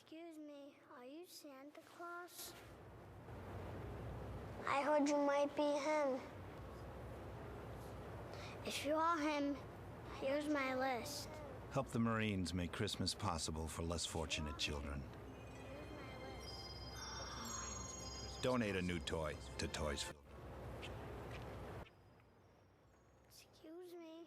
Excuse me, are you Santa Claus? I heard you might be him. If you are him, here's my list. Help the Marines make Christmas possible for less fortunate children. Donate a new toy to Toys for... Excuse me.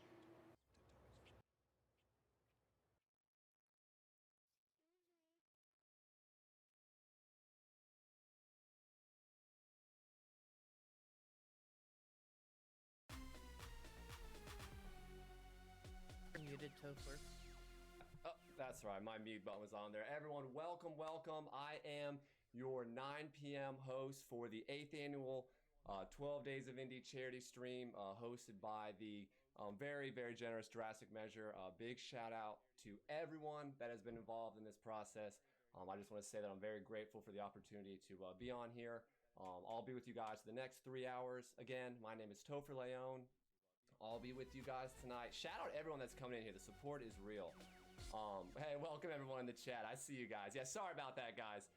Muted, Topher. Oh, that's right. My mute button was on there. Everyone, welcome, welcome. I am your 9 p.m. host for the 8th annual 12 Days of Indie charity stream hosted by the very, very generous Drastic Measure. Big shout out to everyone that has been involved in this process. I just want to say that I'm very grateful for the opportunity to be on here. I'll be with you guys for the next 3 hours. Again, my name is TopherLeon. I'll be with you guys tonight. Shout out everyone that's coming in here. The support is real. Hey, welcome everyone in the chat. I see you guys. Yeah, sorry about that, guys.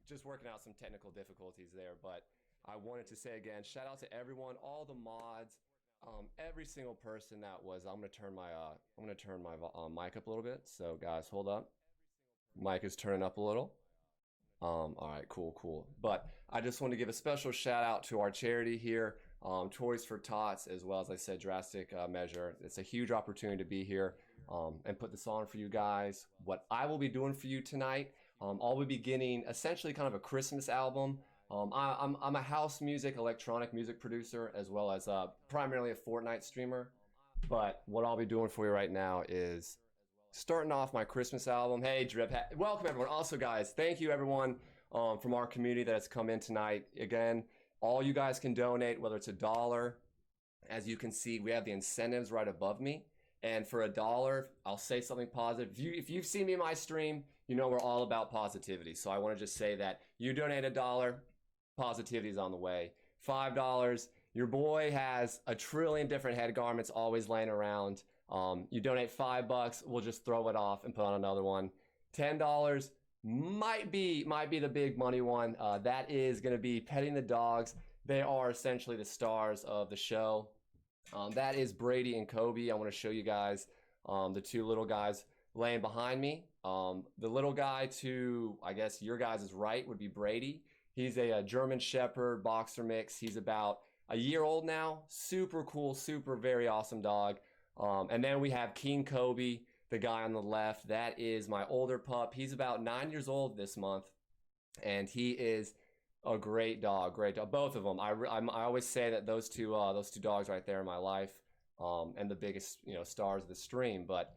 Just working out some technical difficulties there, but I wanted to say again, shout out to everyone, all the mods, every single person that was. I'm gonna turn my mic up a little bit. So guys, hold up. Mic is turning up a little. All right, cool. But I just want to give a special shout out to our charity here, Toys for Tots, as well as I said, Drastic Measure. It's a huge opportunity to be here and put this on for you guys. What I will be doing for you tonight, I'll be beginning essentially kind of a Christmas album. I'm a house music, electronic music producer, as well as primarily a Fortnite streamer. But what I'll be doing for you right now is starting off my Christmas album. Hey, Drip, welcome everyone. Also, guys, thank you everyone from our community that has come in tonight. Again, all you guys can donate, whether it's $1. As you can see, we have the incentives right above me. And for $1, I'll say something positive. If you've seen me in my stream, you know we're all about positivity. So I want to just say that you donate $1, positivity is on the way. $5, your boy has a trillion different head garments always laying around. You donate $5, we'll just throw it off and put on another one. $10 might be the big money one. That is going to be petting the dogs. They are essentially the stars of the show. That is Brady and Kobe. I want to show you guys the two little guys laying behind me. The little guy to, I guess, your guys' right would be Brady. He's a German Shepherd boxer mix. He's about a year old now. Super cool, super very awesome dog. And then we have King Kobe, the guy on the left. That is my older pup. He's about 9 years old this month, and he is a great dog. Both of them. I always say that those two dogs right there in my life, and the biggest stars of the stream. But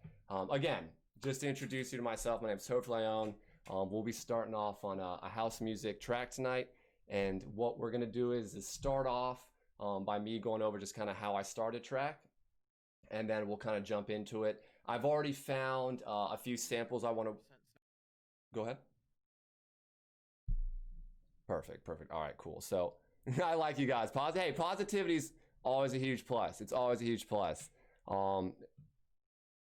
again, just to introduce you to myself, my name is TopherLeon. We'll be starting off on a house music track tonight, and what we're gonna do is start off by me going over just kind of how I started track. And then we'll kind of jump into it. I've already found a few samples I want to... Go ahead. Perfect. All right, cool. So I like you guys. Hey, positivity's always a huge plus. It's always a huge plus. All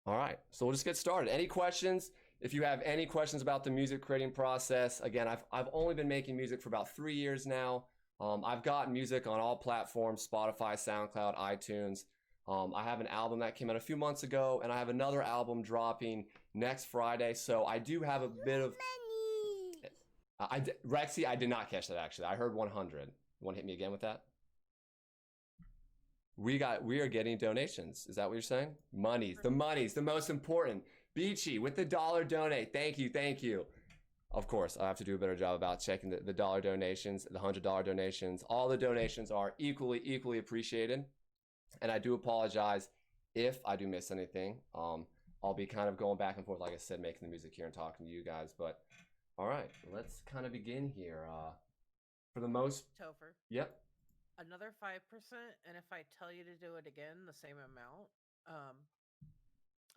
right, so we'll just get started. Any questions? If you have any questions about the music creating process, again, I've only been making music for about 3 years now. I've got music on all platforms, Spotify, SoundCloud, iTunes. I have an album that came out a few months ago, and I have another album dropping next Friday. So I do have a bit of... Rexy, I did not catch that, actually. I heard 100. You want to hit me again with that? We are getting donations. Is that what you're saying? Monies, the most important. Beachy with the $1 donate. Thank you. Of course, I have to do a better job about checking the dollar donations, the $100 donations. All the donations are equally appreciated. And I do apologize if I do miss anything. I'll be kind of going back and forth, like I said, making the music here and talking to you guys. But all right, let's kind of begin here. For the most... Topher. Yep. Another 5%, and if I tell you to do it again, the same amount.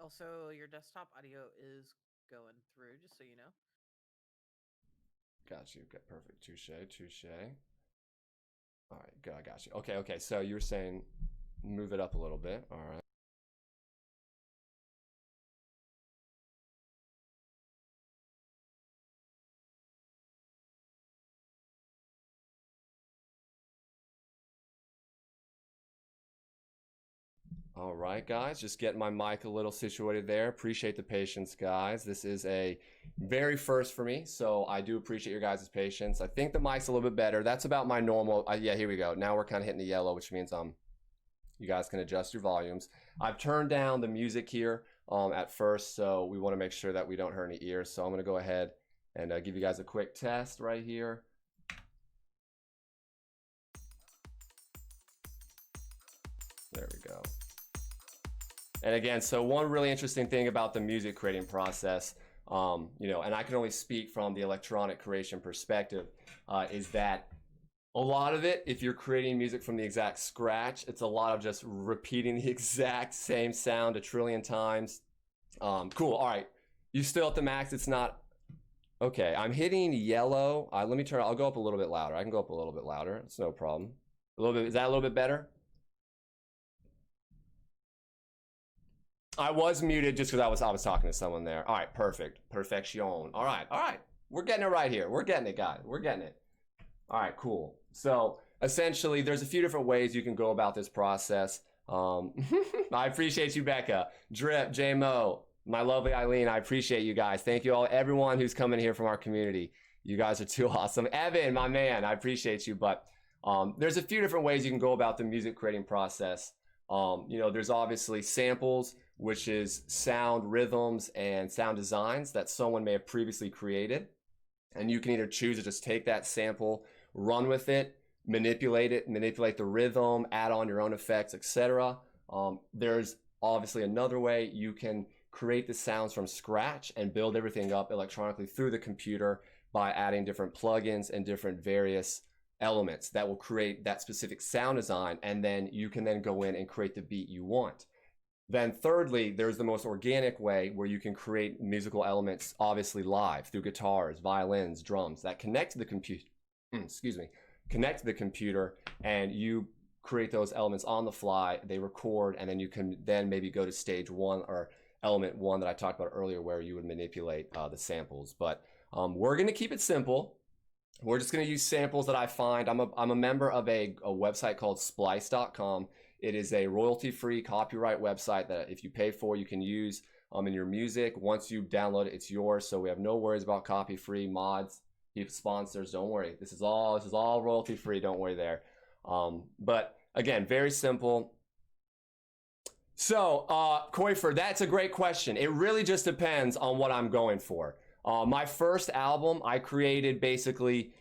Also, your desktop audio is going through, just so you know. Got you. Okay, perfect. Touche. All right, good. I got you. Okay. So you were saying move it up a little bit. All right. All right, guys, just getting my mic a little situated there. Appreciate the patience, guys. This is a very first for me, so I do appreciate your guys' patience. I think the mic's a little bit better. That's about my normal. Yeah, here we go. Now we're kind of hitting the yellow, which means you guys can adjust your volumes. I've turned down the music here at first, so we want to make sure that we don't hurt any ears. So I'm going to go ahead and give you guys a quick test right here. There we go. And again, so one really interesting thing about the music creating process, and I can only speak from the electronic creation perspective, is that a lot of it, if you're creating music from the exact scratch, it's a lot of just repeating the exact same sound a trillion times. Cool. All right. You still at the max? It's not. Okay. I'm hitting yellow. Let me turn. I'll go up a little bit louder. I can go up a little bit louder. It's no problem. A little bit. Is that a little bit better? I was muted just because I was talking to someone there. All right, perfect. Perfection. All right. We're getting it right here. We're getting it, guys. We're getting it. All right, cool. So essentially, there's a few different ways you can go about this process. I appreciate you, Becca, Drip, JMO, my lovely Eileen. I appreciate you guys. Thank you all, everyone who's coming here from our community. You guys are too awesome. Evan, my man, I appreciate you. But there's a few different ways you can go about the music creating process. There's obviously samples, which is sound rhythms and sound designs that someone may have previously created. And you can either choose to just take that sample, run with it, manipulate the rhythm, add on your own effects, etc. There's obviously another way you can create the sounds from scratch and build everything up electronically through the computer by adding different plugins and different various elements that will create that specific sound design, and then you can then go in and create the beat you want. Then thirdly, there's the most organic way where you can create musical elements obviously live through guitars, violins, drums that connect to the computer, connect to the computer, and you create those elements on the fly, they record, and then you can then maybe go to stage one or element one that I talked about earlier where you would manipulate the samples. But we're going to keep it simple. We're just going to use samples that I find. I'm a member of a website called splice.com. It is a royalty-free copyright website that if you pay for, you can use in your music. Once you download it, it's yours. So we have no worries about copy-free mods, sponsors. Don't worry. This is all royalty-free. Don't worry there. But again, very simple. So, Koifer, that's a great question. It really just depends on what I'm going for. My first album, I created basically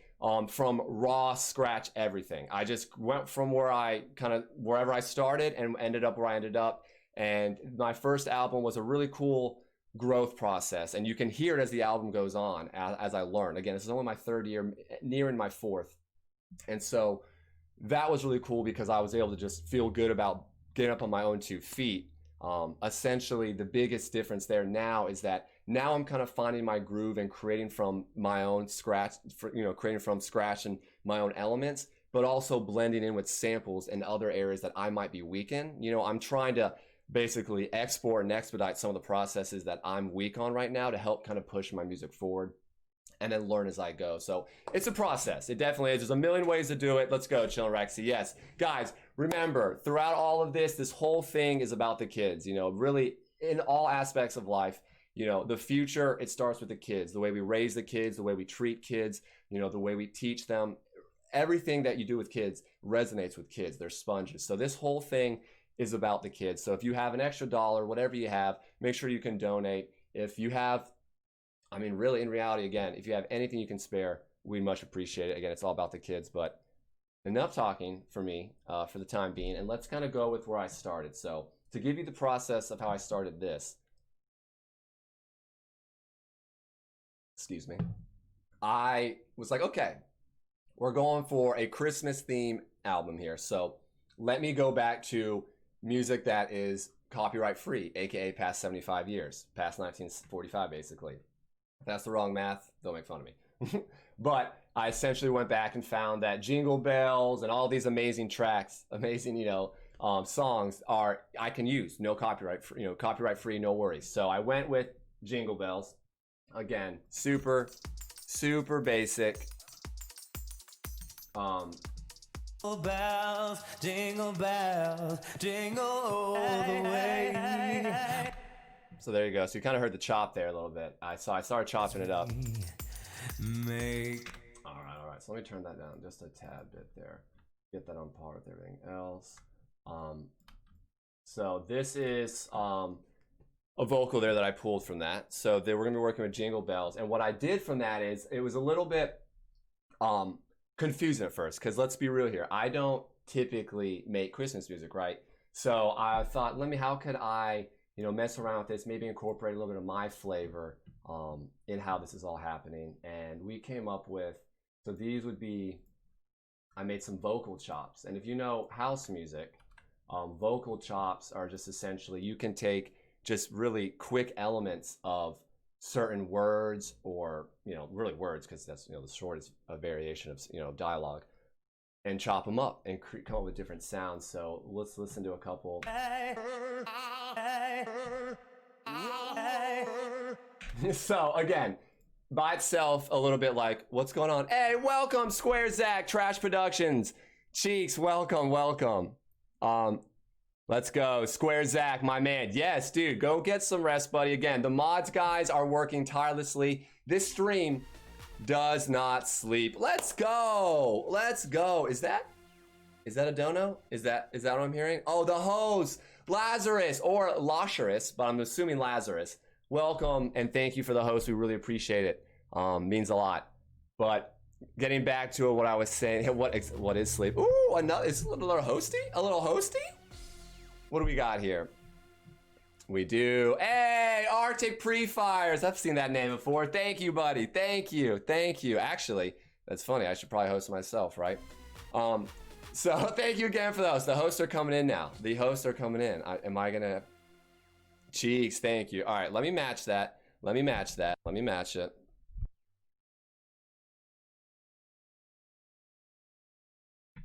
from raw scratch everything. I just went from wherever I started and ended up where I ended up. And my first album was a really cool growth process. And you can hear it as the album goes on, as I learn. Again, this is only my third year, nearing my fourth. And so that was really cool because I was able to just feel good about getting up on my own 2 feet. Essentially, the biggest difference there now is that now I'm kind of finding my groove and creating from my own scratch, creating from scratch and my own elements, but also blending in with samples and other areas that I might be weak in. I'm trying to basically export and expedite some of the processes that I'm weak on right now to help kind of push my music forward and then learn as I go. So it's a process. It definitely is. There's a million ways to do it. Let's go, Chillin' Rexy. Yes. Guys, remember, throughout all of this whole thing is about the kids, really in all aspects of life. The future, it starts with the kids, the way we raise the kids, the way we treat kids, the way we teach them. Everything that you do with kids resonates with kids. They're sponges. So this whole thing is about the kids. So if you have an extra dollar, whatever you have, make sure you can donate. If you have, really in reality, again, if you have anything you can spare, we much appreciate it. Again, it's all about the kids, but enough talking for me for the time being. And let's kind of go with where I started. So to give you the process of how I started this, excuse me, I was like, okay, we're going for a Christmas theme album here. So let me go back to music that is copyright free, aka past 75 years, past 1945 basically. If that's the wrong math, don't make fun of me. But I essentially went back and found that Jingle Bells and all these amazing tracks, songs I can use, no copyright free, no worries. So I went with Jingle Bells. Again, super basic. Jingle bells, jingle all the way. So there you go. So you kind of heard the chop there a little bit. I started chopping it up. All right. So let me turn that down just a tad bit there. Get that on par with everything else. So this is a vocal there that I pulled from that. So we're gonna be working with Jingle Bells. And what I did from that is it was a little bit confusing at first, because let's be real here. I don't typically make Christmas music, right? So I thought, how could I, mess around with this, maybe incorporate a little bit of my flavor in how this is all happening. And we came up with, so these would be, I made some vocal chops. And if you know house music, vocal chops are just essentially, you can take just really quick elements of certain words, or really words, because that's the shortest variation of dialogue, and chop them up and come up with different sounds. So let's listen to a couple. So again, by itself, a little bit like, what's going on? Hey, welcome, Square Zach, Trash Productions. Cheeks, welcome. Let's go, Square Zach, my man. Yes, dude, go get some rest, buddy. Again, the mods guys are working tirelessly. This stream does not sleep. Let's go. Is that a dono? Is that what I'm hearing? Oh, the hose, Lazarus, or Lazarus, but I'm assuming Lazarus. Welcome and thank you for the host. We really appreciate it. Means a lot. But getting back to what I was saying, what is sleep? Ooh, it's a little hosty. What do we got here? We do. Hey, Arctic Pre-Fires. I've seen that name before. Thank you, buddy. Thank you. Actually, that's funny. I should probably host myself, right? So thank you again for those. The hosts are coming in now. Am I gonna? Cheeks. Thank you. All right. Let me match that. Let me match it.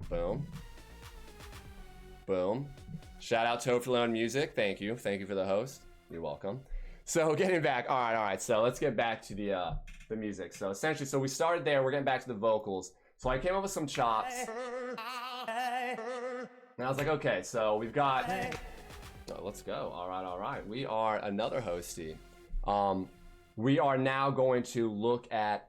Boom. Shout out TopherLeonMusic. Thank you for the host. You're welcome. So getting back. All right. So let's get back to the music. So essentially, we started there. We're getting back to the vocals. So I came up with some chops, and I was like, okay. So we've got. Oh, let's go. All right. We are another hosty. We are now going to look at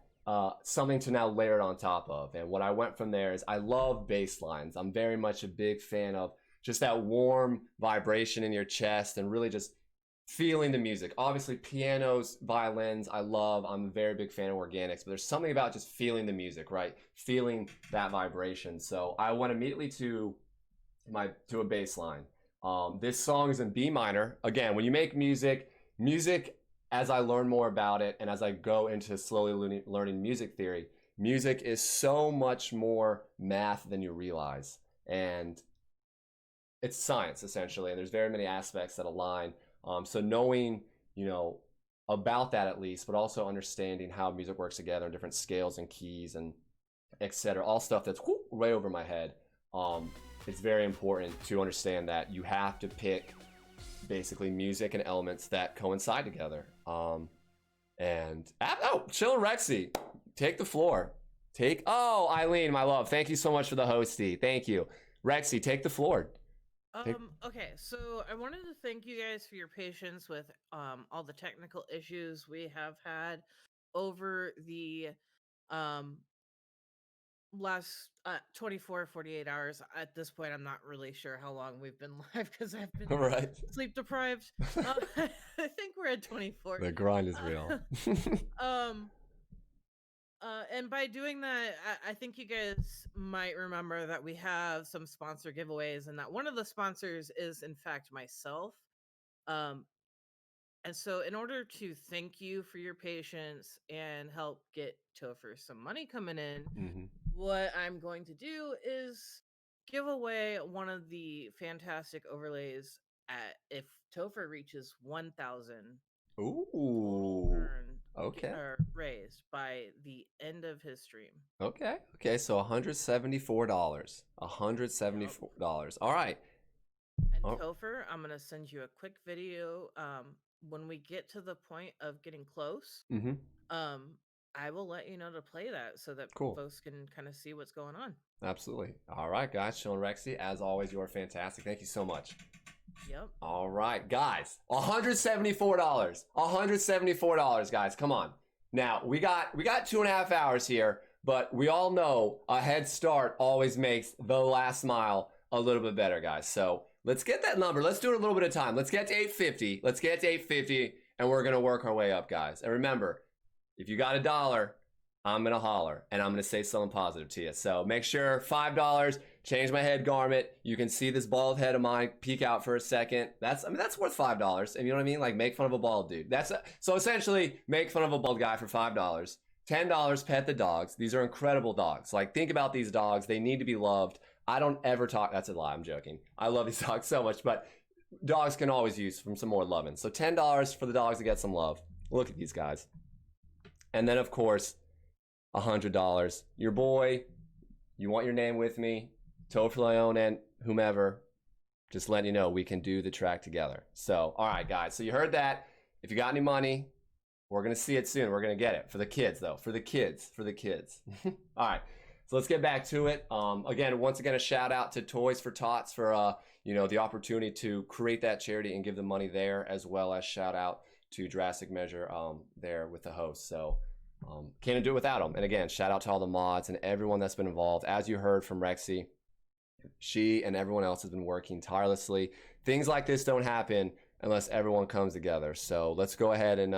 something to now layer it on top of. And what I went from there is I love bass lines. I'm very much a big fan of just that warm vibration in your chest and really just feeling the music. Obviously, pianos, violins, I'm a very big fan of organics, but there's something about just feeling the music, right? Feeling that vibration. So I went immediately to a bass line. This song is in B minor. Again, when you make music, as I learn more about it and as I go into slowly learning music theory, music is so much more math than you realize. And it's science, essentially, and there's very many aspects that align. So knowing, about that at least, but also understanding how music works together in different scales and keys and etc. All stuff that's right over my head. It's very important to understand that you have to pick basically music and elements that coincide together. Chill Rexy, take the floor. Eileen, my love, thank you so much for the hosty. Thank you. Rexy, take the floor. Okay, so I wanted to thank you guys for your patience with all the technical issues we have had over the last 48 hours. At this point, I'm not really sure how long we've been live because I've been Right. sleep deprived. I think we're at 24. The grind is real. And by doing that, I think you guys might remember that we have some sponsor giveaways, and that one of the sponsors is, in fact, myself. And so in order to thank you for your patience and help get Topher some money coming in, what I'm going to do is give away one of the fantastic overlays if Topher reaches 1,000 Ooh. Okay. raised by the end of his stream. Okay. So $174. $174. All right. And Topher, I'm gonna send you a quick video. When we get to the point of getting close, I will let you know to play that so that Cool. folks can kind of see what's going on. Absolutely. All right, guys. Chillin' Rexy, as always, you are fantastic. Thank you so much. Yep. All right, guys. $174. $174, guys. Come on. Now, we got 2.5 hours here, but we all know a head start always makes the last mile a little bit better, guys. So let's get that number. Let's do it a little bit of time. Let's get to 850. Let's get to 850, and we're going to work our way up, guys. And remember, if you got $1, I'm going to holler, and I'm going to say something positive to you. So make sure $5, change my head garment. You can see this bald head of mine peek out for a second. That's worth $5. And you know what I mean? Like, make fun of a bald dude. So essentially, make fun of a bald guy for $5. $10, pet the dogs. These are incredible dogs. Like, think about these dogs. They need to be loved. I don't ever talk. That's a lie. I'm joking. I love these dogs so much, but dogs can always use some more loving. So $10 for the dogs to get some love. Look at these guys. And then, of course, $100. Your boy, you want your name with me, TopherLeon and whomever, just letting you know we can do the track together. So, all right, guys. So you heard that. If you got any money, we're going to see it soon. We're going to get it. For the kids, though. For the kids. For the kids. All right. So let's get back to it. Once again, a shout out to Toys for Tots for, the opportunity to create that charity and give the money there, as well as shout out to Drastic Measure there with the host. So can't do it without them. And again, shout out to all the mods and everyone that's been involved. As you heard from Rexy, she and everyone else has been working tirelessly. Things like this don't happen unless everyone comes together. So let's go ahead and,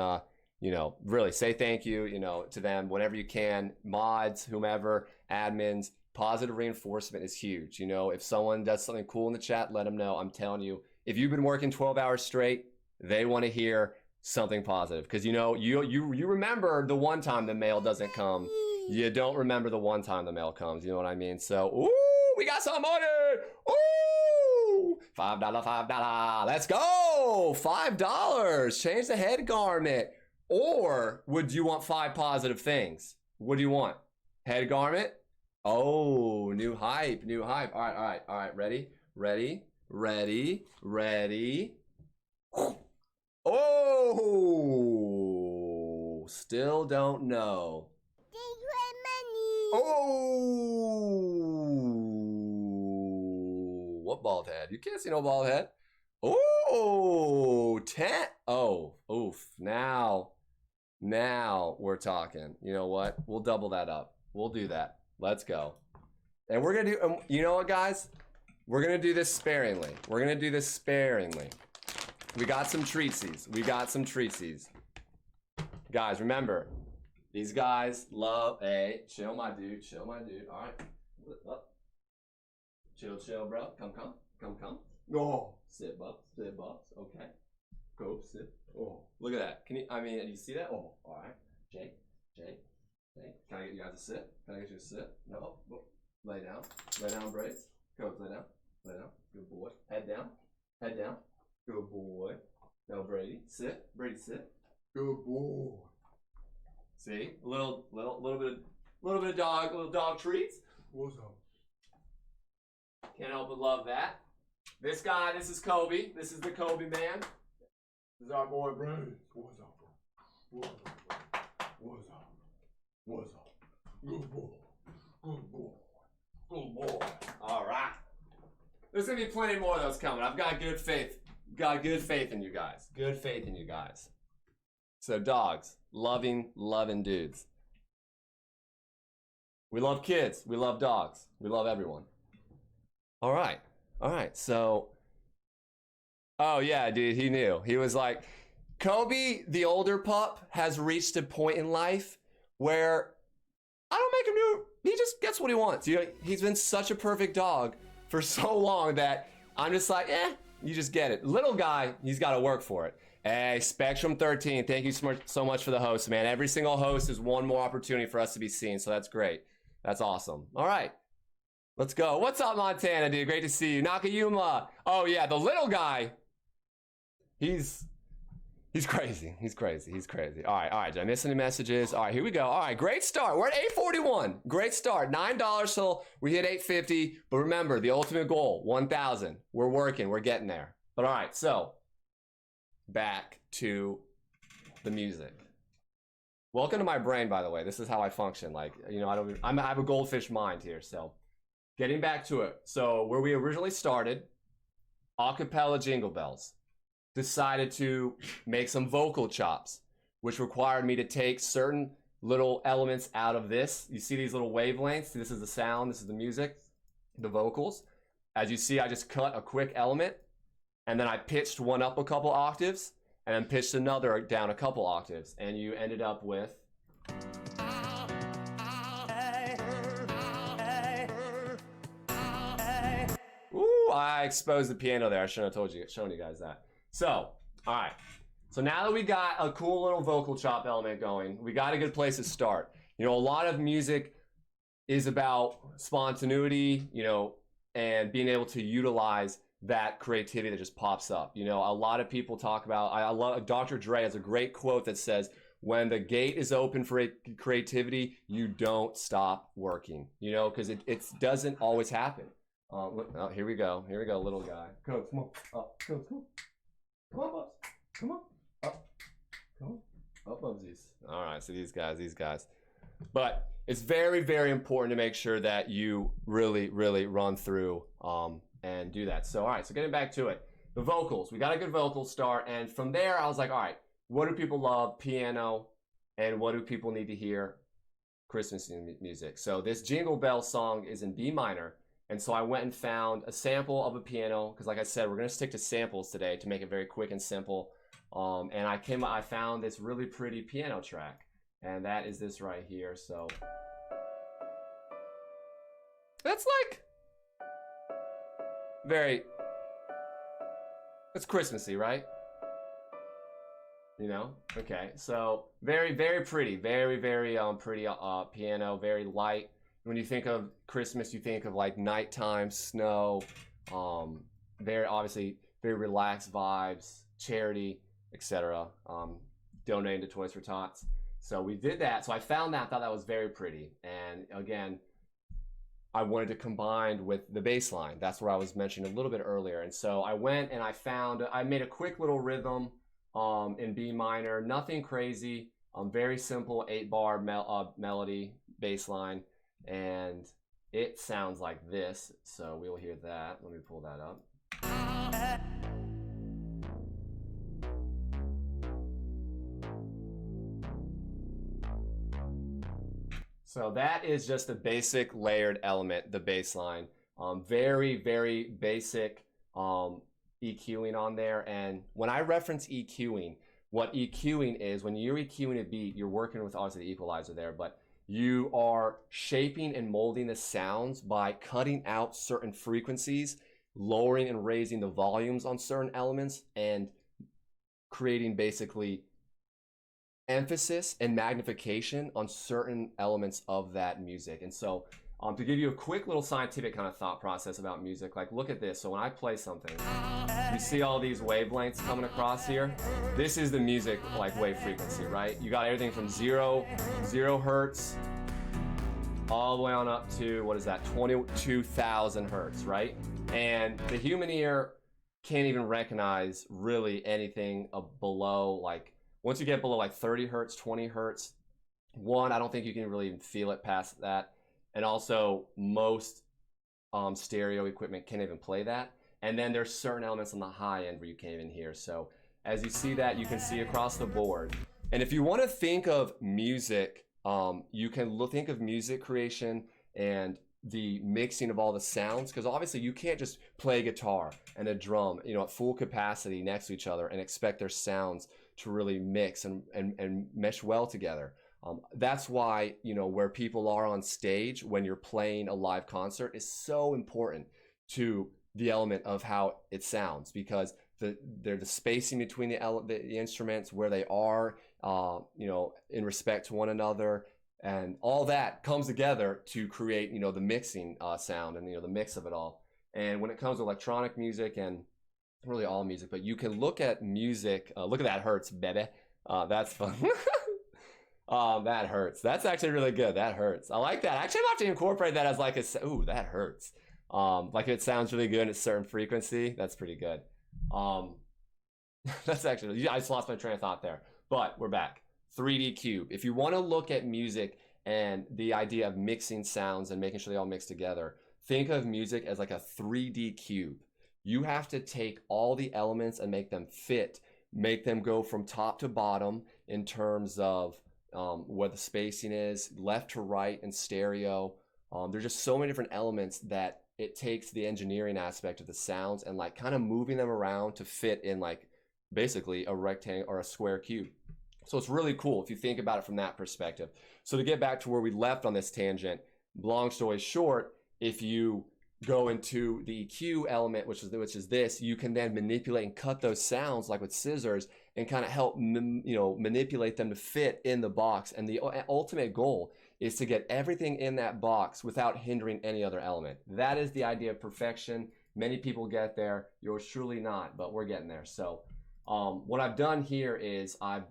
really say thank you, to them whenever you can. Mods, whomever, admins, positive reinforcement is huge. If someone does something cool in the chat, let them know. I'm telling you, if you've been working 12 hours straight, they want to hear something positive, because you remember the one time the mail doesn't come. You don't remember the one time the mail comes. You know what I mean? So, ooh, we got some money. Ooh, $5. Let's go. $5. Change the head garment. Or would you want 5 positive things? What do you want? Head garment? Oh, new hype. All right. Ready. Oh, still don't know. Oh, what bald head? You can't see no bald head. Oh, 10. Oh, oof. Now we're talking. You know what? We'll double that up. We'll do that. Let's go. And we're going to do, you know what, guys? We're going to do this sparingly. We got some treatsies. Guys, remember, these guys love chill, my dude. All right. Up. Chill, bro. Come. Oh, sit, bucks. Okay. Go, sit. Oh, look at that. Do you see that? Oh, all right. Jake. Can I get you guys to sit? No. Lay down, Brace. Go, lay down. Good boy. Head down. Good boy. Now Brady, sit. Good boy. See, a little bit of dog treats. What's up? Can't help but love that. This guy, this is Kobe. This is the Kobe man. This is our boy Brady. What's up, bro? What's up? Good boy. All right. There's gonna be plenty more of those coming. I've got good faith. Good faith in you guys. So dogs, loving dudes. We love kids. We love dogs. We love everyone. All right. So, oh yeah, dude, he knew. He was like, Kobe, the older pup, has reached a point in life where I don't make him do. He just gets what he wants. He's been such a perfect dog for so long that I'm just like, you just get it. Little guy, he's got to work for it. Hey, Spectrum 13, thank you so much for the host, man. Every single host is one more opportunity for us to be seen, so that's great. That's awesome. All right, let's go. What's up, Montana, dude? Great to see you. Nakayuma. Oh, yeah, the little guy, he's crazy. All right. Did I miss any messages? All right, here we go. All right, great start. We're at 841. Great start. $9 till we hit 850. But remember, the ultimate goal, 1,000. We're working. We're getting there. But all right, so back to the music. Welcome to my brain, by the way. This is how I function. Like, you know, I have a goldfish mind here. So getting back to it. So where we originally started, acapella Jingle Bells, decided to make some vocal chops, which required me to take certain little elements out of this. You see these little wavelengths? This is the sound, this is the music, the vocals. As you see, I just cut a quick element, and then I pitched one up a couple octaves, and then pitched another down a couple octaves, and you ended up with... Ooh, I exposed the piano there. I shouldn't have shown you guys that. So, all right. So now that we got a cool little vocal chop element going, we got a good place to start. You know, a lot of music is about spontaneity, you know, and being able to utilize that creativity that just pops up. You know, a lot of people talk about, I love, Dr. Dre has a great quote that says, when the gate is open for creativity, you don't stop working, you know, because it doesn't always happen. Oh, here we go, little guy. Come on, up, come on. Come on, Bubs. Come on. Up. Come on. Up, Bubsies. All right, so these guys. But it's very, very important to make sure that you really, really run through and do that. So, all right, so getting back to it. The vocals. We got a good vocal start. And from there, I was like, all right, what do people love? Piano. And what do people need to hear? Christmas music. So this Jingle Bell song is in B minor. And so I went and found a sample of a piano, because like I said, we're going to stick to samples today to make it very quick and simple. And I found this really pretty piano track, and that is this right here. So that's like it's Christmassy, right? You know? Okay, so very, very pretty, very, very pretty piano, very light. When you think of Christmas, you think of like nighttime, snow, very obviously very relaxed vibes, charity, etc. Donating to Toys for Tots. So we did that. So I found that, thought that was very pretty. And again, I wanted to combine with the bass line. That's where I was mentioning a little bit earlier. And so I went and I made a quick little rhythm in B minor, nothing crazy, very simple 8-bar melody, bass line. And it sounds like this, so we'll hear that. Let me pull that up. So that is just a basic layered element, the bass line. Very, very basic EQing on there. And when I reference EQing, what EQing is, when you're EQing a beat, you're working with obviously the equalizer there, but you are shaping and molding the sounds by cutting out certain frequencies, lowering and raising the volumes on certain elements, and creating basically emphasis and magnification on certain elements of that music. And so to give you a quick little scientific kind of thought process about music, like look at this. So when I play something, you see all these wavelengths coming across here? This is the music like wave frequency, right? You got everything from 0 hertz all the way on up to, what is that, 22,000 hertz, right? And the human ear can't even recognize really anything below, like, once you get below like 30 hertz, 20 hertz, I don't think you can really even feel it past that. And also, most stereo equipment can't even play that. And then there's certain elements on the high end where you can't even hear. So as you see that, you can see across the board. And if you want to think of music, you can think of music creation and the mixing of all the sounds, because obviously you can't just play a guitar and a drum, you know, at full capacity next to each other and expect their sounds to really mix and mesh well together. That's why, you know, where people are on stage when you're playing a live concert is so important to the element of how it sounds, because the spacing between the instruments, where they are, you know, in respect to one another, and all that comes together to create, you know, the mixing sound and, you know, the mix of it all. And when it comes to electronic music and really all music, but you can look at music, look at that hurts, baby. That's fun. That hurts. That's actually really good. That hurts. I like that. Actually, I'm going to have to incorporate that as like ooh, that hurts. Like it sounds really good at a certain frequency. That's pretty good. That's actually, I just lost my train of thought there, but we're back. 3D cube. If you want to look at music and the idea of mixing sounds and making sure they all mix together, think of music as like a 3D cube. You have to take all the elements and make them fit, make them go from top to bottom in terms of what the spacing is, left to right in stereo. There's just so many different elements that it takes the engineering aspect of the sounds and like kind of moving them around to fit in like basically a rectangle or a square cube. So it's really cool if you think about it from that perspective. So to get back to where we left on this tangent, long story short, if you go into the EQ element, which is this, you can then manipulate and cut those sounds like with scissors and kind of help manipulate them to fit in the box. And the ultimate goal is to get everything in that box without hindering any other element. That is the idea of perfection. Many people get there. Yours truly not, but we're getting there. So what I've done here is I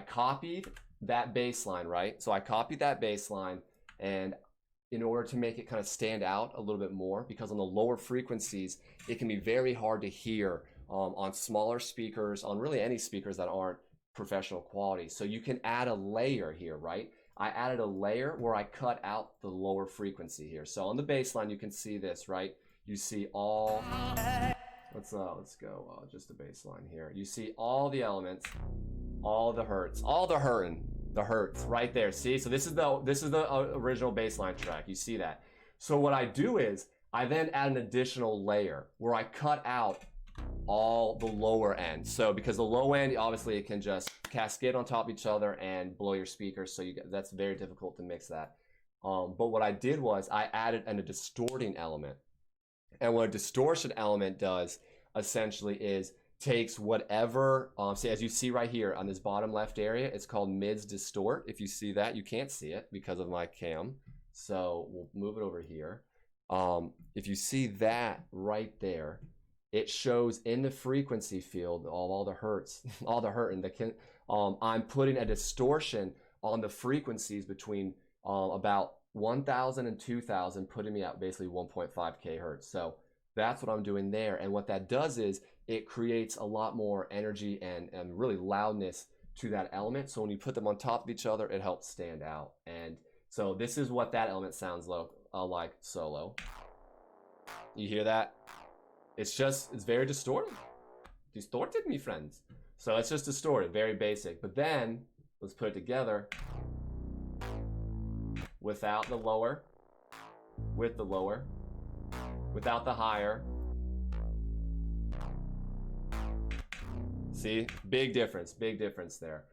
copied that bass line, right? So I copied that bass line, and in order to make it kind of stand out a little bit more, because on the lower frequencies, it can be very hard to hear on smaller speakers, on really any speakers that aren't professional quality. So you can add a layer here, right? I added a layer where I cut out the lower frequency here. So on the bass line, you can see this, right? You see all, let's go just the bass line here. You see all the elements, all the hertz, all the hertz right there. See, so this is the original bass line track. You see that. So what I do is I then add an additional layer where I cut out all the lower end. So because the low end, obviously it can just cascade on top of each other and blow your speakers. So that's very difficult to mix that. But what I did was I added a distorting element. And what a distortion element does essentially is takes whatever, see, as you see right here on this bottom left area, it's called mids distort. If you see that, you can't see it because of my cam. So we'll move it over here. If you see that right there, it shows in the frequency field all the hertz, all the hertz. I'm putting a distortion on the frequencies between about 1,000 and 2,000, putting me at basically 1.5K hertz. So that's what I'm doing there. And what that does is it creates a lot more energy and really loudness to that element. So when you put them on top of each other, it helps stand out. And so this is what that element sounds like solo. You hear that? It's very distorted. Distorted, me friends. So it's just distorted, very basic. But then let's put it together without the lower, with the lower, without the higher. See, big difference there.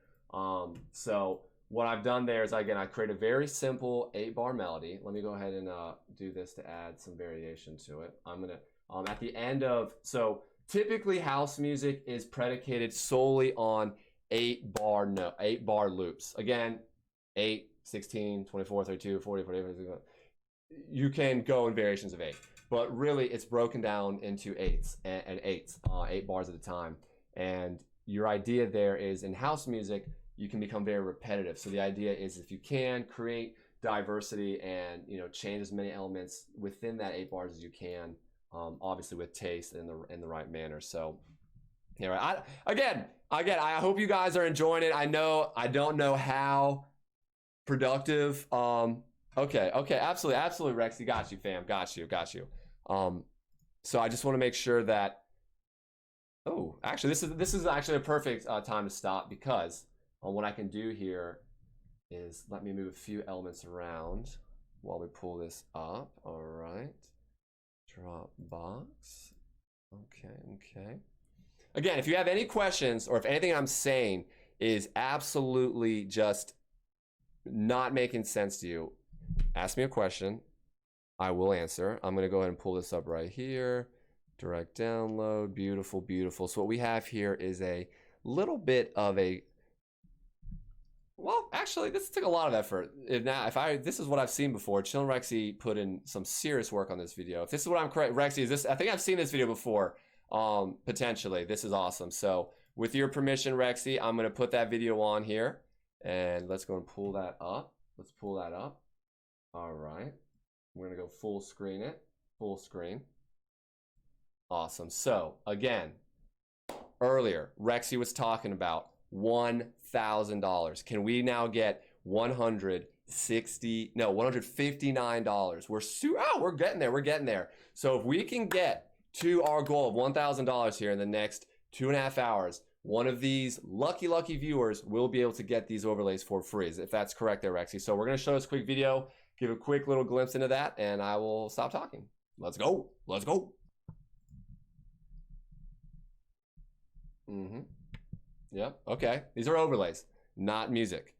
So what I've done there is, again, I create a very simple 8-bar melody. Let me go ahead and do this to add some variation to it. I'm gonna, at the end of, so typically house music is predicated solely on 8-bar loops. Again, 8, 16, 24, 32, 40, 45, you can go in variations of 8. But really, it's broken down into 8s and 8s, 8 bars at a time. And your idea there is in house music, you can become very repetitive. So the idea is if you can create diversity and change as many elements within that 8 bars as you can, obviously with taste and in the right manner. So anyway, again, I hope you guys are enjoying it. I don't know how productive. Okay, absolutely, Rex. Got you, fam. Got you. So I just want to make sure that. Oh, actually, this is actually a perfect time to stop, because what I can do here is let me move a few elements around while we pull this up. All right, drop box. Okay. Again, if you have any questions or if anything I'm saying is absolutely just not making sense to you, ask me a question. I will answer. I'm going to go ahead and pull this up right here. Direct download. Beautiful. So what we have here is a little bit of a, well, actually, this took a lot of effort. This is what I've seen before. Chill and Rexy put in some serious work on this video. If this is what I'm correct, Rexy, I think I've seen this video before. Potentially. This is awesome. So with your permission, Rexy, I'm going to put that video on here. And let's go and pull that up. Let's pull that up. All right. We're going to go full screen it. Full screen. Awesome. So again, earlier, Rexy was talking about $1,000. Can we now get $159? We're getting there. We're getting there. So if we can get to our goal of $1,000 here in the next 2.5 hours, one of these lucky viewers will be able to get these overlays for free, if that's correct there, Rexy. So we're going to show this quick video, give a quick little glimpse into that, and I will stop talking. Let's go. Let's go. Yep. Okay. These are overlays, not music.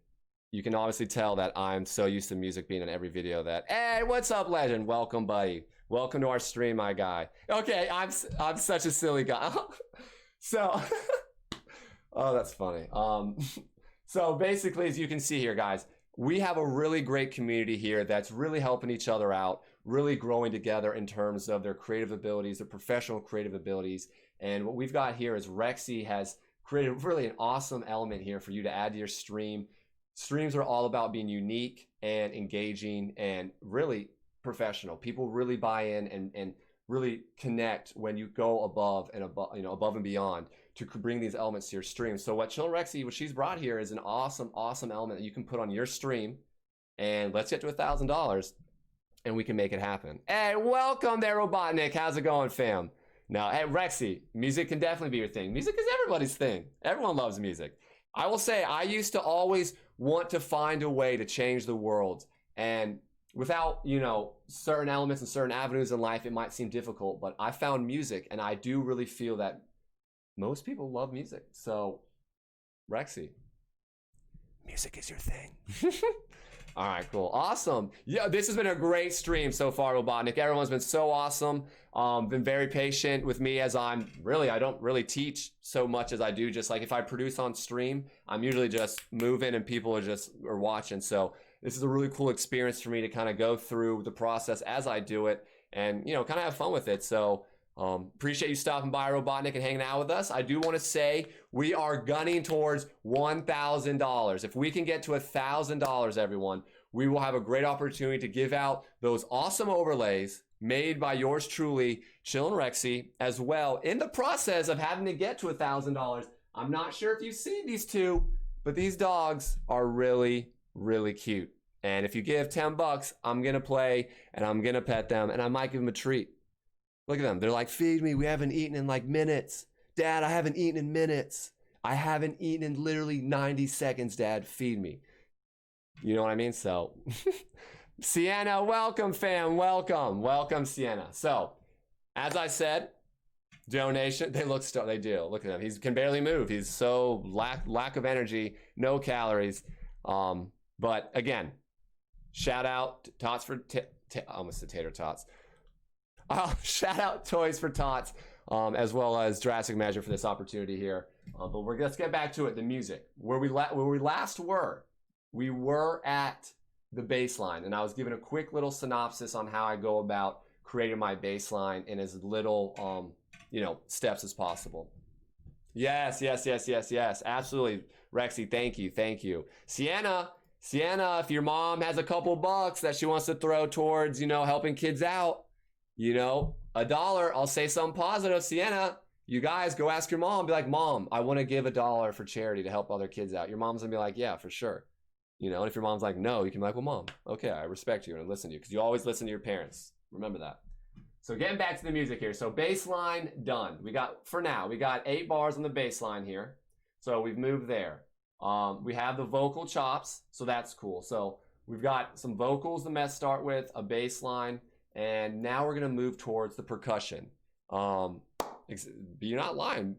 You can obviously tell that I'm so used to music being in every video that, hey, what's up, legend? Welcome, buddy. Welcome to our stream, my guy. Okay, I'm such a silly guy. So, oh, that's funny. So basically, as you can see here, guys, we have a really great community here that's really helping each other out, really growing together in terms of their creative abilities, their professional creative abilities. And what we've got here is Rexy has created really an awesome element here for you to add to your stream. Streams are all about being unique and engaging and really professional. People really buy in and really connect when you go above and beyond to bring these elements to your stream. So what Rexy, what she's brought here is an awesome element that you can put on your stream. And let's get to $1,000 and we can make it happen. Hey, welcome there, Robotnik. How's it going, fam? Now, hey, Rexy, music can definitely be your thing. Music is everybody's thing. Everyone loves music. I will say, I used to always want to find a way to change the world. And without, certain elements and certain avenues in life, it might seem difficult. But I found music, and I do really feel that most people love music. So, Rexy, music is your thing. All right, cool. Awesome. Yeah, this has been a great stream so far, Robotnik. Everyone's been so awesome. Been very patient with me as I don't really teach so much as I do. Just like if I produce on stream, I'm usually just moving and people are watching. So this is a really cool experience for me to kind of go through the process as I do it and, kind of have fun with it. So appreciate you stopping by, Robotnik, and hanging out with us. I do want to say we are gunning towards $1,000. If we can get to $1,000, everyone, we will have a great opportunity to give out those awesome overlays made by yours truly, Chillin' Rexy, as well. In the process of having to get to $1,000, I'm not sure if you've seen these two, but these dogs are really, really cute. And if you give 10 bucks, I'm going to play and I'm going to pet them and I might give them a treat. Look at them. They're like, feed me. We haven't eaten in like minutes. Dad, I haven't eaten in minutes. I haven't eaten in literally 90 seconds, Dad. Feed me. You know what I mean? So, Sienna, welcome, fam. Welcome, Sienna. So, as I said, donation. They do. Look at him. He can barely move. He's so lack of energy, no calories. But again, shout out to Tots for almost said Tater Tots. Shout out Toys for Tots, as well as Drastic Measure for this opportunity here. But let's get back to it. The music, where we last were, we were at the bass line, and I was given a quick little synopsis on how I go about creating my bass line in as little, steps as possible. Yes, absolutely, Rexy. Thank you, Sienna. If your mom has a couple bucks that she wants to throw towards, helping kids out. $1, I'll say something positive. Sienna, you guys go ask your mom, be like, Mom, I want to give $1 for charity to help other kids out. Your mom's gonna be like, yeah, for sure. And if your mom's like, no, you can be like, well, Mom, okay, I respect you and listen to you, because you always listen to your parents. Remember that. So getting back to the music here. So bass line done. We got 8 bars on the bass line here. So we've moved there. We have the vocal chops, so that's cool. So we've got some vocals to start with, a bass line. And now we're going to move towards the percussion. You're not lying,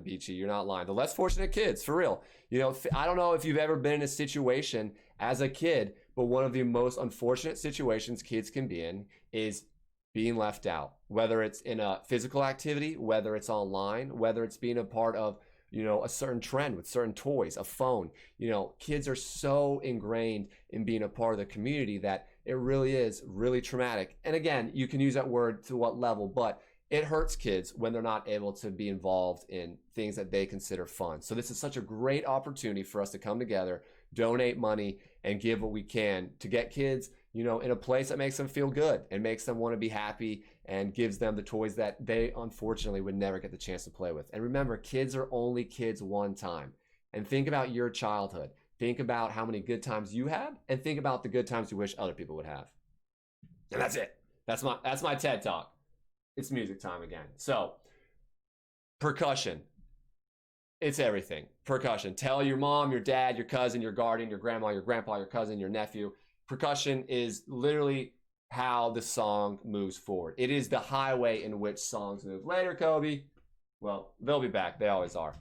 Beachy. You're not lying. The less fortunate kids, for real. I don't know if you've ever been in a situation as a kid, but one of the most unfortunate situations kids can be in is being left out. Whether it's in a physical activity, whether it's online, whether it's being a part of, a certain trend with certain toys, a phone. Kids are so ingrained in being a part of the community that it really is really traumatic. And again, you can use that word to what level, but it hurts kids when they're not able to be involved in things that they consider fun. So this is such a great opportunity for us to come together, donate money, and give what we can to get kids, in a place that makes them feel good and makes them want to be happy and gives them the toys that they unfortunately would never get the chance to play with. And remember, kids are only kids one time. and think about your childhood. Think about how many good times you had, and think about the good times you wish other people would have. And that's it. That's my TED Talk. It's music time again. So, percussion. It's everything. Percussion. Tell your mom, your dad, your cousin, your guardian, your grandma, your grandpa, your cousin, your nephew. Percussion is literally how the song moves forward. It is the highway in which songs move. Later, Kobe. Well, they'll be back. They always are.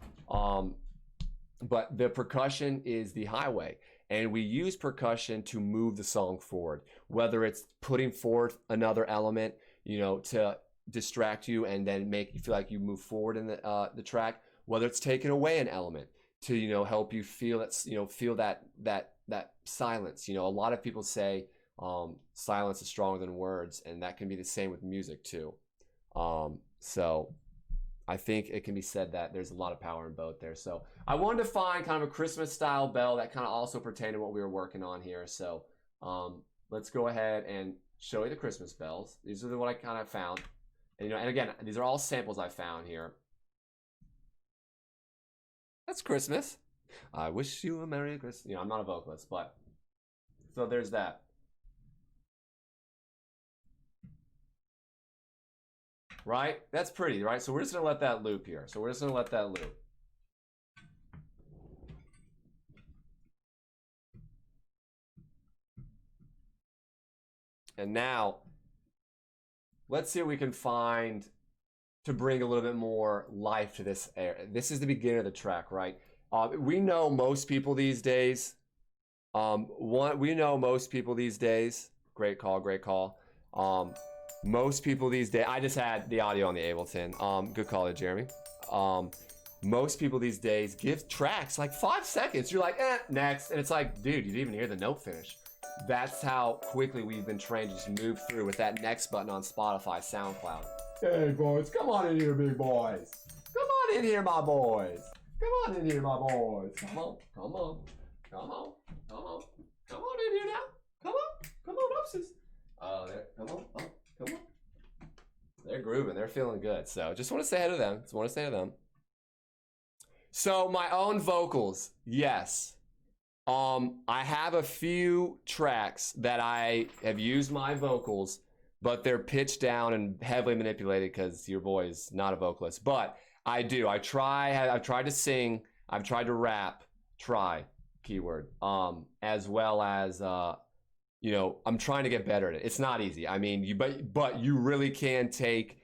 But the percussion is the highway. And we use percussion to move the song forward. Whether it's putting forth another element, to distract you and then make you feel like you move forward in the track. Whether it's taking away an element to, help you feel that silence. A lot of people say silence is stronger than words, and that can be the same with music too. So I think it can be said that there's a lot of power in both there. So I wanted to find kind of a Christmas style bell that kind of also pertained to what we were working on here. So let's go ahead and show you the Christmas bells. These are what I kind of found. And, and again, these are all samples I found here. That's Christmas. I wish you a Merry Christmas. I'm not a vocalist, but so there's that. Right? That's pretty, right? So we're just gonna let that loop here. And now, let's see what we can find to bring a little bit more life to this air. This is the beginning of the track, right? We know most people these days. Great call. Most people these days. I just had the audio on the Ableton. Good call there, Jeremy. Most people these days give tracks like 5 seconds. You're like, next. And it's like, dude, you didn't even hear the note finish. That's how quickly we've been trained to just move through with that next button on Spotify, SoundCloud. Hey, boys, come on in here, big boys. Come on in here, my boys. Come on in here, my boys. Come on in here now. Come on, upses. Come on. They're grooving. They're feeling good. So just want to say hi to them. So my own vocals, yes. I have a few tracks that I have used my vocals, but they're pitched down and heavily manipulated because your boy is not a vocalist. But I've tried to sing, I've tried to rap, keyword, as well as, I'm trying to get better at it. It's not easy. I mean, but you really can take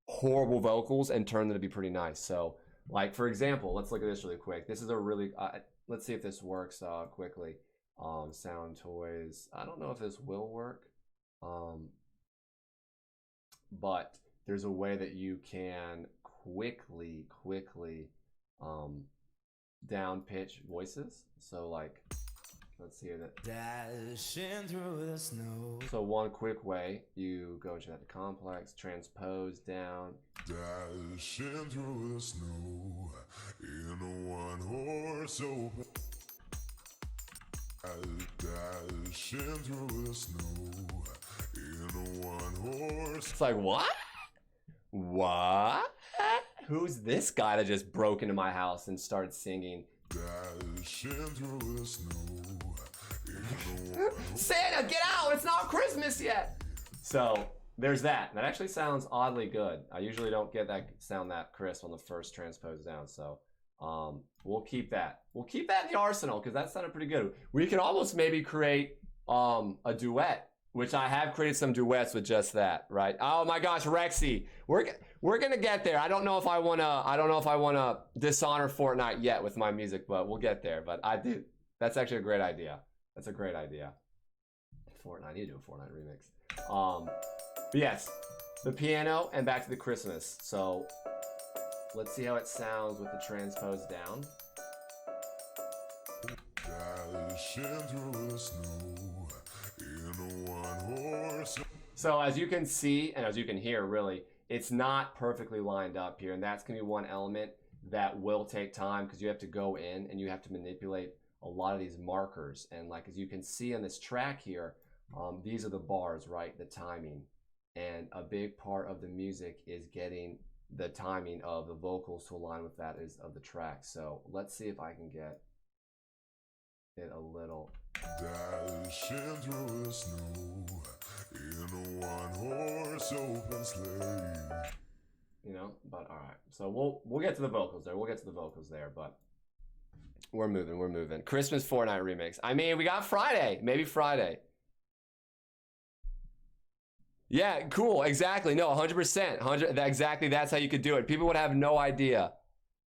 horrible vocals and turn them to be pretty nice. So, like, for example, let's look at this really quick. This is a really, let's see if this works quickly. Sound toys. I don't know if this will work. But there's a way that you can quickly down pitch voices. So like, let's hear that. Dashing through the snow. So one quick way, you go to that complex, transpose down. Dashing through the snow in a one-horse open. Dashing through the snow in a one-horse. It's like, what? Who's this guy that just broke into my house and started singing? Dashing through the snow in a one-horse. Santa, get out! It's not Christmas yet! So, there's that. That actually sounds oddly good. I usually don't get that sound that crisp on the first transpose down, so we'll keep that. We'll keep that in the arsenal, because that sounded pretty good. We can almost maybe create a duet, which I have created some duets with just that, right? Oh my gosh, Rexy, we're gonna get there. I don't know if I wanna dishonor Fortnite yet with my music, but we'll get there. But I do. That's actually a great idea. That's a great idea. Fortnite, you do a Fortnite remix. But yes, the piano and back to the Christmas. So let's see how it sounds with the transpose down. Dashing through the snow in a one-horse. So as you can see, and as you can hear, really, it's not perfectly lined up here. And that's gonna be one element that will take time because you have to go in and you have to manipulate a lot of these markers. And like, as you can see on this track here, these are the bars, right? The timing. And a big part of the music is getting the timing of the vocals to align with that is of the track. So let's see if I can get it a little. Dashing through the snow in a one-horse open sleigh. You know, but all right. So we'll get to the vocals there. We'll get to the vocals there, but we're moving. Christmas Fortnite remix. I mean, we got Friday. Maybe Friday. Yeah, cool. Exactly. No, 100%. Exactly. That's how you could do it. People would have no idea.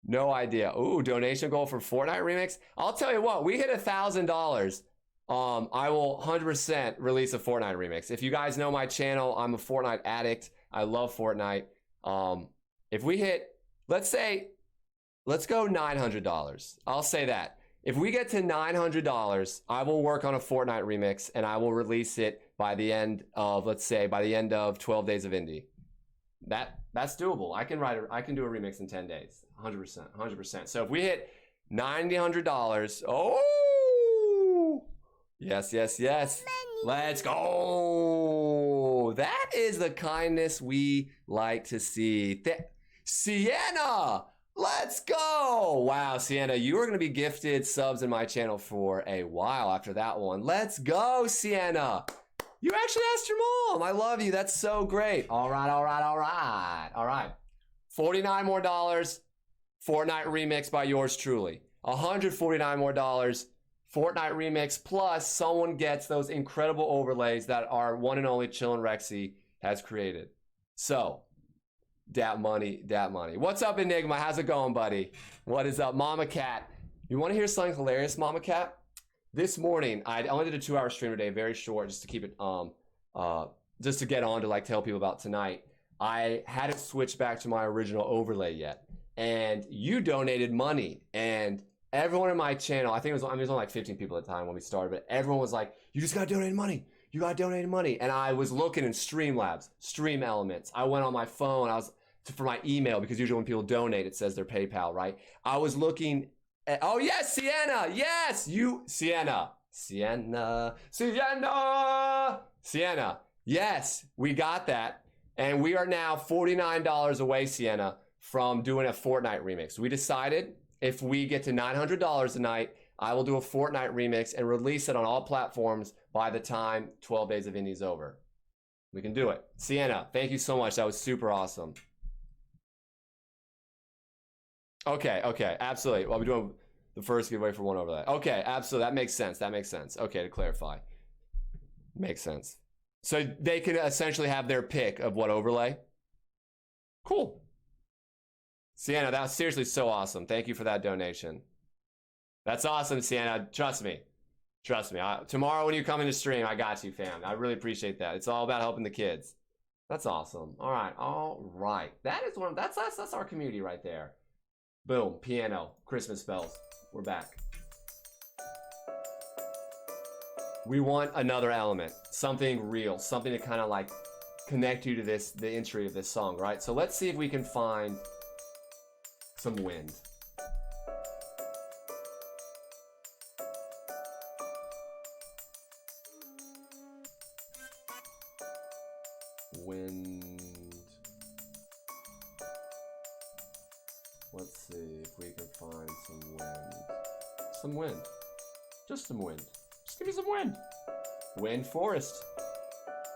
No idea. Ooh, donation goal for Fortnite remix. I'll tell you what. We hit $1,000. I will 100% release a Fortnite remix. If you guys know my channel, I'm a Fortnite addict. I love Fortnite. If we hit, let's go $900. I'll say that. If we get to $900, I will work on a Fortnite remix and I will release it by the end of, let's say, by the end of 12 Days of Indie. That's doable. I can do a remix in 10 days. 100%. So if we hit $900, oh, yes. Let's go. That is the kindness we like to see. Sienna, let's go. Wow, Sienna, you are going to be gifted subs in my channel for a while after that one. Let's go, Sienna. You actually asked your mom. I love you. That's so great. All right. 49 more dollars. Fortnite remix by yours truly. 149 more dollars. Fortnite remix plus someone gets those incredible overlays that our one and only Chillin' Rexy has created. So, dat money. What's up, Enigma? How's it going, buddy? What is up, Mama Cat? You want to hear something hilarious, Mama Cat? This morning, I only did a 2-hour stream today, very short, just to keep it, just to get on to like tell people about tonight. I hadn't switched back to my original overlay yet, and you donated money, and everyone in my channel, I think it was only like 15 people at the time when we started, but everyone was like, you just got donated money. You got donated money. And I was looking in Streamlabs, Stream Elements. I went on my phone. I was for my email, because usually when people donate, it says their PayPal, right? I was looking at, oh yes, Sienna. Yes, Sienna. Yes, we got that. And we are now $49 away, Sienna, from doing a Fortnite remix. We decided if we get to $900 a night, I will do a Fortnite remix and release it on all platforms by the time 12 Days of Indie is over. We can do it. Sienna, thank you so much. That was super awesome. Okay, absolutely. Well, we're doing the first giveaway for one overlay. Okay, absolutely. That makes sense. Okay, to clarify. Makes sense. So they can essentially have their pick of what overlay. Cool. Sienna, that was seriously so awesome. Thank you for that donation. That's awesome, Sienna. Trust me. Tomorrow when you come into stream, I got you, fam. I really appreciate that. It's all about helping the kids. That's awesome. All right. That is one. That's our community right there. Boom. Piano. Christmas bells. We're back. We want another element, something real, something to kind of like connect you to the entry of this song, right? So let's see if we can find some wind. Let's see if we can find some wind. Some wind. Just some wind. Just give me some wind. Wind forest.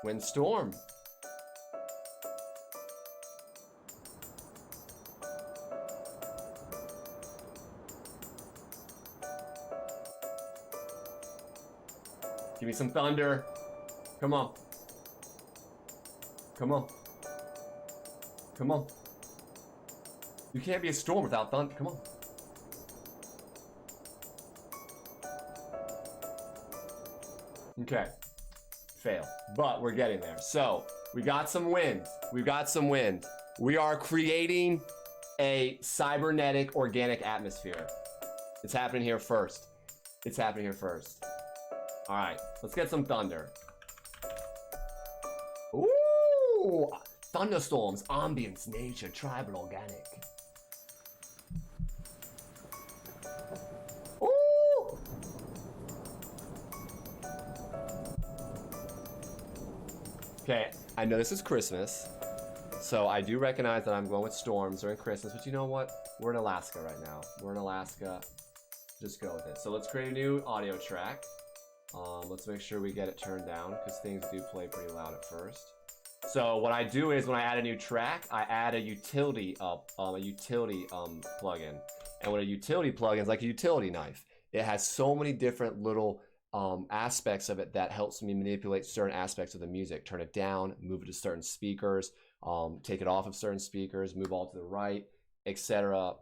Wind storm. Give me some thunder. Come on. You can't be a storm without thunder. Come on. Okay. Fail. But we're getting there. So, we got some wind. We are creating a cybernetic organic atmosphere. It's happening here first. All right. Let's get some thunder. Ooh! Thunderstorms, ambience, nature, tribal, organic. Ooh! Okay, I know this is Christmas, So I do recognize that I'm going with storms during Christmas, but you know what? We're in Alaska right now. We're in Alaska. Just go with it. So let's create a new audio track. Let's make sure we get it turned down because things do play pretty loud at first. So what I do is when I add a new track, I add a utility plugin. And what a utility plugin is like a utility knife. It has so many different little aspects of it that helps me manipulate certain aspects of the music. Turn it down, move it to certain speakers, take it off of certain speakers, move all to the right, etc.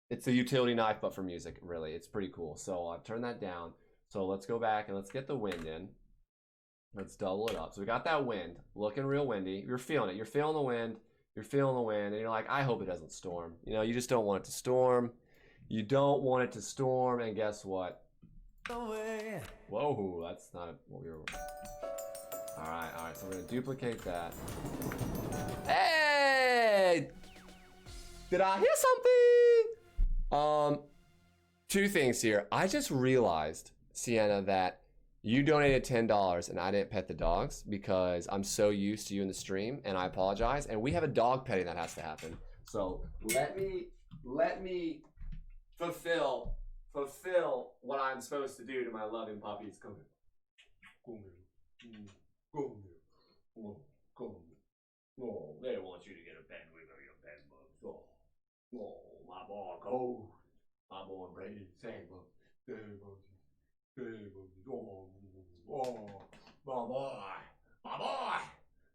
It's a utility knife, but for music, really. It's pretty cool. So I've turned that down. So let's go back and let's get the wind in. Let's double it up. So we got that wind, looking real windy. You're feeling it. You're feeling the wind. You're feeling the wind. And you're like, I hope it doesn't storm. You know, you just don't want it to storm. You don't want it to storm. And guess what? Away. Whoa, that's not what we were. All right. So we're going to duplicate that. Hey! Did I hear something? Two things here. I just realized, Sienna, that you donated $10 and I didn't pet the dogs because I'm so used to you in the stream, and I apologize. And we have a dog petting that has to happen. So let me fulfill what I'm supposed to do to my loving puppies. Come here. Come here. Come here. Come here. Oh, they want you to get a pet with your pet bugs. Oh, my boy, go. My boy, Brady. Say, bugs. Oh,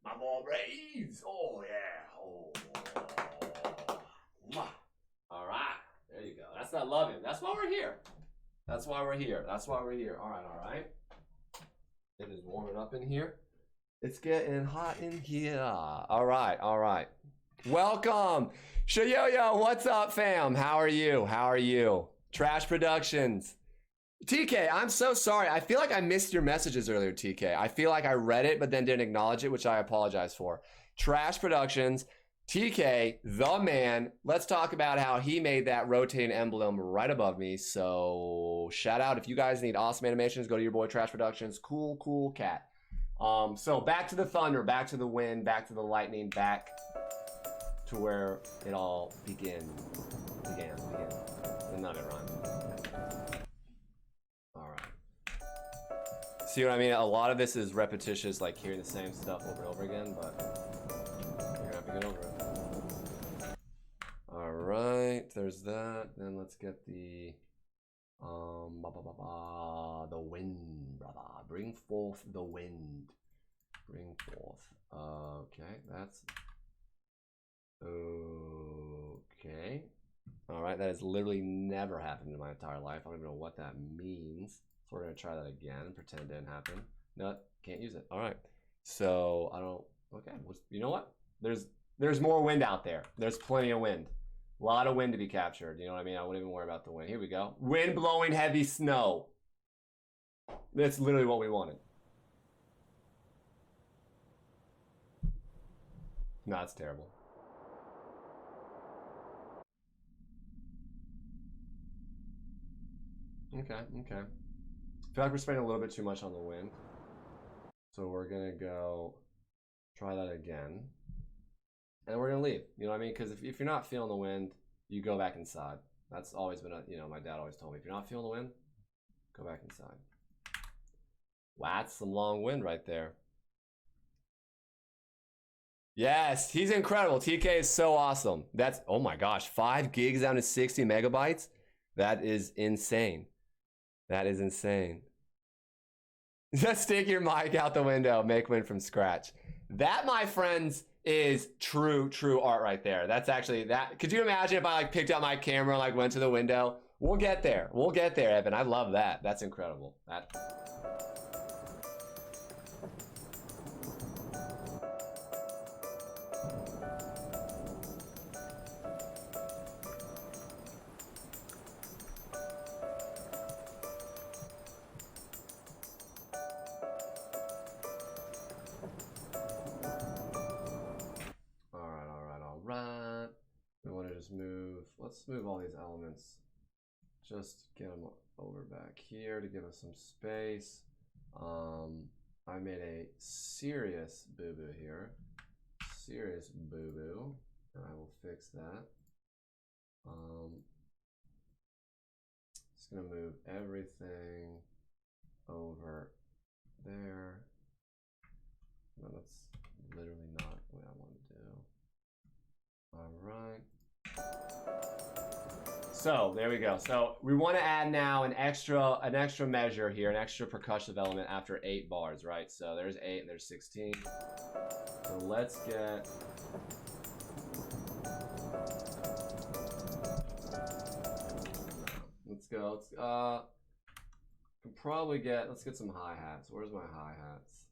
my boy Braves. Oh yeah. Oh. All right, there you go. That's not loving. That's why we're here. That's why we're here. All right. It is warming up in here. It's getting hot in here. All right. Welcome, Shayoyo. What's up, fam? How are you? Trash Productions. TK, I'm so sorry. I feel like I missed your messages earlier, TK. I feel like I read it, but then didn't acknowledge it, which I apologize for. Trash Productions, TK, the man. Let's talk about how he made that rotating emblem right above me. So shout out. If you guys need awesome animations, go to your boy Trash Productions. Cool cat. So back to the thunder, back to the wind, back to the lightning, back to where it all began. And none of it rhymed. See what I mean? A lot of this is repetitious, like hearing the same stuff over and over again, but you're gonna have to get over it. All right, there's that. Then let's get the wind, brother. Bring forth the wind. Bring forth. Okay, that's okay. All right, that has literally never happened in my entire life. I don't even know what that means. So we're gonna try that again. Pretend it didn't happen. No, can't use it. All right. So I don't. Okay. You know what? There's more wind out there. There's plenty of wind. A lot of wind to be captured. You know what I mean? I wouldn't even worry about the wind. Here we go. Wind blowing heavy snow. That's literally what we wanted. No, it's terrible. Okay. I feel like we're spending a little bit too much on the wind. So we're gonna go try that again. And we're gonna leave. You know what I mean? Because if you're not feeling the wind, you go back inside. That's always been my dad always told me, if you're not feeling the wind, go back inside. Wow, that's some long wind right there. Yes, he's incredible. TK is so awesome. That's, oh my gosh, 5 gigs down to 60 megabytes? That is insane. That is insane. Just stick your mic out the window, make wind from scratch. That, my friends, is true art right there. That's actually that. Could you imagine if I like picked up my camera and like went to the window? We'll get there, Evan. I love that. That's incredible. That. Let's move all these elements. Just get them over back here to give us some space. I made a serious boo-boo here. serious boo-boo. I will fix that. Just gonna move everything over there. No, that's literally not what I want to do. All right. So there we go. So we want to add now an extra measure here, an extra percussive element after 8 bars, right? So there's 8 and there's 16. So let's get. Let's go. Can probably get. Let's get some hi-hats. Where's my hi-hats?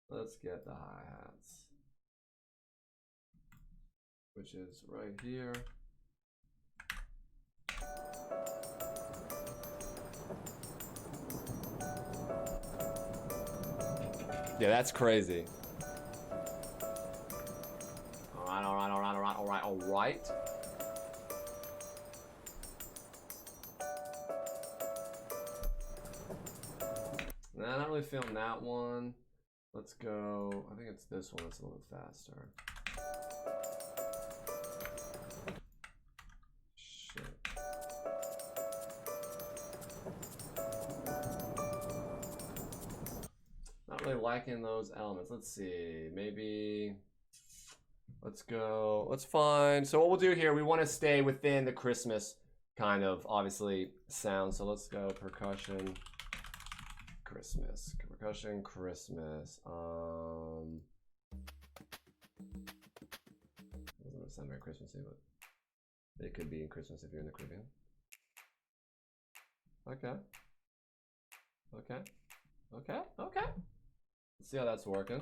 Let's get the hi-hats, which is right here. Yeah, that's crazy. All right. Nah, not really feeling that one. Let's go. I think it's this one that's a little bit faster. Shit. Not really liking those elements. Let's see. Maybe. Let's go. Let's find. So what we'll do here, we want to stay within the Christmas kind of obviously sound. So let's go percussion. Christmas. Percussion, Christmas. Doesn't sound very Christmassy, but it could be in Christmas if you're in the Caribbean. Okay. Let's see how that's working.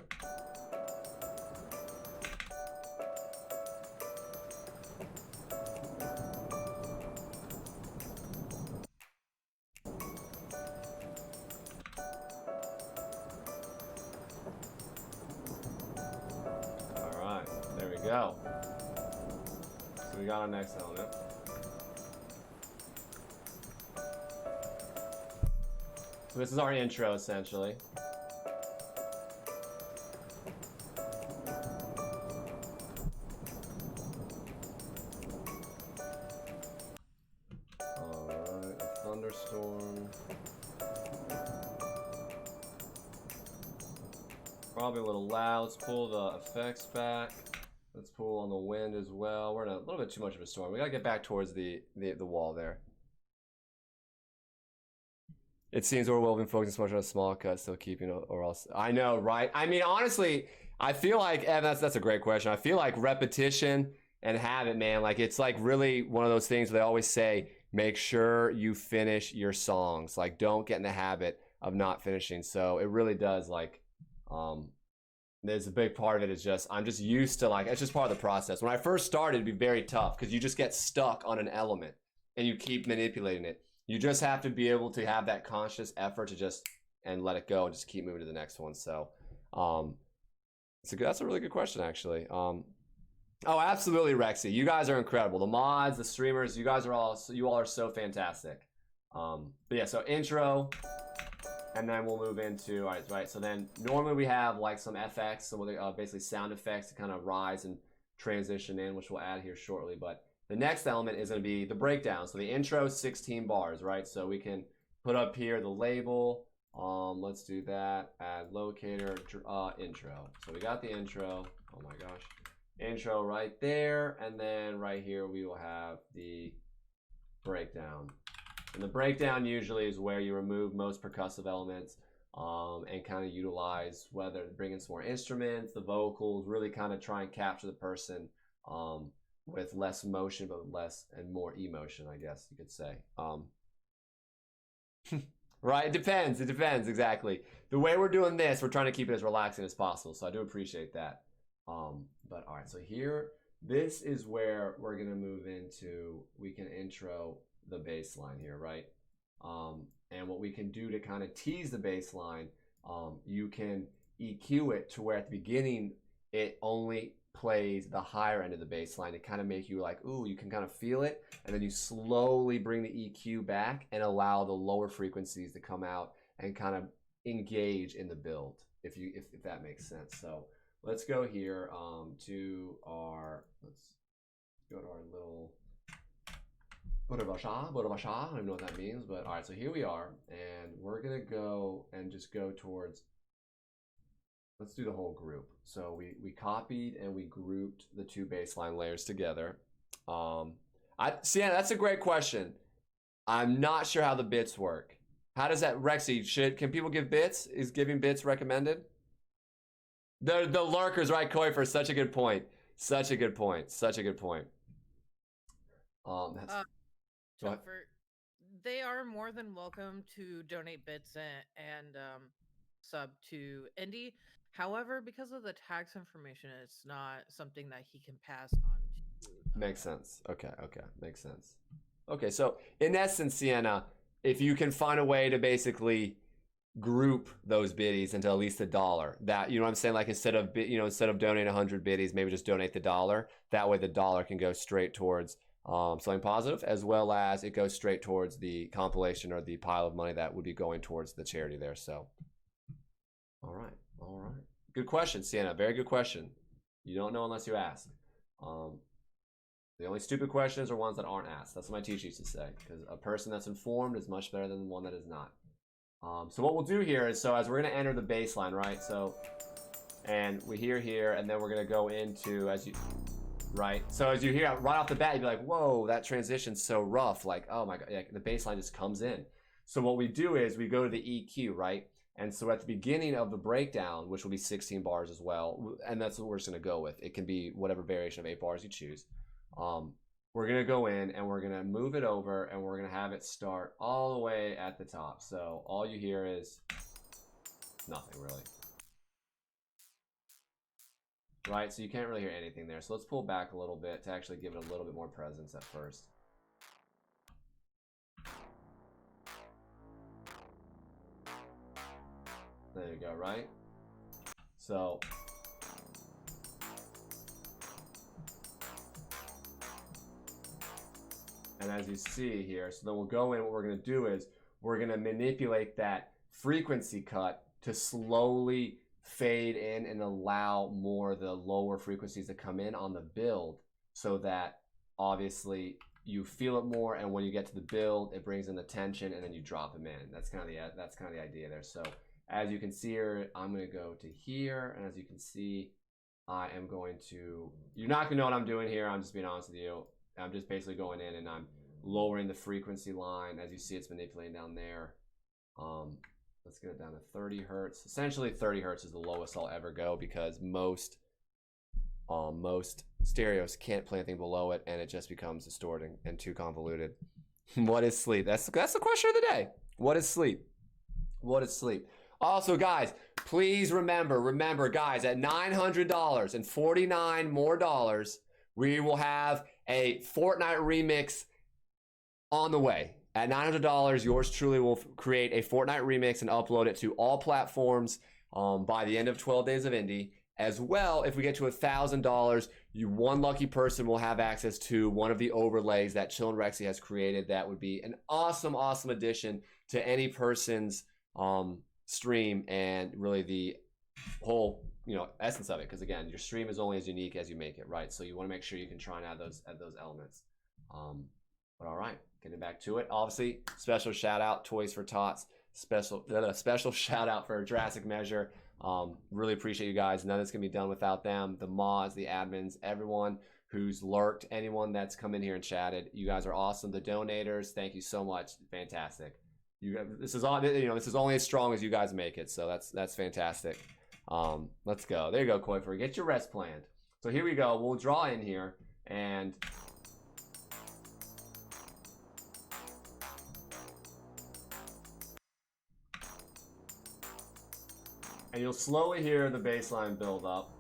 Go. So we got our next element. So this is our intro essentially. Alright, a thunderstorm. Probably a little loud. Let's pull the effects back. Let's pull on the wind as well. We're in a little bit too much of a storm. We gotta get back towards the wall there. It seems we're well been focusing so much on a small cut, still keeping or else. I know, right? I mean, honestly, I feel like, Evan, that's a great question. I feel like repetition and habit, man, like it's like really one of those things where they always say, make sure you finish your songs. Like, don't get in the habit of not finishing. So it really does, like, there's a big part of it is just, I'm just used to, like, it's just part of the process. When I first started, it'd be very tough because you just get stuck on an element and you keep manipulating it. You just have to be able to have that conscious effort to just, and let it go and just keep moving to the next one. So, that's a really good question, actually. Oh, absolutely, Rexy. You guys are incredible. The mods, the streamers, you all are so fantastic. But yeah, so intro. And then we'll move into, all right, so then normally we have like some FX, some basically sound effects to kind of rise and transition in, which we'll add here shortly. But the next element is going to be the breakdown. So the intro, 16 bars, right? So we can put up here the label. Let's do that. Add locator, intro. So we got the intro. Oh my gosh. Intro right there. And then right here we will have the breakdown. And the breakdown usually is where you remove most percussive elements and kind of utilize whether bring in some more instruments, the vocals, really kind of try and capture the person with less motion, but less and more emotion, I guess you could say. Right, it depends, exactly. The way we're doing this, we're trying to keep it as relaxing as possible, so I do appreciate that. But all right, so here, this is where we're gonna move into, we can intro the bass line here, right? And what we can do to kind of tease the bass line, you can EQ it to where at the beginning it only plays the higher end of the bass line to kind of make you like, ooh, you can kind of feel it, and then you slowly bring the EQ back and allow the lower frequencies to come out and kind of engage in the build, if that makes sense. So let's go here to our, let's go to our little Budabasha. I don't even know what that means, but all right, so here we are, and we're gonna go and just go towards, let's do the whole group. So we copied and we grouped the two baseline layers together. Sienna, that's a great question. I'm not sure how the bits work. How does that, Rexy, can people give bits? Is giving bits recommended? The lurkers, right, Koi, for such a good point. Such a good point. Such a good point. Topher, they are more than welcome to donate bits and sub to Indy. However, because of the tax information, it's not something that he can pass on to. Makes sense. Okay, makes sense. Okay, so in essence, Sienna, if you can find a way to basically group those biddies into at least $1, that, you know what I'm saying, like instead of donating 100 biddies, maybe just donate the $1. That way the $1 can go straight towards something positive, as well as it goes straight towards the compilation or the pile of money that would be going towards the charity there. So all right, good question, Sienna. Very good question. You don't know unless you ask. The only stupid questions are ones that aren't asked. That's what my teacher used to say, because a person that's informed is much better than one that is not. So what we'll do here is, so as we're going to enter the baseline, right? So, and we hear here, and then we're going to go into, right? So as you hear right off the bat, you'd be like, whoa, that transition's so rough. Like, oh my God, like the baseline just comes in. So what we do is we go to the EQ, right? And so at the beginning of the breakdown, which will be 16 bars as well, and that's what we're just going to go with. It can be whatever variation of 8 bars you choose. We're going to go in and we're going to move it over and we're going to have it start all the way at the top. So all you hear is nothing really. Right? So you can't really hear anything there. So let's pull back a little bit to actually give it a little bit more presence at first. There you go, right? So and as you see here, so then we'll go in, what we're going to do is we're going to manipulate that frequency cut to slowly fade in and allow more of the lower frequencies to come in on the build, so that obviously you feel it more, and when you get to the build, it brings in the tension and then you drop them in. That's kind of the idea there. So as you can see here, I'm going to go to here, and as you can see, I am going to, you're not going to know what I'm doing here. I'm just being honest with you. I'm just basically going in and I'm lowering the frequency line. As you see, it's manipulating down there. Let's get it down to 30 hertz. Essentially 30 hertz is the lowest I'll ever go, because most stereos can't play anything below it, and it just becomes distorting and too convoluted. What is sleep? That's the question of the day. What is sleep? What is sleep? Also, guys, please remember, guys, at $900 and 49 more dollars, we will have a Fortnite remix on the way. At $900, yours truly will create a Fortnite remix and upload it to all platforms by the end of 12 Days of Indie. As well, if we get to $1,000, one lucky person will have access to one of the overlays that Chillin' Rexy has created. That would be an awesome addition to any person's stream, and really the whole essence of it, because again, your stream is only as unique as you make it, right? So you want to make sure you can try and add those elements. But all right, getting back to it, obviously special shout out Toys for Tots, special shout out for Jurassic Measure. Really appreciate you guys. None of this can be done without them, the mods, the admins, everyone who's lurked, anyone that's come in here and chatted. You guys are awesome. The donators, thank you so much. Fantastic. You guys, this is all, this is only as strong as you guys make it, so that's fantastic. Let's go. There you go, Koifer. Get your rest planned. So here we go. We'll draw in here, and you'll slowly hear the bass line build up.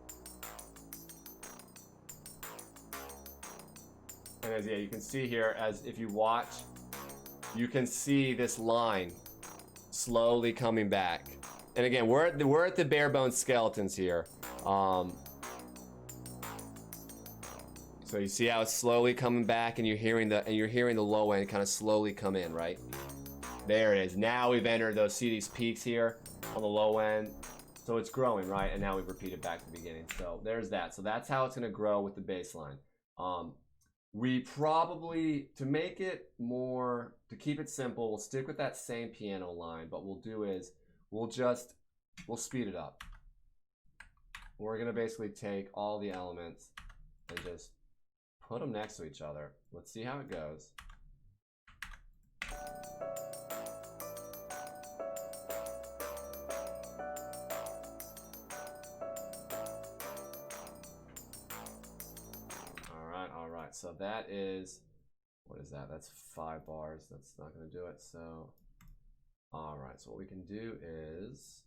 And as you can see here, as if you watch, you can see this line slowly coming back. And again, we're at the bare bones skeletons here. So you see how it's slowly coming back, and you're hearing the low end kind of slowly come in, right? There it is. Now we've entered those, see these peaks here on the low end. So it's growing, right? And now we've repeated back to the beginning. So there's that. So that's how it's going to grow with the bass line. We probably, to make it more, to keep it simple, we'll stick with that same piano line. But we'll do is, we'll speed it up. We're going to basically take all the elements and just put them next to each other. Let's see how it goes. All right. So that is, what is that? That's 5 bars. That's not going to do it. So, all right. So what we can do is,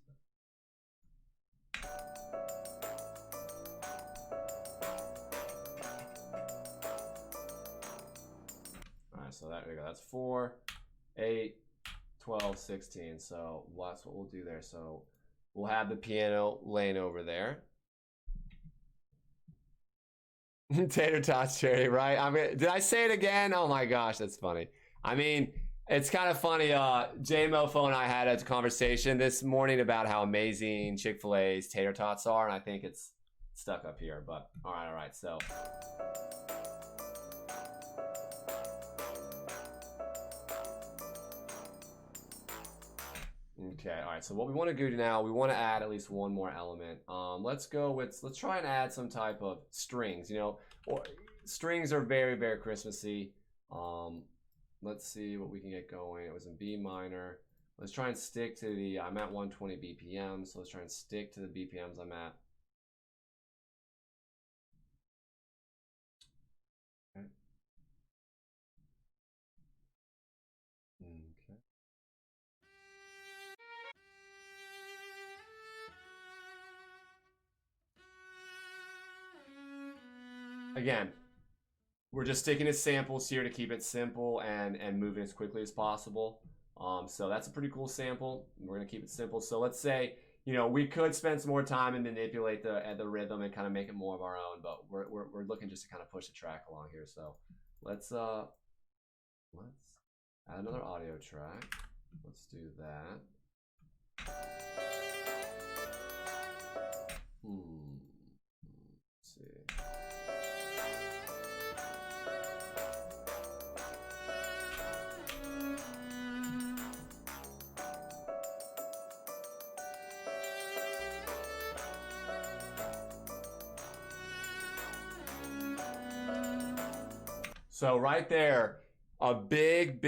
all right, so there we go. That's 4, 8, 12, 16. So that's what we'll do there. So we'll have the piano laying over there. Tater tots, Charity, right? I mean, did I say it again? Oh my gosh, that's funny. I mean, it's kind of funny. J-Mofo and I had a conversation this morning about how amazing Chick-fil-A's tater tots are, and I think it's stuck up here, but all right. So okay, all right. So what we want to do now, we want to add at least one more element. Let's try and add some type of strings. You know, or strings are very, very Christmassy. Let's see what we can get going. It was in B minor. Let's try and stick to the. I'm at 120 BPM, so let's try and stick to the BPMs I'm at. Okay. Again, we're just sticking to samples here to keep it simple and moving as quickly as possible. So that's a pretty cool sample. We're gonna keep it simple. So let's say, you know, we could spend some more time and manipulate the rhythm and kind of make it more of our own, but we're looking just to kind of push the track along here. So let's add another audio track. Let's do that. Let's see. So right there, a big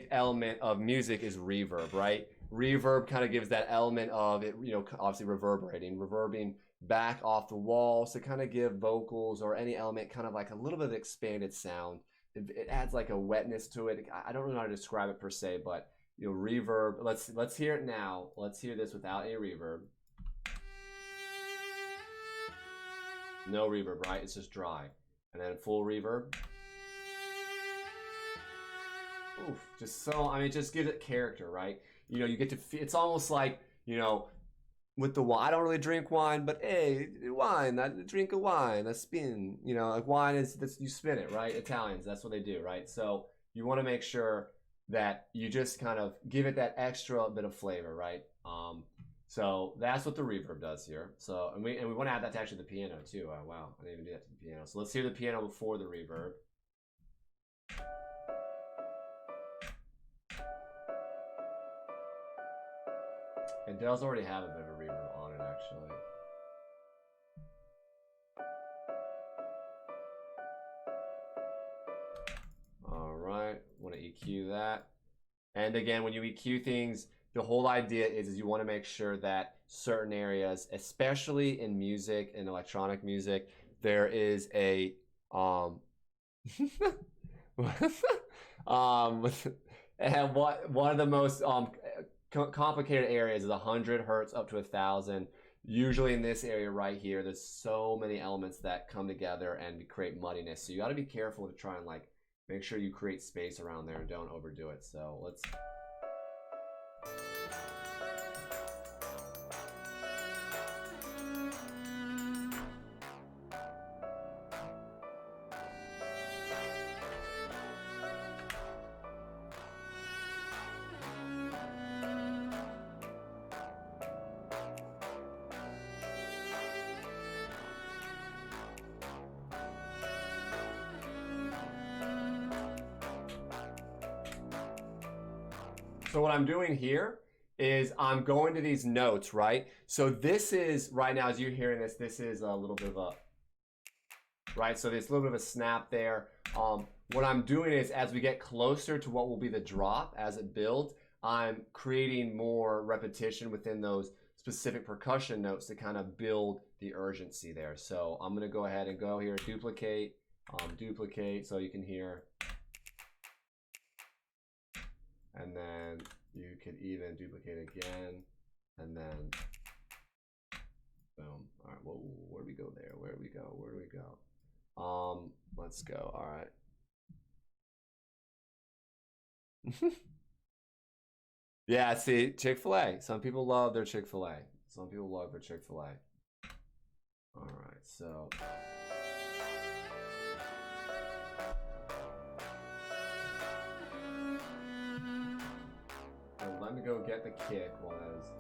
element of music is reverb, right? Reverb kind of gives that element of it, you know, obviously reverbing back off the walls to kind of give vocals or any element kind of like a little bit of expanded sound. It adds like a wetness to it. I don't really know how to describe it per se, but you know, reverb. Let's hear it now. Let's hear this without any reverb. No reverb, right? It's just dry. And then full reverb. Oof, just so, I mean, it just gives it character, right? You know, you get to feel, it's almost like, you know, with the wine, I don't really drink wine, but hey, wine, I drink a wine, I spin, you know, like wine is, you spin it, right? Italians, that's what they do, right? So you want to make sure that you just kind of give it that extra bit of flavor, right? So that's what the reverb does here. So, and we want to add that to actually the piano too. Oh, wow, I didn't even do that to the piano. So let's hear the piano before the reverb. It does already have a bit of a reverb on it, actually. All right, want to EQ that. And again, when you EQ things, the whole idea is you want to make sure that certain areas, especially in music and electronic music, there is a and one of the most complicated areas is 100 hertz up to 1,000. Usually in this area right here, there's so many elements that come together and create muddiness. So you got to be careful to try and like make sure you create space around there and don't overdo it. So let's. So what I'm doing here is I'm going to these notes, right? So this is, right now as you're hearing this, this is a little bit of a, right? So there's a little bit of a snap there. What I'm doing is as we get closer to what will be the drop as it builds, I'm creating more repetition within those specific percussion notes to kind of build the urgency there. So I'm gonna go ahead and go here, duplicate, duplicate, so you can hear. And then you could even duplicate again, and then boom. All right, well, where do we go there? Where do we go? Where do we go? Let's go. All right. Yeah, see, Chick-fil-A. Some people love their Chick-fil-A. Some people love their Chick-fil-A. All right, so. Well, let me go get the kick while that is.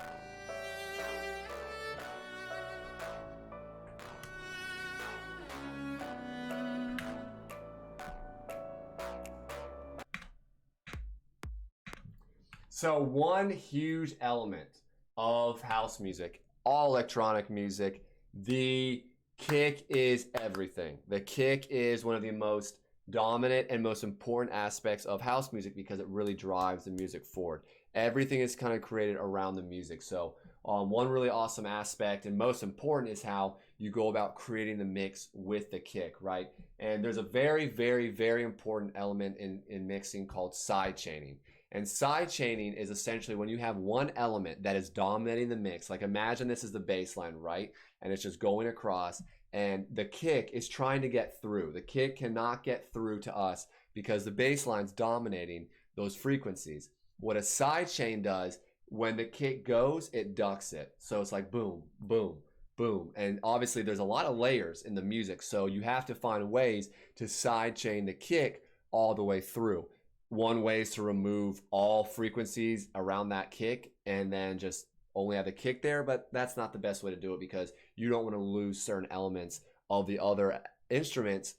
So one huge element of house music, all electronic music, the kick is everything. The kick is one of the most dominant and most important aspects of house music because it really drives the music forward. Everything is kind of created around the music. So one really awesome aspect and most important is how you go about creating the mix with the kick, right? And there's a very, very, very important element in mixing called side chaining. And side chaining is essentially when you have one element that is dominating the mix. Like imagine this is the bass line, right? And it's just going across and the kick is trying to get through. The kick cannot get through to us because the bass line's dominating those frequencies. What a side chain does, when the kick goes, it ducks it. So it's like boom, boom, boom. And obviously there's a lot of layers in the music. So you have to find ways to side chain the kick all the way through. One way is to remove all frequencies around that kick and then just only have the kick there, but that's not the best way to do it because you don't want to lose certain elements of the other instruments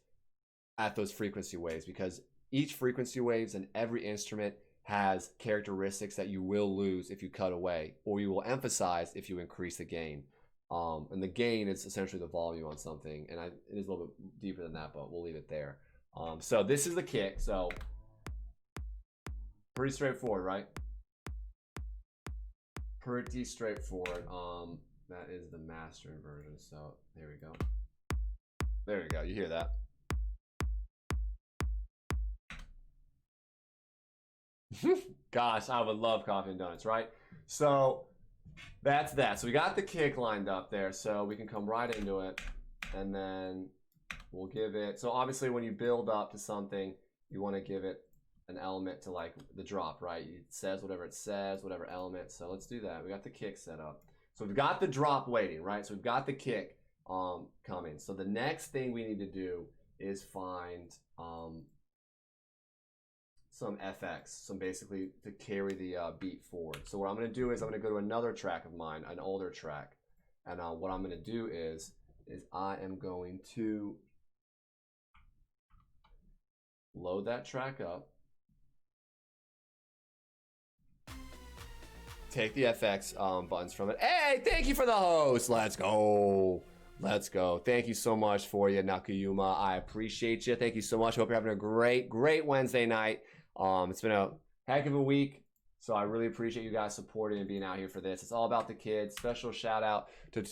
at those frequency waves because each frequency waves and every instrument has characteristics that you will lose if you cut away or you will emphasize if you increase the gain. And the gain is essentially the volume on something, and it is a little bit deeper than that, but we'll leave it there. So this is the kick, so pretty straightforward, right? Pretty straightforward. That is the mastering version. So there we go. There we go. You hear that? Gosh, I would love coffee and donuts, right? So that's that. So we got the kick lined up there, so we can come right into it, and then we'll give it. So obviously, when you build up to something, you want to give it an element to like the drop, right? It says whatever element. So let's do that. We got the kick set up. So we've got the drop waiting, right? So we've got the kick coming. So the next thing we need to do is find some FX, some basically to carry the beat forward. So what I'm going to do is I'm going to go to another track of mine, an older track, and what I'm going to do is I am going to load that track up. Take the FX buttons from it. Hey, thank you for the host. Let's go. Let's go. Thank you so much for you, Nakayuma. I appreciate you. Thank you so much. Hope you're having a great Wednesday night. It's been a heck of a week, so I really appreciate you guys supporting and being out here for this. It's all about the kids. Special shout out to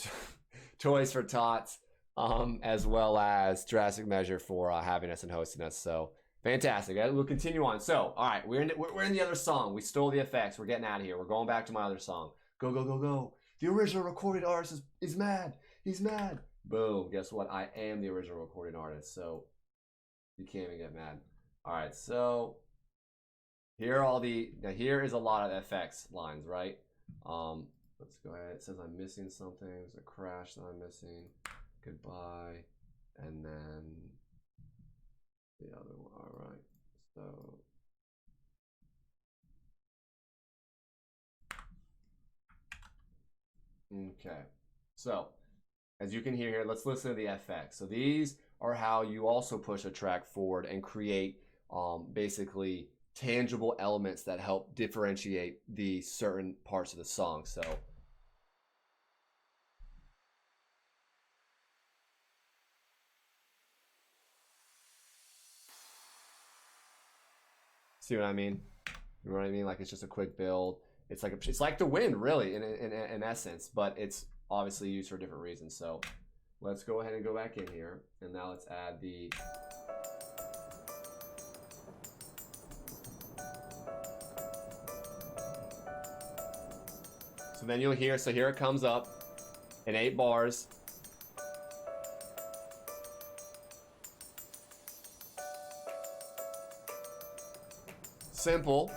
Toys for Tots, as well as Jurassic Measure for having us and hosting us. So fantastic. We'll continue on. So, all right, we're in the other song. We stole the effects. We're getting out of here. We're going back to my other song. Go, go, go, go. The original recorded artist is mad. He's mad. Boom. Guess what? I am the original recording artist, so you can't even get mad. All right, so here is a lot of FX lines, right? Let's go ahead. It says I'm missing something. There's a crash that I'm missing. Goodbye. And then the other one. All right. So okay. So as you can hear here, let's listen to the FX. So these are how you also push a track forward and create basically tangible elements that help differentiate the certain parts of the song. So see what I mean? You know what I mean? Like, it's just a quick build. It's like the wind, really, in essence, but it's obviously used for different reasons. So let's go ahead and go back in here, and now let's add the. So then you'll hear. So here it comes up in 8 bars. Simple.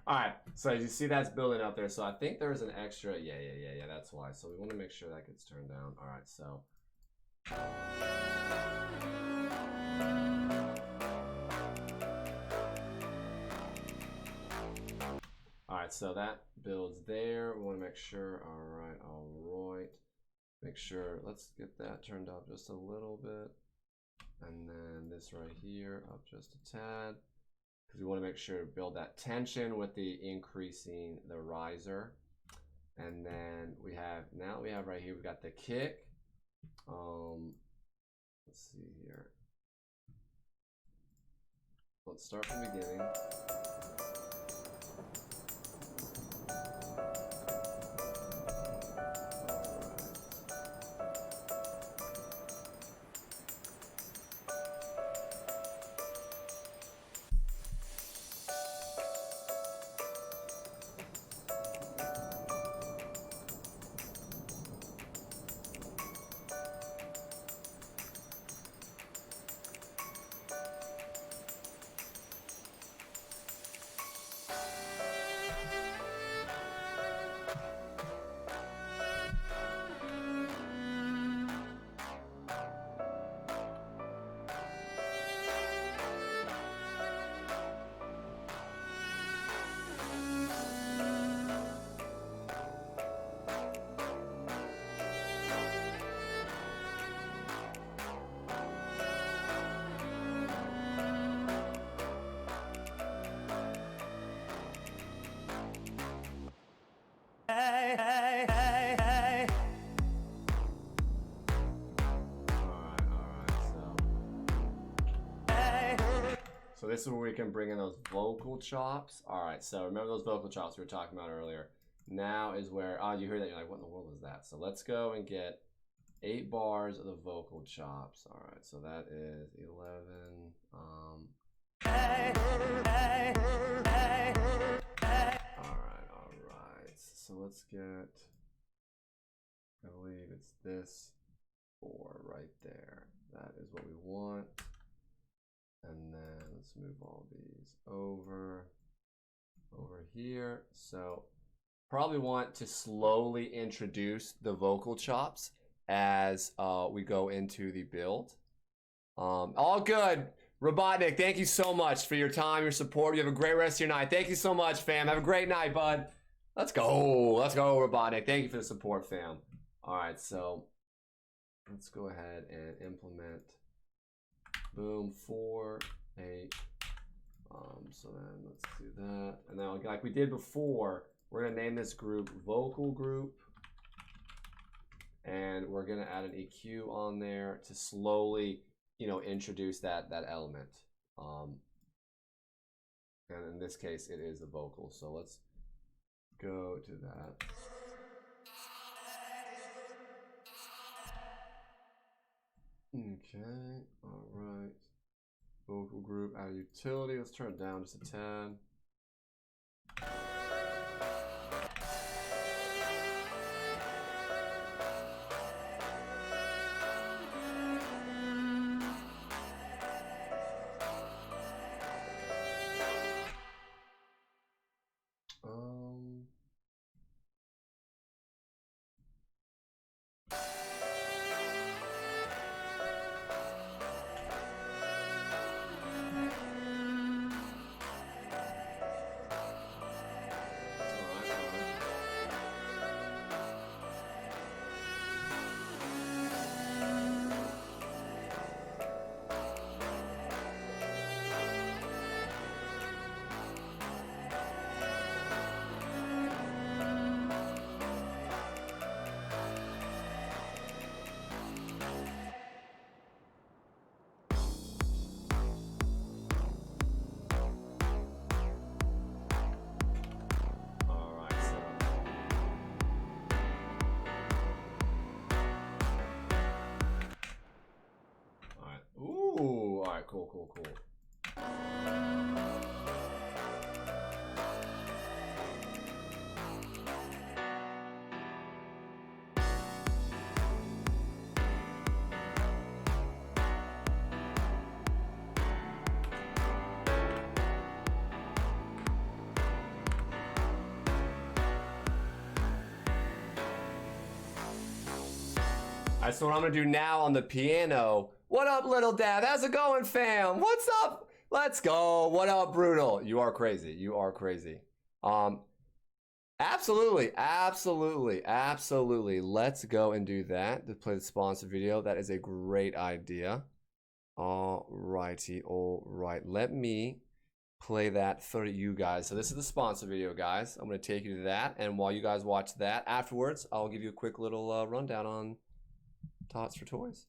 All right, so as you see, that's building up there. So I think there's an extra, yeah, that's why. So we want to make sure that gets turned down. All right, so. All right, so that builds there. We want to make sure, all right. Make sure, let's get that turned up just a little bit. And then this right here up just a tad. Because we want to make sure to build that tension with the increasing the riser. And then we have right here, we've got the kick. Let's see here. Let's start from the beginning. So this is where we can bring in those vocal chops. All right, so remember those vocal chops we were talking about earlier. Now is where, you hear that, you're like, what in the world is that? So let's go and get 8 bars of the vocal chops. All right, so that is 11. All right. So let's get, I believe it's this 4 right there. That is what we want. And then let's move all these over here. So probably want to slowly introduce the vocal chops as we go into the build. All good. Robotnik, thank you so much for your time, your support. You have a great rest of your night. Thank you so much, fam. Have a great night, bud. Let's go, Robotnik. Thank you for the support, fam. All right, so let's go ahead and implement. Boom, 4, 8. So then let's do that. And then like we did before, we're gonna name this group vocal group. And we're gonna add an EQ on there to slowly, introduce that element. And in this case, it is the vocal. So let's go to that. Okay, all right. Vocal group, add utility. Let's turn it down just to 10. Ooh, all right, cool. All right, so what I'm gonna do now on the piano. What up, little dad? How's it going, fam? What's up? Let's go. What up, Brutal? You are crazy. You are crazy. Absolutely. Let's go and do that to play the sponsor video. That is a great idea. All righty. All right. Let me play that for you guys. So this is the sponsor video, guys. I'm gonna take you to that, and while you guys watch that, afterwards, I'll give you a quick little rundown on Tots for Toys.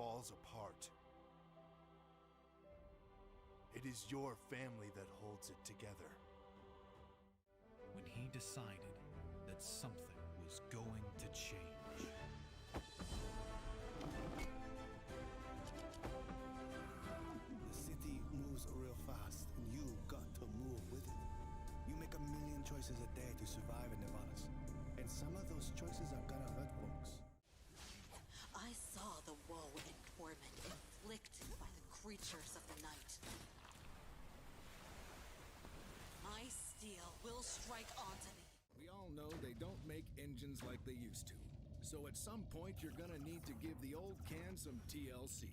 falls apart. It is your family that holds it together. When he decided that something was going to change. The city moves real fast, and you got to move with it. You make a million choices a day to survive in Nevadas, and some of those choices are gonna hurt folks. I saw the woe and torment inflicted by the creatures of the night. My steel will strike onto thee. We all know they don't make engines like they used to. So at some point, you're gonna need to give the old can some TLC.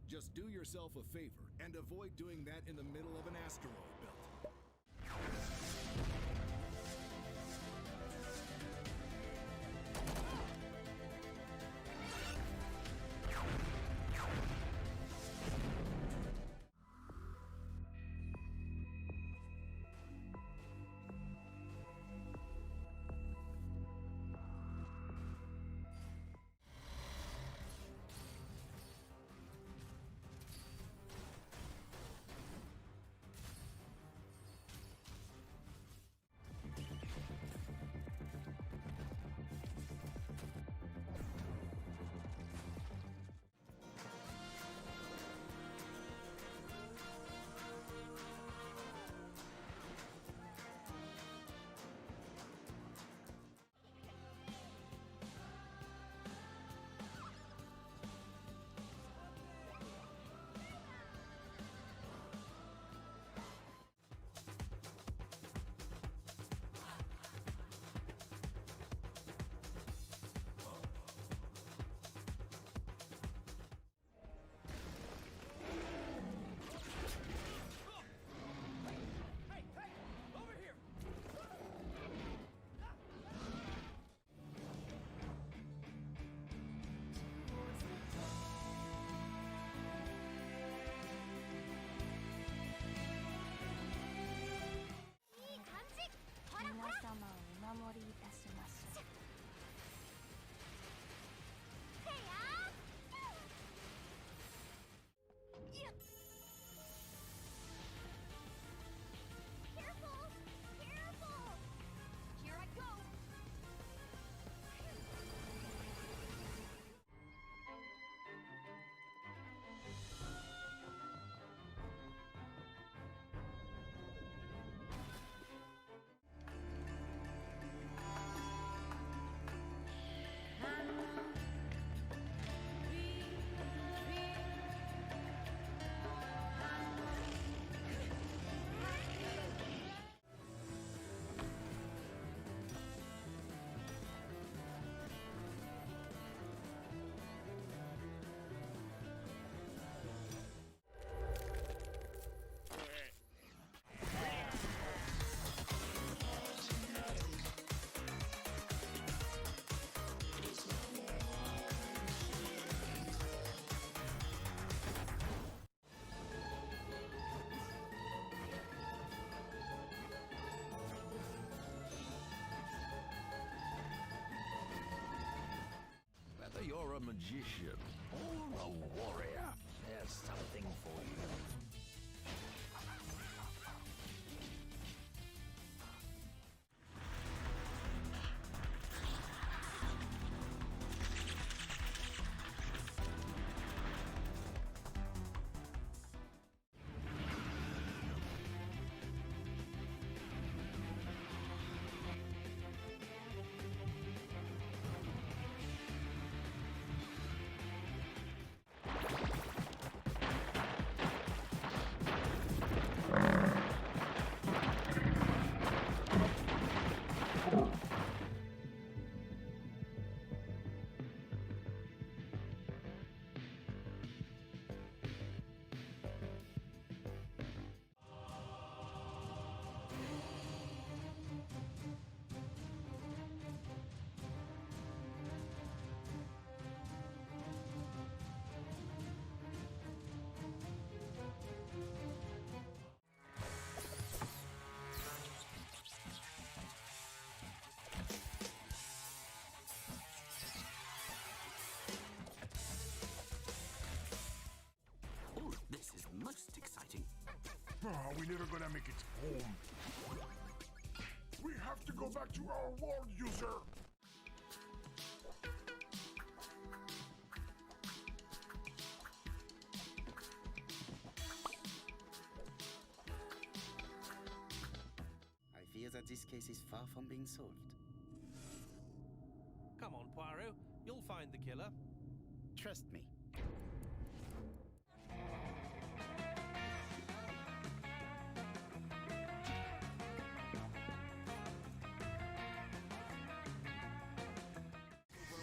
Just do yourself a favor and avoid doing that in the middle of an asteroid belt. Whether you're a magician or a warrior, there's something for you. We're never gonna make it home. We have to go back to our world, user. I fear that this case is far from being solved. Come on, Poirot. You'll find the killer. Trust me.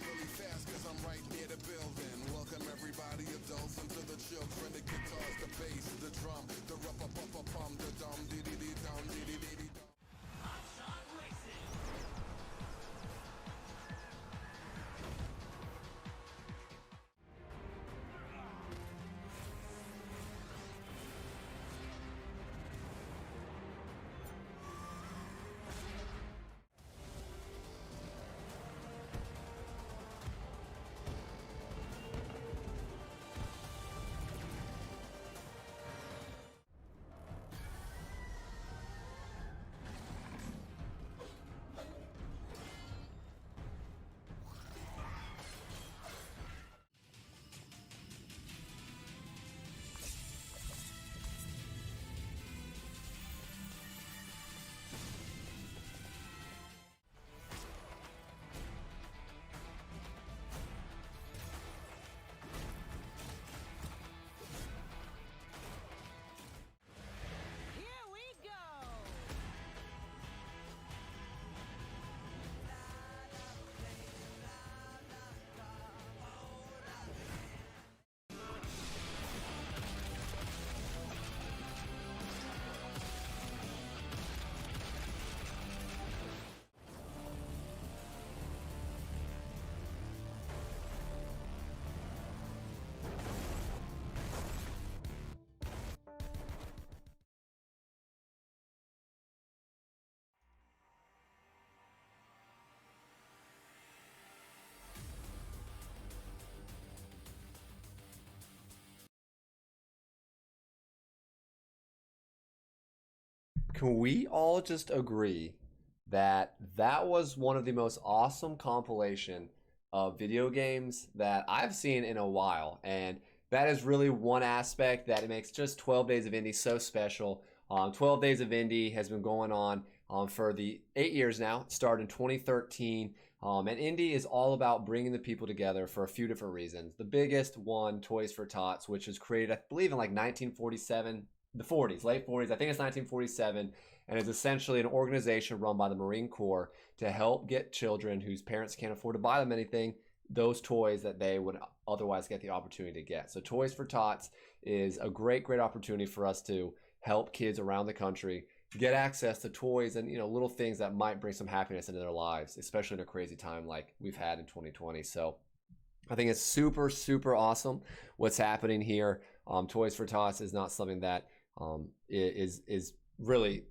Really fast, 'cause I'm right near the building. Welcome everybody, adults and to the children. The guitars, the bass, the drum, the rub-a-pum-pum, the dum dee dee dum dee dee dee dee. Can we all just agree that that was one of the most awesome compilation of video games that I've seen in a while? And that is really one aspect that makes just 12 Days of Indie so special. 12 Days of Indie has been going on for the 8 years now. It started in 2013. And Indie is all about bringing the people together for a few different reasons. The biggest one, Toys for Tots, which was created, I believe, in like 1947. The 40s, late 40s, I think it's 1947, and is essentially an organization run by the Marine Corps to help get children whose parents can't afford to buy them anything, those toys that they would otherwise get the opportunity to get. So Toys for Tots is a great opportunity for us to help kids around the country get access to toys and, you know, little things that might bring some happiness into their lives, especially in a crazy time like we've had in 2020. So I think it's super, super awesome what's happening here. Toys for Tots is not something that is really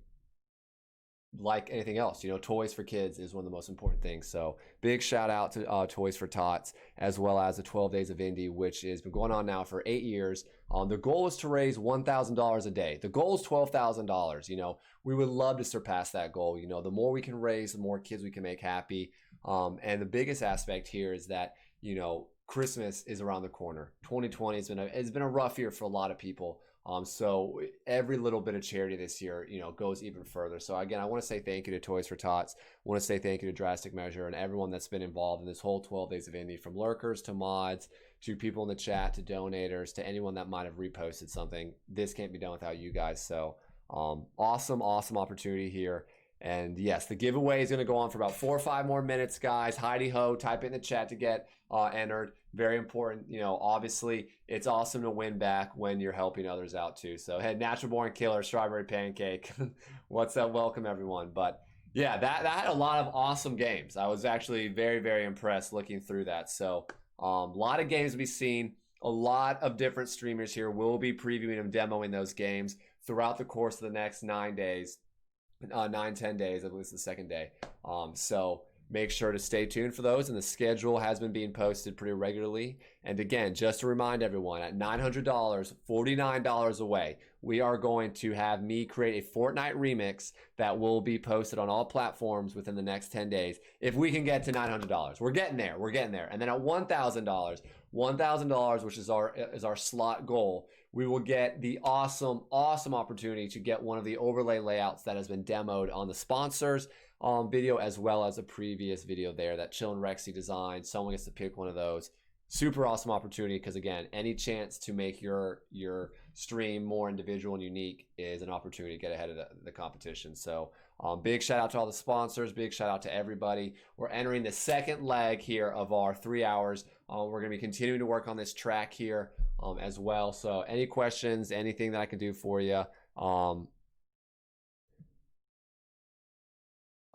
like anything else. You know, toys for kids is one of the most important things. So big shout out to Toys for Tots, as well as the 12 Days of Indie, which has been going on now for 8 years. The goal is to raise $1,000 a day. The goal is $12,000. You know, we would love to surpass that goal. You know, the more we can raise, the more kids we can make happy. And the biggest aspect here is that, you know, Christmas is around the corner. 2020 has been a rough year for a lot of people. So every little bit of charity this year, you know, goes even further. So again, I want to say thank you to Toys for Tots. I want to say thank you to Drastic Measure and everyone that's been involved in this whole 12 Days of Indie, from lurkers to mods to people in the chat to donators to anyone that might have reposted something. This can't be done without you guys. So awesome opportunity here. And yes, the giveaway is going to go on for about 4 or 5 more minutes, guys. Heidi ho, type it in the chat to get entered. Very important. You know, obviously, it's awesome to win back when you're helping others out too. So, hey, Natural Born Killer, Strawberry Pancake. What's up? Welcome, everyone. But yeah, that had a lot of awesome games. I was actually very, very impressed looking through that. So, a lot of games to be seen. A lot of different streamers here will be previewing and demoing those games throughout the course of the next 9 days. 9-10 days, I believe it's the second day. So make sure to stay tuned for those. And the schedule has been being posted pretty regularly. And again, just to remind everyone, at $900, $49 away, we are going to have me create a Fortnite remix that will be posted on all platforms within the next 10 days. If we can get to $900, we're getting there. We're getting there. And then at $1,000, which is our slot goal, we will get the awesome opportunity to get one of the overlay layouts that has been demoed on the sponsors video, as well as a previous video there that Chill and Rexy designed. Someone gets to pick one of those. Super awesome opportunity, because again, any chance to make your stream more individual and unique is an opportunity to get ahead of the competition. So big shout out to all the sponsors, big shout out to everybody. We're entering the second leg here of our 3 hours. We're going to be continuing to work on this track here as well. So any questions, anything that I can do for you?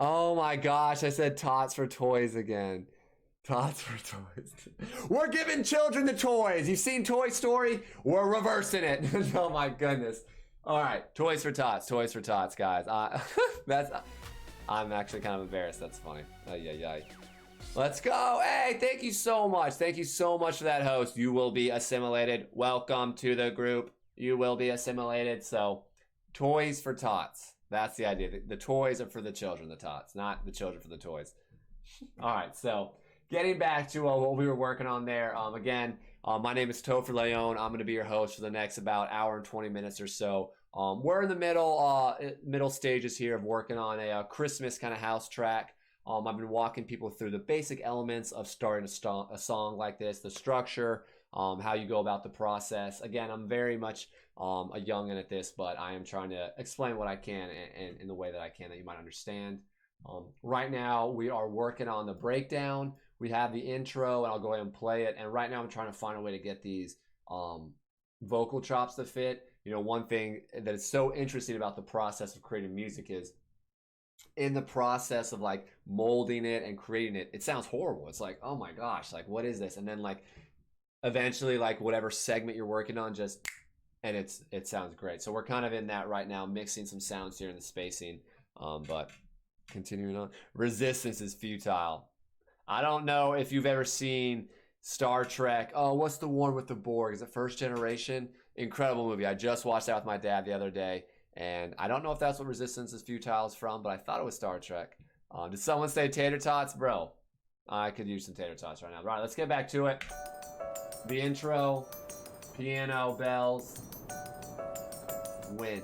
Oh my gosh, I said tots for toys again. Tots for toys. We're giving children the toys. You've seen Toy Story? We're reversing it. Oh my goodness. All right, toys for tots, guys. I'm actually kind of embarrassed. That's funny. Yeah. Let's go. Hey, thank you so much. Thank you so much for that, host. You will be assimilated. Welcome to the group. You will be assimilated. So, toys for tots. That's the idea. The toys are for the children, the tots, not the children for the toys. All right, so getting back to what we were working on there. Again, my name is TopherLeon. I'm going to be your host for the next about hour and 20 minutes or so. We're in the middle stages here of working on a Christmas kind of house track. I've been walking people through the basic elements of starting a song like this, the structure, how you go about the process. Again, I'm very much a youngin' at this, but I am trying to explain what I can and in the way that I can that you might understand. Right now, we are working on the breakdown. We have the intro, and I'll go ahead and play it. And right now, I'm trying to find a way to get these vocal chops to fit. You know, one thing that is so interesting about the process of creating music is in the process of like molding it and creating it, it sounds horrible. It's like, oh my gosh, like what is this? And then like eventually like whatever segment you're working on and it sounds great. So we're kind of in that right now, mixing some sounds here in the spacing. But continuing on, resistance is futile. I don't know if you've ever seen Star Trek. Oh, what's the one with the Borg? Is it First Generation? Incredible movie. I just watched that with my dad the other day, and I don't know if that's what Resistance is Futile is from, but I thought it was Star Trek. Did someone say tater tots? Bro, I could use some tater tots right now. Right, let's get back to it. The intro, piano, bells, wind.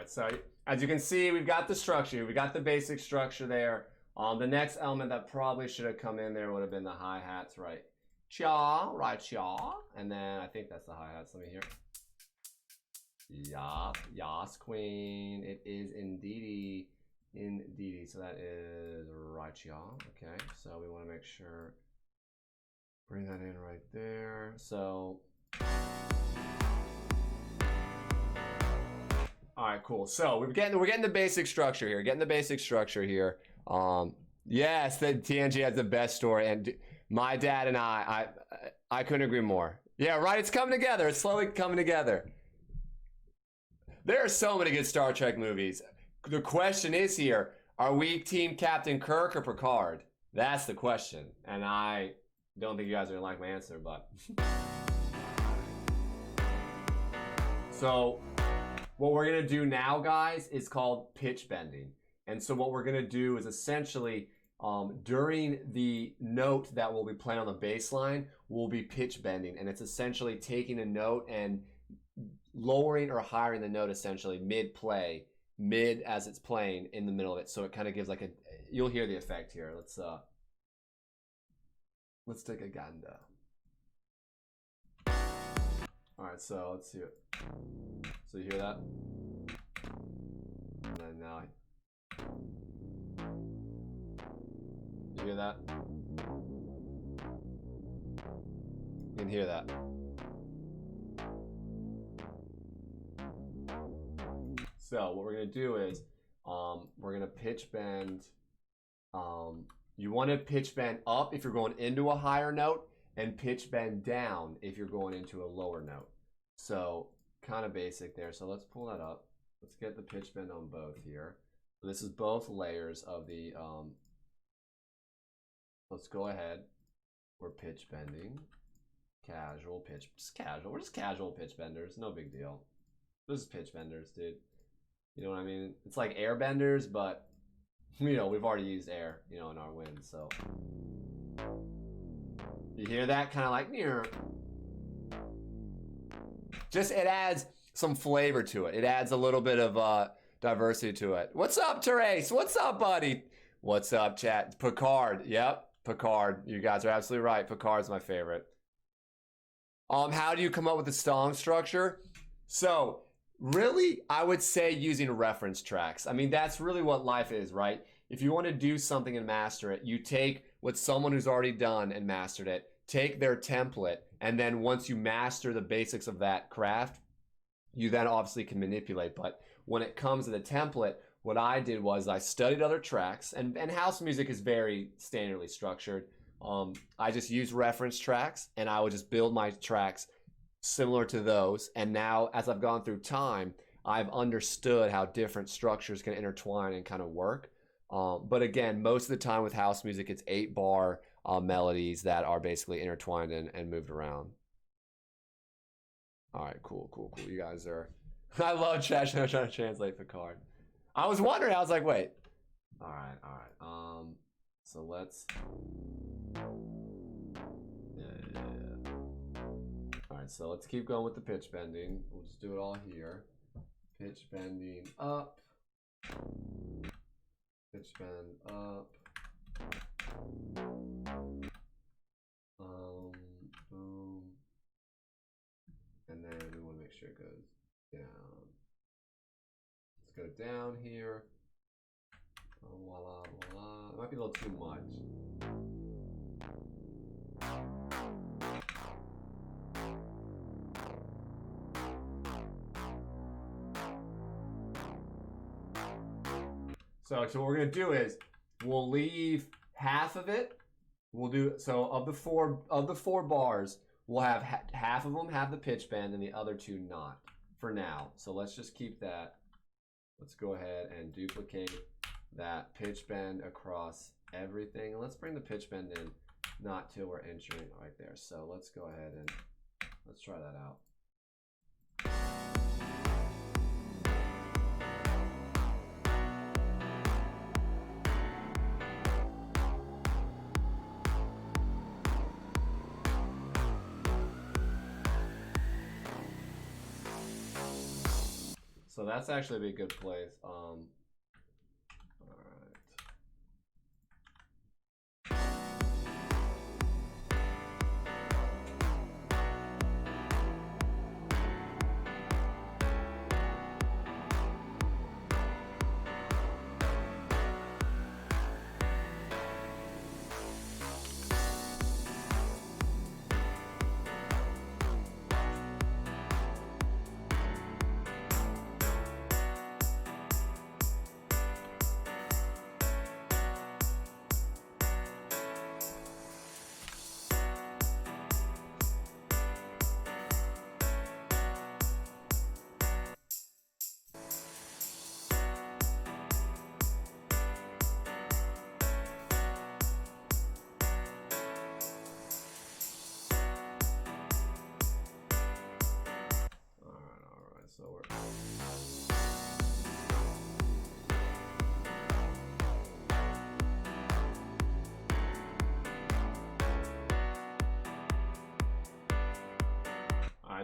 So as you can see, we've got the structure. We got the basic structure there. The next element that probably should have come in there would have been the hi-hats, right? Cha, right, cha. And then I think that's the hi-hats. Let me hear. Yas, queen. It is indeedy. So that is right, cha. Okay, so we want to make sure. Bring that in right there. So. All right, cool. So we're getting the basic structure here. Yes, the TNG has the best story, and my dad and I couldn't agree more. Yeah, right. It's coming together. It's slowly coming together. There are so many good Star Trek movies. the question is here, are we Team Captain Kirk or Picard? That's the question. And I don't think you guys are gonna like my answer, but. So what we're gonna do now, guys, is called pitch bending. And so what we're gonna do is essentially, during the note that we'll be playing on the bass line, we'll be pitch bending. And it's essentially taking a note and lowering or highering the note essentially mid-play, mid as it's playing in the middle of it. So it kind of gives like a, you'll hear the effect here. Let's take a ganda. All right, so let's hear it. So you hear that? And then now, you hear that? You can hear that. So what we're gonna do is, we're gonna pitch bend. You want to pitch bend up if you're going into a higher note, and pitch bend down if you're going into a lower note. So kind of basic there. So let's pull that up. Let's get the pitch bend on both here. So this is both layers of the. Let's go ahead. We're pitch bending. Casual pitch, just casual. We're just casual pitch benders. No big deal. This is pitch benders, dude. You know what I mean? It's like air benders, but you know, we've already used air, you know, in our wind, so. You hear that? Kind of like, near. Just, it adds some flavor to it. It adds a little bit of diversity to it. What's up, Therese? What's up, buddy? What's up, chat? Picard. Yep, Picard. You guys are absolutely right. Picard's my favorite. How do you come up with the song structure? So, really, I would say using reference tracks. I mean, that's really what life is, right? If you want to do something and master it, you take what someone who's already done and mastered it, take their template, and then once you master the basics of that craft, you then obviously can manipulate. But when it comes to the template, what I did was I studied other tracks, and house music is very standardly structured. I just used reference tracks, and I would just build my tracks similar to those. And now, as I've gone through time, I've understood how different structures can intertwine and kind of work. But again, most of the time with house music, it's 8-bar melodies that are basically intertwined and moved around. All right, cool. You guys are... I love chat trying to translate Picard. I was wondering, I was like, wait. All right. So let's... Yeah. All right, so let's keep going with the pitch bending. We'll just do it all here. Pitch bending up. Pitch bend up. Boom. And then we want to make sure it goes down. Let's go down here. Oh, voila. It might be a little too much. So what we're gonna do is we'll leave half of it. We'll do so of the four bars. We'll have half of them have the pitch bend and the other two not for now. So let's just keep that. Let's go ahead and duplicate that pitch bend across everything. Let's bring the pitch bend in, not till we're entering right there. So let's go ahead and let's try that out. So that's actually a good place. All right.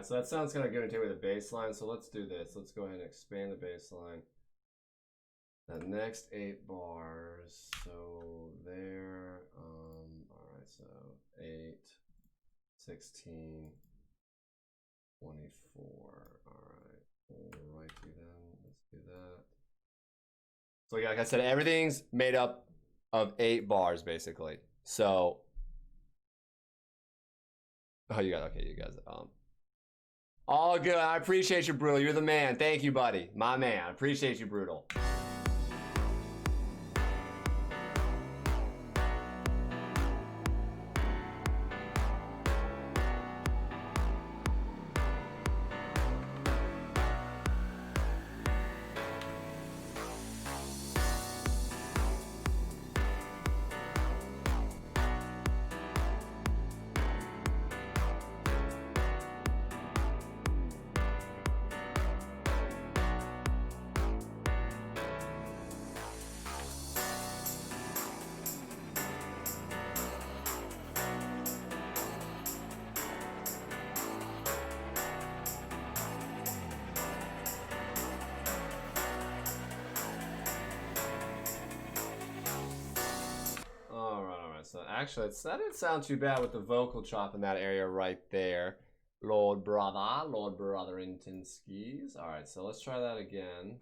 so that sounds kind of good to take with the bass line. So let's do this. Let's go ahead and expand the bass line. The next 8 bars. So there. All right. So 8, 16, 24. All right. All right. Then let's do that. So yeah, like I said, everything's made up of 8 bars basically. So, oh, you guys, okay, you guys, all good. I appreciate you, Brutal. You're the man. Thank you, buddy. My man. I appreciate you, Brutal. So actually, that didn't sound too bad with the vocal chop in that area right there. Lord brother Intinskis. All right, so let's try that again.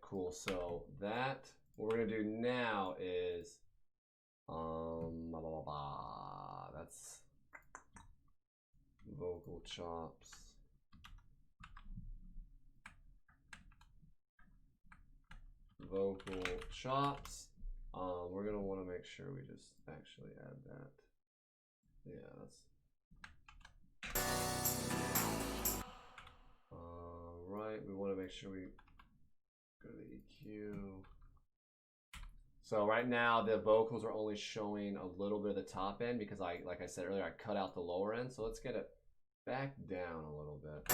Cool. So that what we're gonna do now is that's vocal chops. Vocal chops. We're gonna want to make sure we just actually add that. Yeah, that's right. We want to make sure we go to the EQ. So right now the vocals are only showing a little bit of the top end because like I said earlier, I cut out the lower end. So let's get it back down a little bit.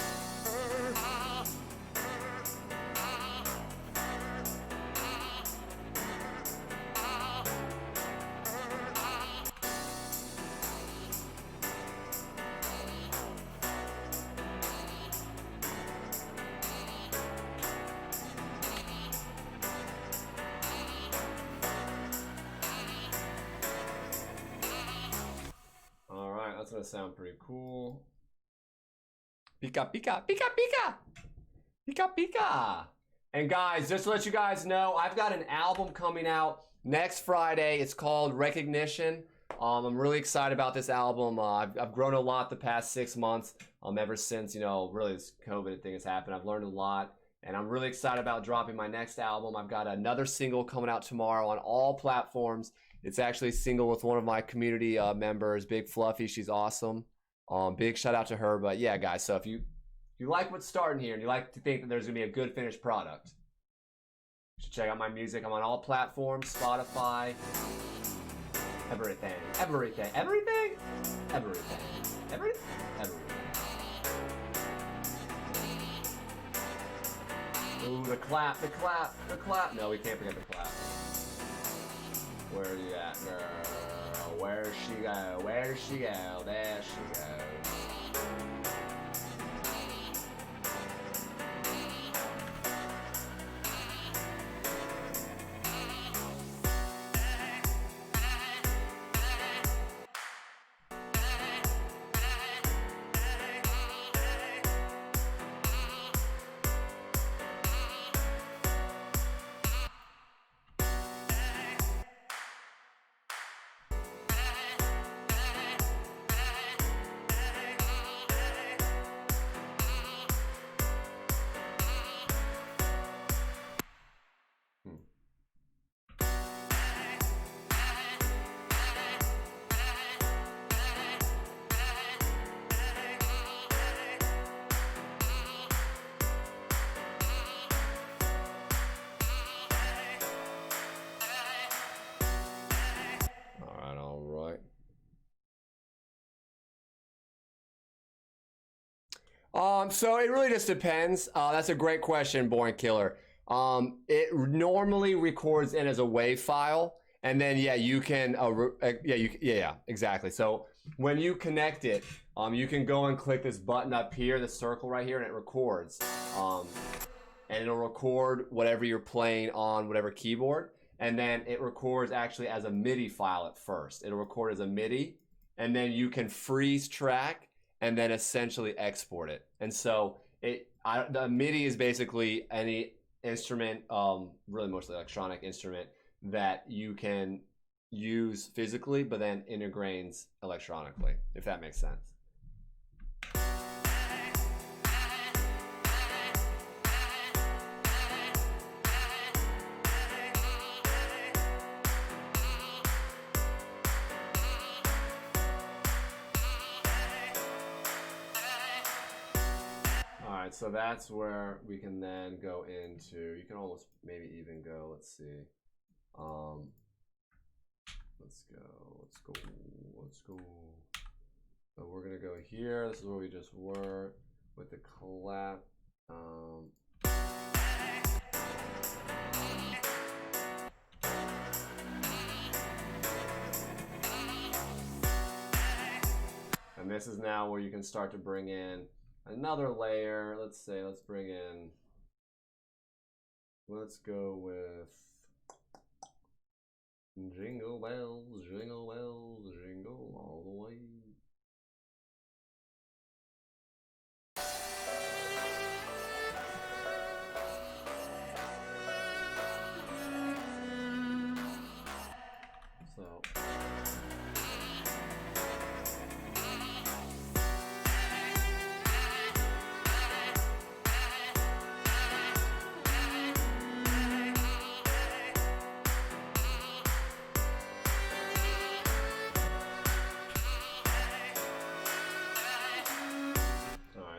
That's gonna sound pretty cool. Pika pika pika pika pika pika. And guys, just to let you guys know, I've got an album coming out next Friday. It's called Recognition. I'm really excited about this album. I've grown a lot the past 6 months. Ever since, you know, really this COVID thing has happened. I've learned a lot, and I'm really excited about dropping my next album. I've got another single coming out tomorrow on all platforms. It's actually a single with one of my community members, Big Fluffy. She's awesome. Big shout out to her. But yeah, guys, so if you like what's starting here and you like to think that there's gonna be a good finished product, you should check out my music. I'm on all platforms, Spotify, everything. Ooh, the clap. No, we can't forget the clap. Where are you at, girl? Where's she go? Where's she go? There she goes. So it really just depends. That's a great question, Born Killer. It normally records in as a WAV file, and then yeah, you can yeah, exactly. So when you connect it, you can go and click this button up here, the circle right here, and it records. And it'll record whatever you're playing on whatever keyboard, and then it records actually as a MIDI file at first. It'll record as a MIDI, and then you can freeze track and then essentially export it. And so the MIDI is basically any instrument, really mostly electronic instrument, that you can use physically, but then integrates electronically, if that makes sense. So that's where we can then go into, you can almost maybe even go, let's see. Let's go. So we're gonna go here. This is where we just were with the collab. And this is now where you can start to bring in another layer. Let's bring in, let's go with jingle bells, jingle bells, jingle all the way.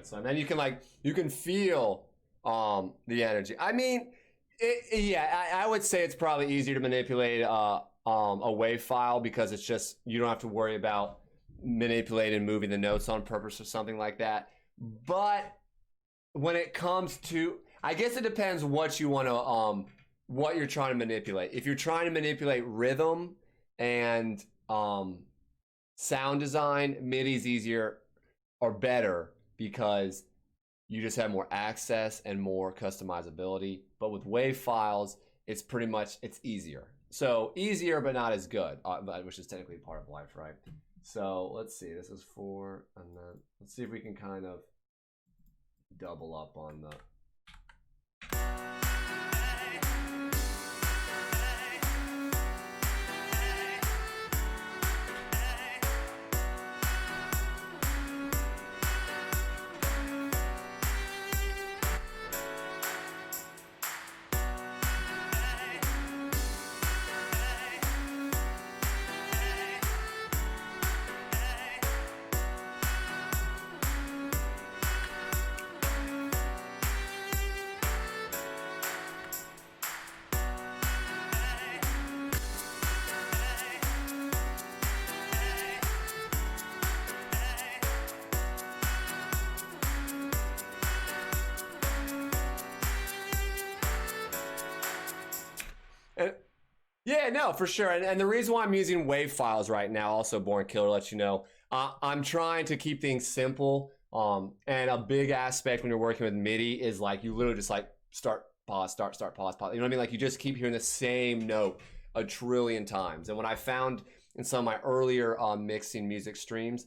So and then you can feel the energy. I mean, I would say it's probably easier to manipulate a WAV file because it's just, you don't have to worry about manipulating and moving the notes on purpose or something like that. But when it comes to, I guess it depends what you want to what you're trying to manipulate. If you're trying to manipulate rhythm and sound design, MIDI's easier or better, because you just have more access and more customizability. But with WAV files, it's pretty much, it's easier. So easier, but not as good, which is technically part of life, right? So let's see, this is 4, and then let's see if we can kind of double up on the, yeah, no, for sure. And the reason why I'm using WAV files right now, also Born Killer, let you know, I'm trying to keep things simple. And a big aspect when you're working with MIDI is like, you literally just like start, pause, start, pause, pause. You know what I mean? Like you just keep hearing the same note a trillion times. And when I found in some of my earlier mixing music streams,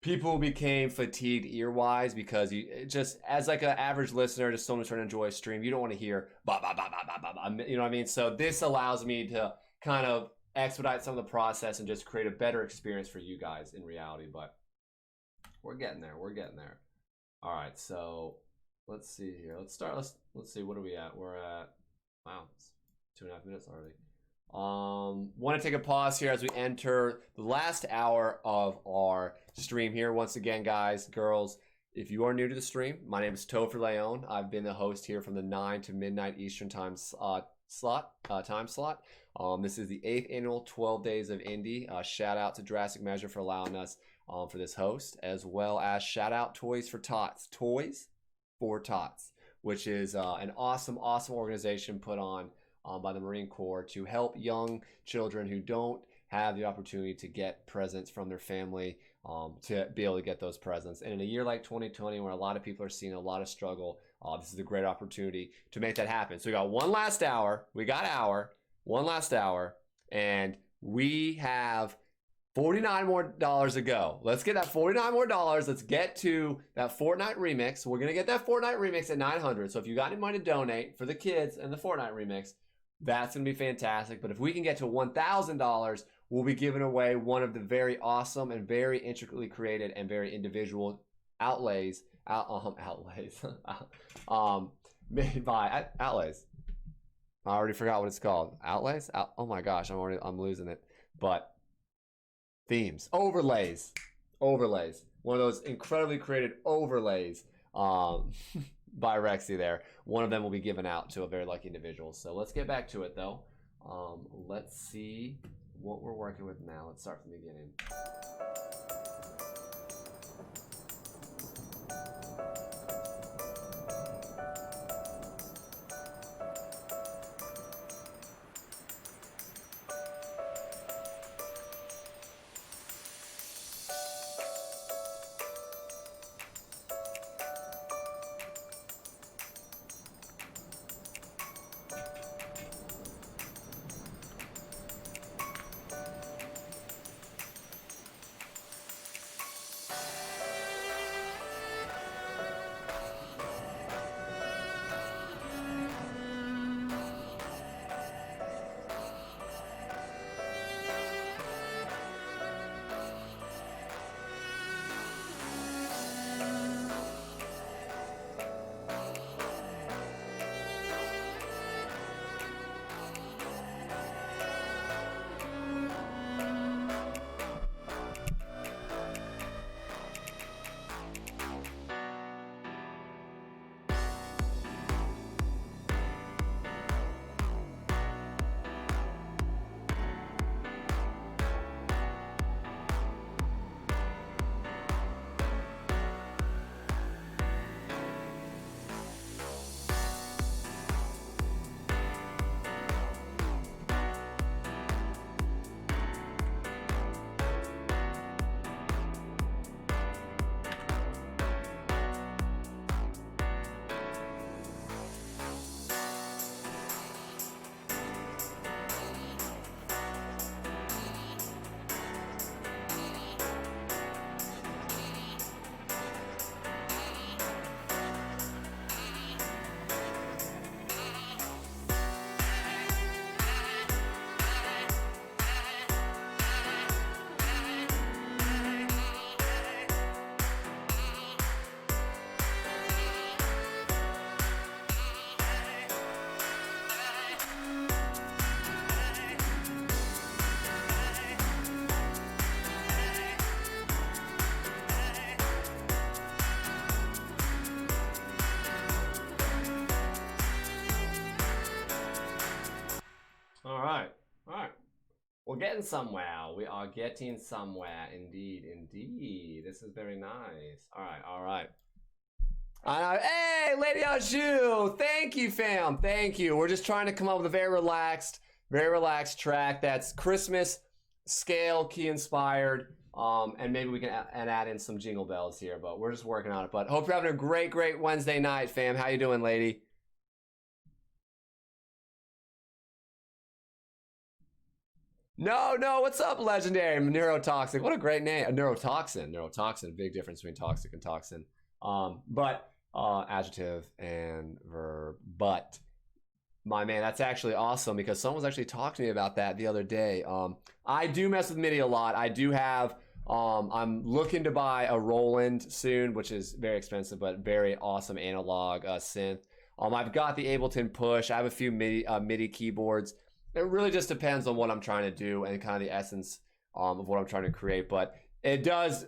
people became fatigued ear-wise because you just, as like an average listener, just someone trying to enjoy a stream, you don't want to hear ba ba ba ba ba ba ba. You know what I mean? So this allows me to kind of expedite some of the process and just create a better experience for you guys in reality. But we're getting there. We're getting there. All right. So let's see here. Let's start. Let's see. What are we at? We're at, wow, it's 2.5 minutes already. Want to take a pause here as we enter the last hour of our stream here. Once again, guys, girls, if you are new to the stream, my name is TopherLeon. I've been the host here from the 9 to midnight Eastern time slot. This is the 8th annual 12 Days of Indie. Shout out to Drastic Measure for allowing us for this host, as well as shout out Toys for Tots. Toys for Tots, which is an awesome organization put on by the Marine Corps to help young children who don't have the opportunity to get presents from their family, to be able to get those presents. And in a year like 2020, where a lot of people are seeing a lot of struggle, this is a great opportunity to make that happen. So we got one last hour. One last hour, and we have $49 more to go. Let's get that $49 more. Let's get to that Fortnite remix. We're gonna get that Fortnite remix at 900. So if you got any money to donate for the kids and the Fortnite remix, that's gonna be fantastic. But if we can get to $1,000, we'll be giving away one of the very awesome and very intricately created and very individual outlays made by Outlays. I already forgot what it's called. Outlays? Oh my gosh, I'm losing it. But themes, overlays. One of those incredibly created overlays by Rexy there. One of them will be given out to a very lucky individual. So let's get back to it though. Let's see what we're working with now. Let's start from the beginning. All right. We're getting somewhere. We are getting somewhere. Indeed. This is very nice. All right. Hey, Lady Ajou. Thank you, fam. Thank you. We're just trying to come up with a very relaxed track that's Christmas scale key inspired. And maybe we can add in some jingle bells here, but we're just working on it. But hope you're having a great Wednesday night, fam. How you doing, lady? No, what's up, legendary? Neurotoxic. What a great name. A neurotoxin. Big difference between toxic and toxin. But adjective and verb. But my man, that's actually awesome because someone was actually talking to me about that the other day. I do mess with MIDI a lot. I do have, I'm looking to buy a Roland soon, which is very expensive, but very awesome analog synth. I've got the Ableton Push. I have a few MIDI keyboards. It really just depends on what I'm trying to do and kind of the essence of what I'm trying to create. But it does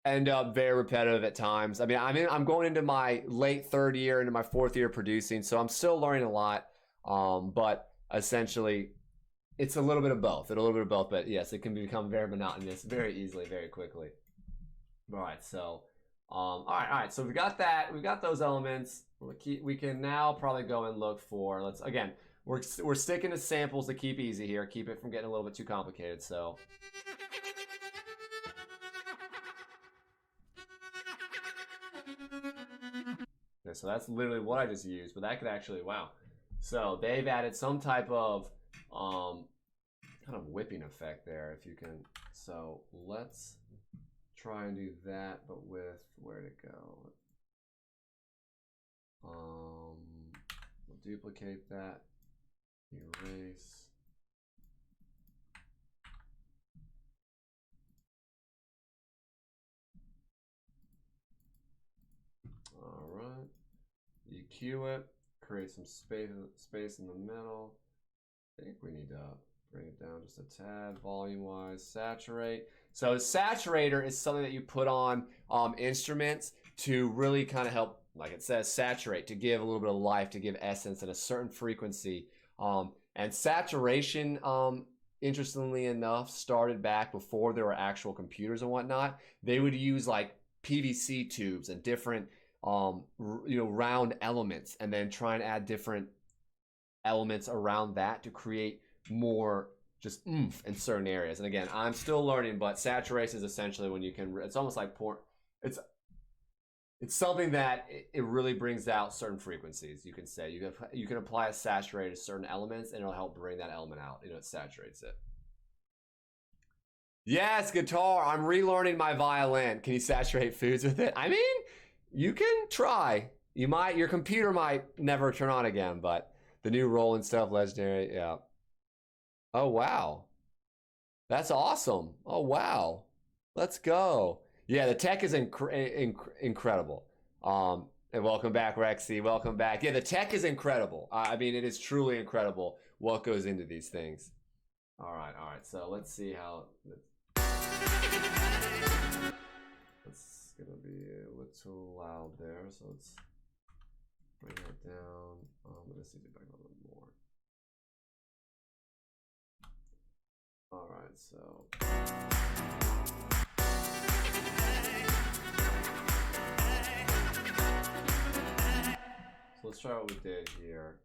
end up very repetitive at times. I mean, I'm going into my late third year, into my fourth year producing, so I'm still learning a lot. But essentially, it's a little bit of both. But yes, it can become very monotonous very easily, very quickly. All right, so all right. So we got that. We got those elements. We can now probably go and look for. Let's again. We're sticking to samples to keep easy here. Keep it from getting a little bit too complicated. So. Okay, so that's literally what I just used, but that could actually, wow. So they've added some type of kind of whipping effect there, if you can. So let's try and do that, but with where'd it go? We'll duplicate that, erase. All right, EQ it, create some space in the middle. I think we need to bring it down just a tad, volume-wise. Saturate. So saturator is something that you put on instruments to really kind of help, like it says, saturate, to give a little bit of life, to give essence at a certain frequency. And saturation, interestingly enough, started back before there were actual computers and whatnot. They would use like PVC tubes and different, round elements, and then try and add different elements around that to create more just oomph in certain areas. And again, I'm still learning, but saturation is essentially when you can, it's almost like it's something that it really brings out certain frequencies. You can say you can apply a saturator to certain elements and it'll help bring that element out. It saturates it. Yes, guitar. I'm relearning my violin. Can you saturate foods with it? I mean, you can try. Your computer might never turn on again, but the new rolling stuff, legendary, yeah. Oh, wow. That's awesome. Oh, wow. Let's go. Yeah, the tech is incredible. And welcome back, Rexy. Welcome back. Yeah, the tech is incredible. I mean, it is truly incredible what goes into these things. All right. So let's see how... It's going to be a little loud there, so let's bring that down. Let's need to back a little bit more. All right, so. So let's try what we did here.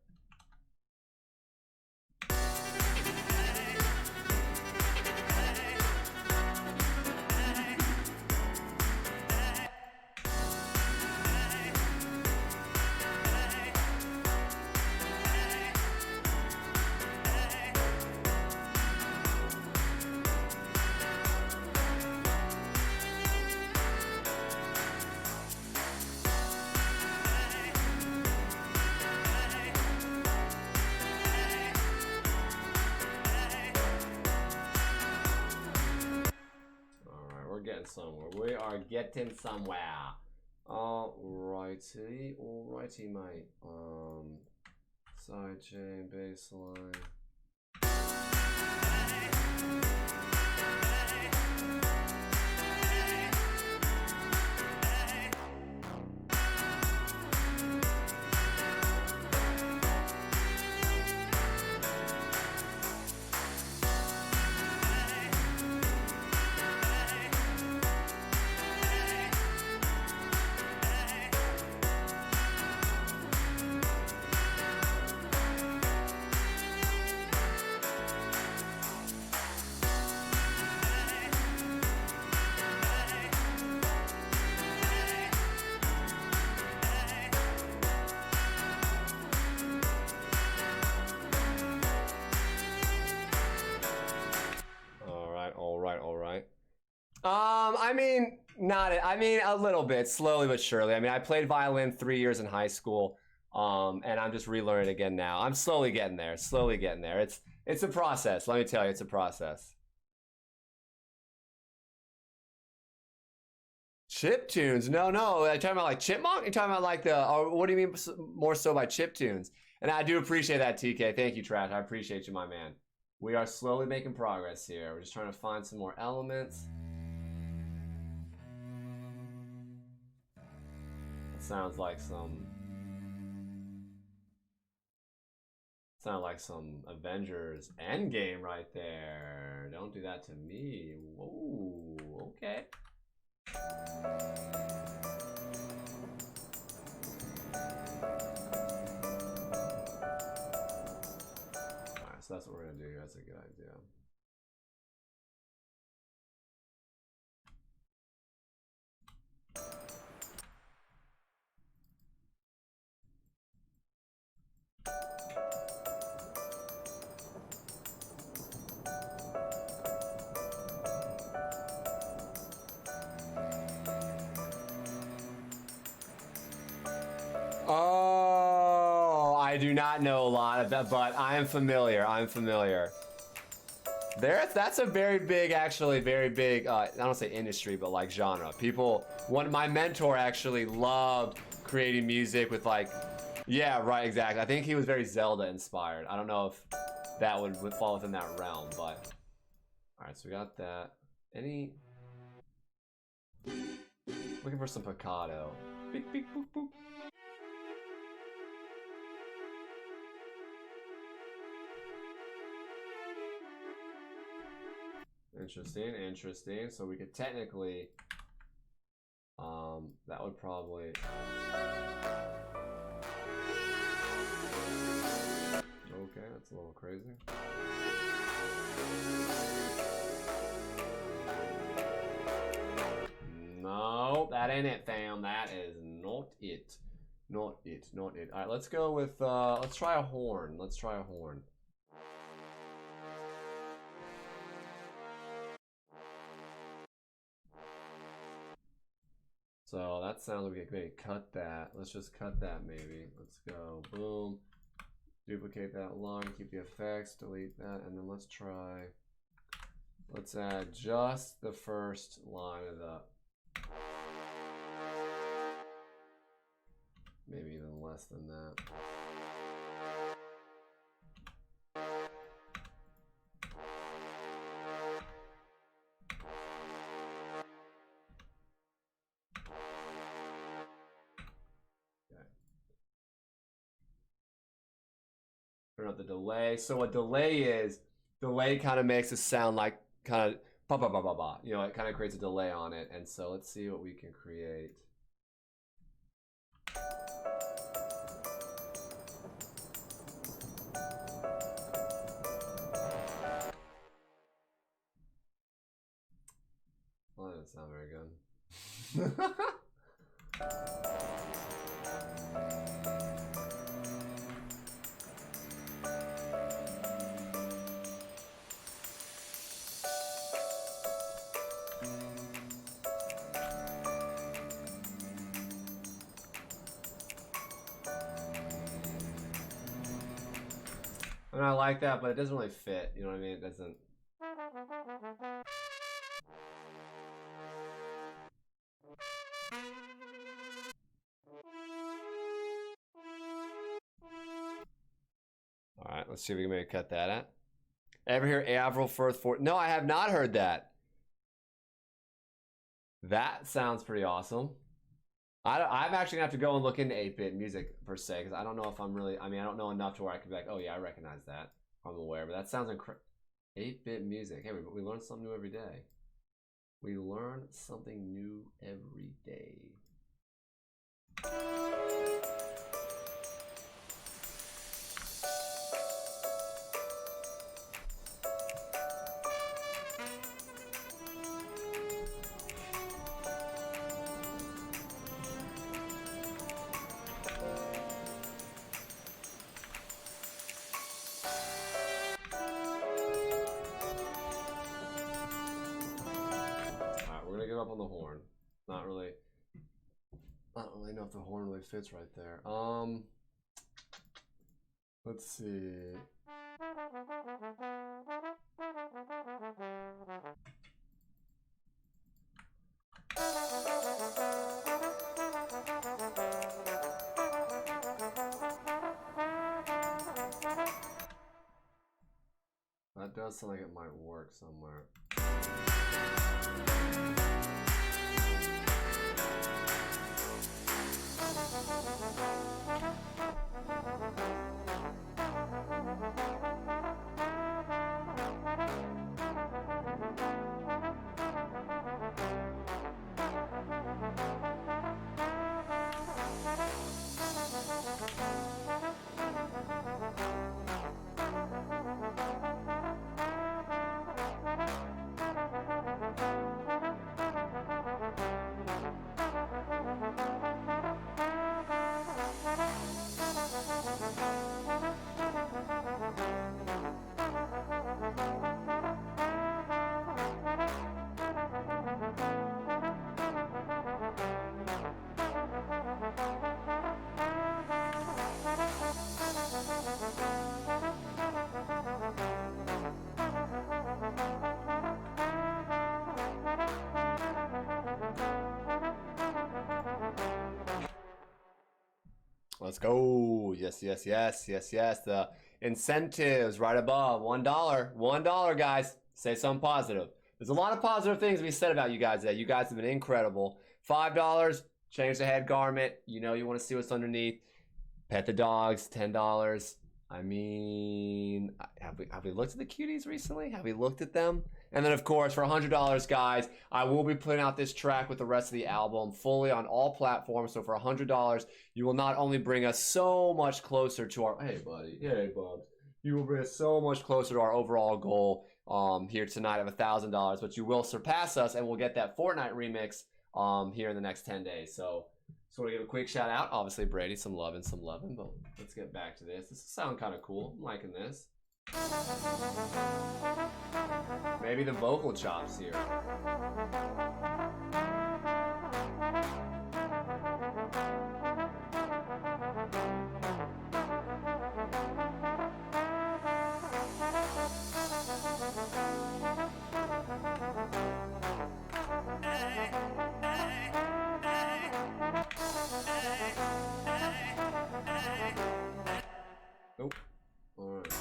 Somewhere. We are getting somewhere. Alrighty, mate. Sidechain, baseline. I mean, a little bit, slowly but surely. I mean, I played violin 3 years in high school, and I'm just relearning again now. I'm slowly getting there, It's a process, let me tell you, it's a process. Chip tunes? No. Are you talking about like Chipmunk? You're talking about like what do you mean more so by chip tunes? And I do appreciate that, TK. Thank you, Trash. I appreciate you, my man. We are slowly making progress here. We're just trying to find some more elements. Sounds like some Avengers Endgame right there. Don't do that to me. Whoa, okay. Alright, so that's what we're gonna do here. That's a good idea. Oh, I do not know a lot of that, but I am familiar. I'm familiar. That's a very big, actually, very big, I don't say industry, but like genre. People, my mentor actually loved creating music with like, yeah, right, exactly. I think he was very Zelda inspired. I don't know if that would fall within that realm, but. All right, so we got that. Looking for some piccato. Beep, beep, boop, boop. Interesting, interesting. So we could technically, that would probably. Okay, that's a little crazy. No, that ain't it, fam. That is not it. Not it, not it. All right, let's go with, let's try a horn. Let's try a horn. So that sounds like we can maybe cut that. Let's just cut that maybe. Let's go, boom. Duplicate that line, keep the effects, delete that, and then let's try, let's add just the first line of the, maybe even less than that. Turn up the delay. So what delay is, delay kind of makes it sound like kind of ba ba ba ba ba. You know, it kind of creates a delay on it. And so let's see what we can create. Well, that doesn't sound very good. I mean, I like that, but it doesn't really fit. You know what I mean? It doesn't. All right, let's see if we can maybe cut that out. Ever hear Avril Firth for? No, I have not heard that. That sounds pretty awesome. I'm actually gonna have to go and look into 8-bit music per se, because I don't know if I'm really. I mean, I don't know enough to where I could be like, oh yeah, I recognize that. I'm aware, but that sounds incredible. 8-bit music. Hey, we learn something new every day. We learn something new every day. Up on the horn. Not really. I don't really know if the horn really fits right there. Let's see. That does sound like it might work somewhere. Let's go. Yes, yes, yes, yes, yes. The incentives right above. $1. $1, guys. Say something positive. There's a lot of positive things to be said about you guys today. You guys have been incredible. $5. Change the head garment. You know you want to see what's underneath. Pet the dogs. $10. I mean, have we looked at the cuties recently? Have we looked at them? And then, of course, for $100, guys, I will be putting out this track with the rest of the album fully on all platforms. So for $100, you will not only bring us so much closer to our... Hey, buddy. Hey, Bubs. You will bring us so much closer to our overall goal here tonight of $1,000, but you will surpass us, and we'll get that Fortnite remix here in the next 10 days. So I want to give a quick shout out. Obviously, Brady, some loving, but let's get back to this. This sounds kind of cool. I'm liking this. Maybe the vocal chops here. Nope. All right.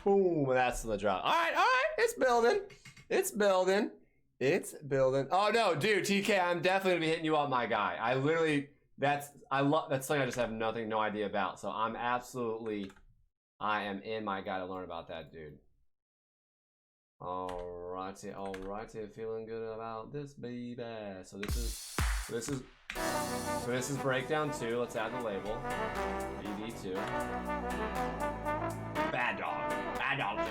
Boom, that's the drop. All right, it's building. It's building. It's building. Oh no, dude, TK, I'm definitely gonna be hitting you up, my guy. I literally, that's something I just have no idea about. So I am in, my guy, to learn about that, dude. Alrighty, feeling good about this, baby. So this is breakdown 2. Let's add the label. BD2. Bad dog. Bad dog 2.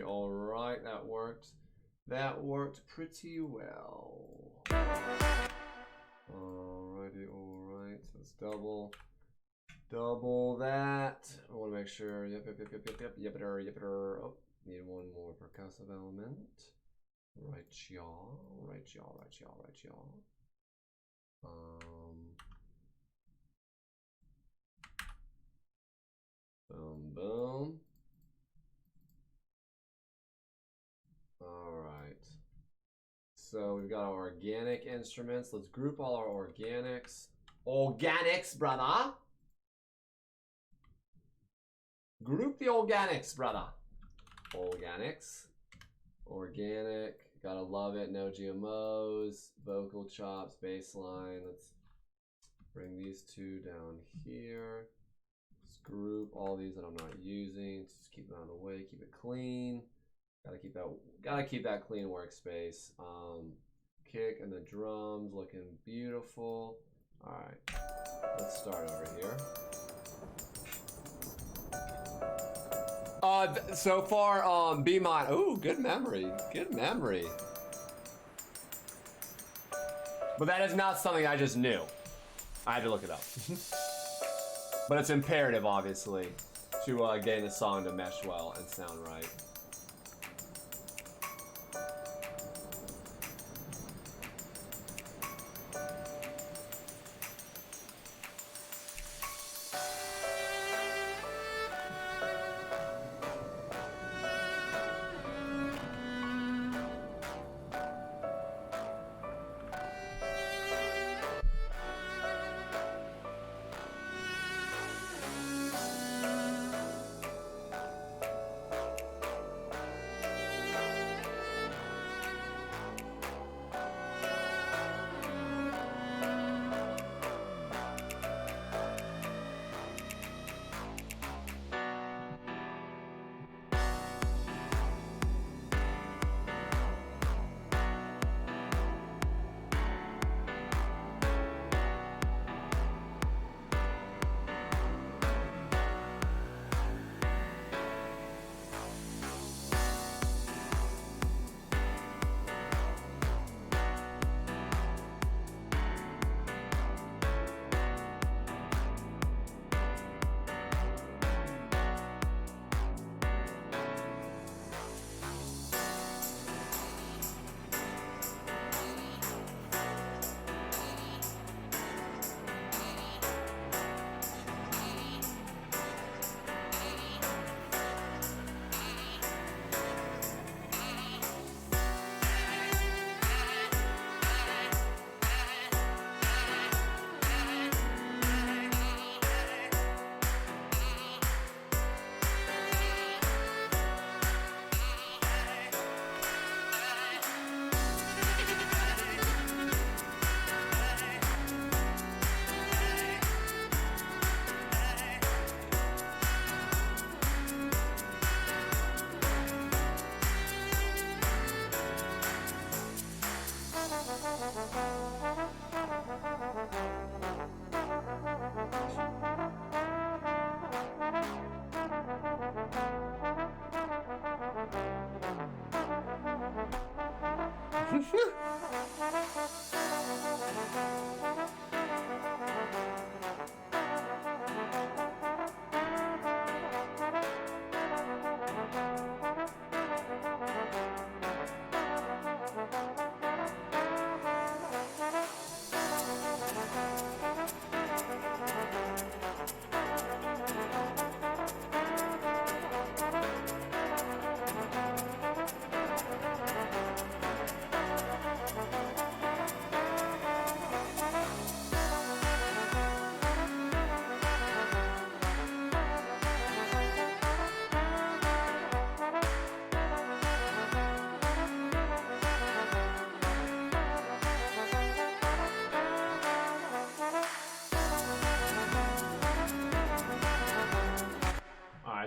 Alright, that worked. That worked pretty well. Alrighty, alright. Let's double that. I want to make sure. Yep. Oh, need one more percussive element. Right, y'all. Boom. Alright. So we've got our organic instruments. Let's group all our organics. Organics, brother. Group the organics, brother. Organics. Organic. Gotta love it. No GMOs. Vocal chops, bass line. Let's bring these two down here. Let's group all these that I'm not using. Just keep them out of the way. Keep it clean. Gotta keep that clean workspace. Kick and the drums looking beautiful. All right, let's start over here. So far, BMod. Ooh, good memory. Good memory. But that is not something I just knew. I had to look it up. But it's imperative, obviously, to getting the song to mesh well and sound right.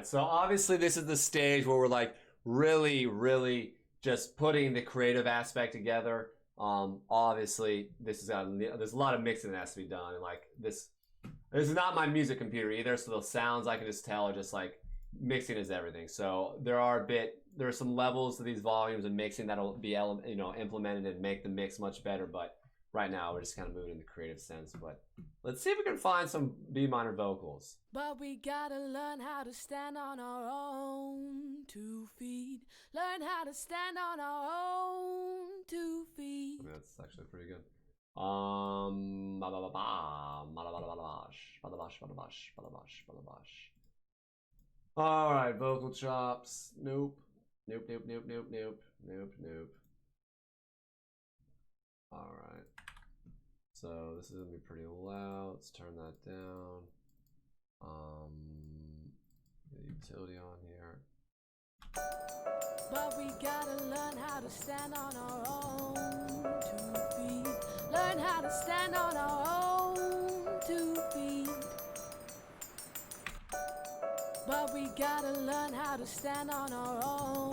So obviously this is the stage where we're like really just putting the creative aspect together. Obviously this is there's a lot of mixing that has to be done, and like this is not my music computer either, so the sounds I can just tell are just like mixing is everything. So there are some levels to these volumes and mixing that'll be implemented and make the mix much better, but right now we're just kind of moving in the creative sense. But let's see if we can find some B minor vocals. But we gotta learn how to stand on our own 2 feet. Learn how to stand on our own 2 feet. I mean, that's actually pretty good. All right, vocal chops. Nope. All right. So this is gonna be pretty loud. Let's turn that down. Get utility on here. But we gotta learn how to stand on our own 2 feet. Learn how to stand on our own 2 feet. But we gotta learn how to stand on our own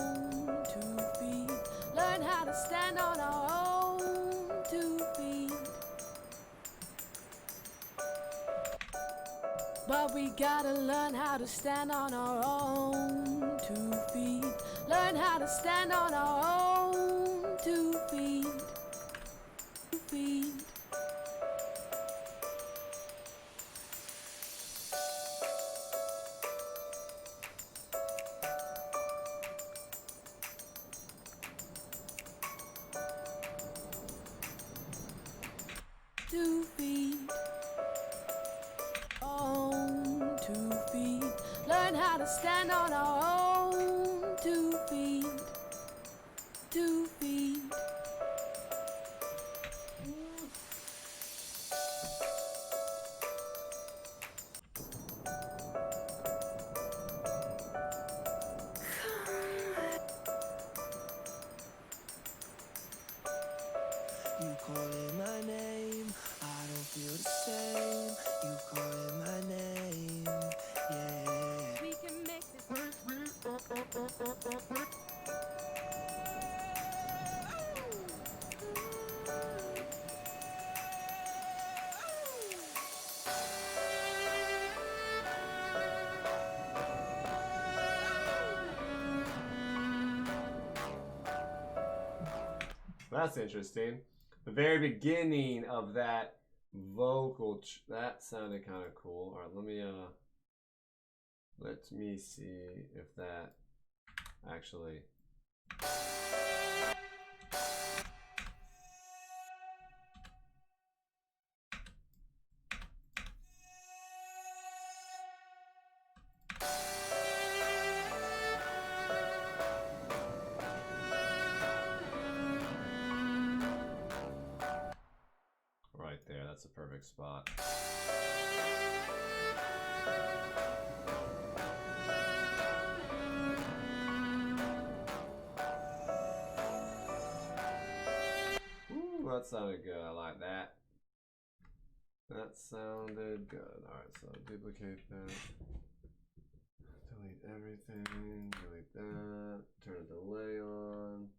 2 feet. Learn how to stand on our own 2 feet. But we gotta learn how to stand on our own 2 feet. Learn how to stand on our own 2 feet. 2 feet. Own 2 feet. Learn how to stand on our own 2 feet. 2 feet. You calling my name, I don't feel the same. You calling my name, yeah. We can make this. That's interesting. The very beginning of that vocal, that sounded kind of cool. All right, let me see if that actually. Right there, that's a perfect spot. Ooh, that sounded good. I like that. That sounded good. Alright, so duplicate that. Delete everything. Delete that. Turn the delay on.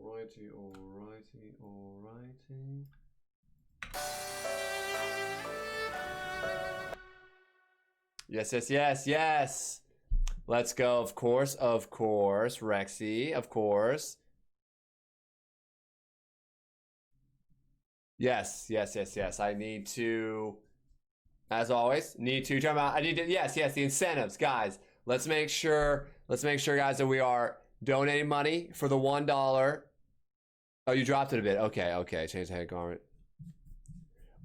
Alrighty, alrighty, alrighty. Yes, yes, yes, yes. Let's go, of course, Rexy, of course. Yes, yes, yes, yes. I need to, as always, I need to, yes, the incentives, guys. Let's make sure, guys, that we are donating money for the $1. Oh, you dropped it a bit. Okay. Change the head garment.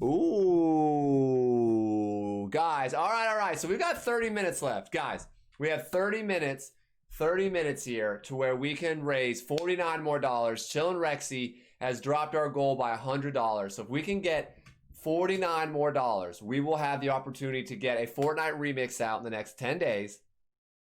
Ooh, guys. All right. So we've got 30 minutes left, guys. We have 30 minutes here to where we can raise $49 more. Chillin' Rexy has dropped our goal by $100. So if we can get $49 more, we will have the opportunity to get a Fortnite remix out in the next 10 days.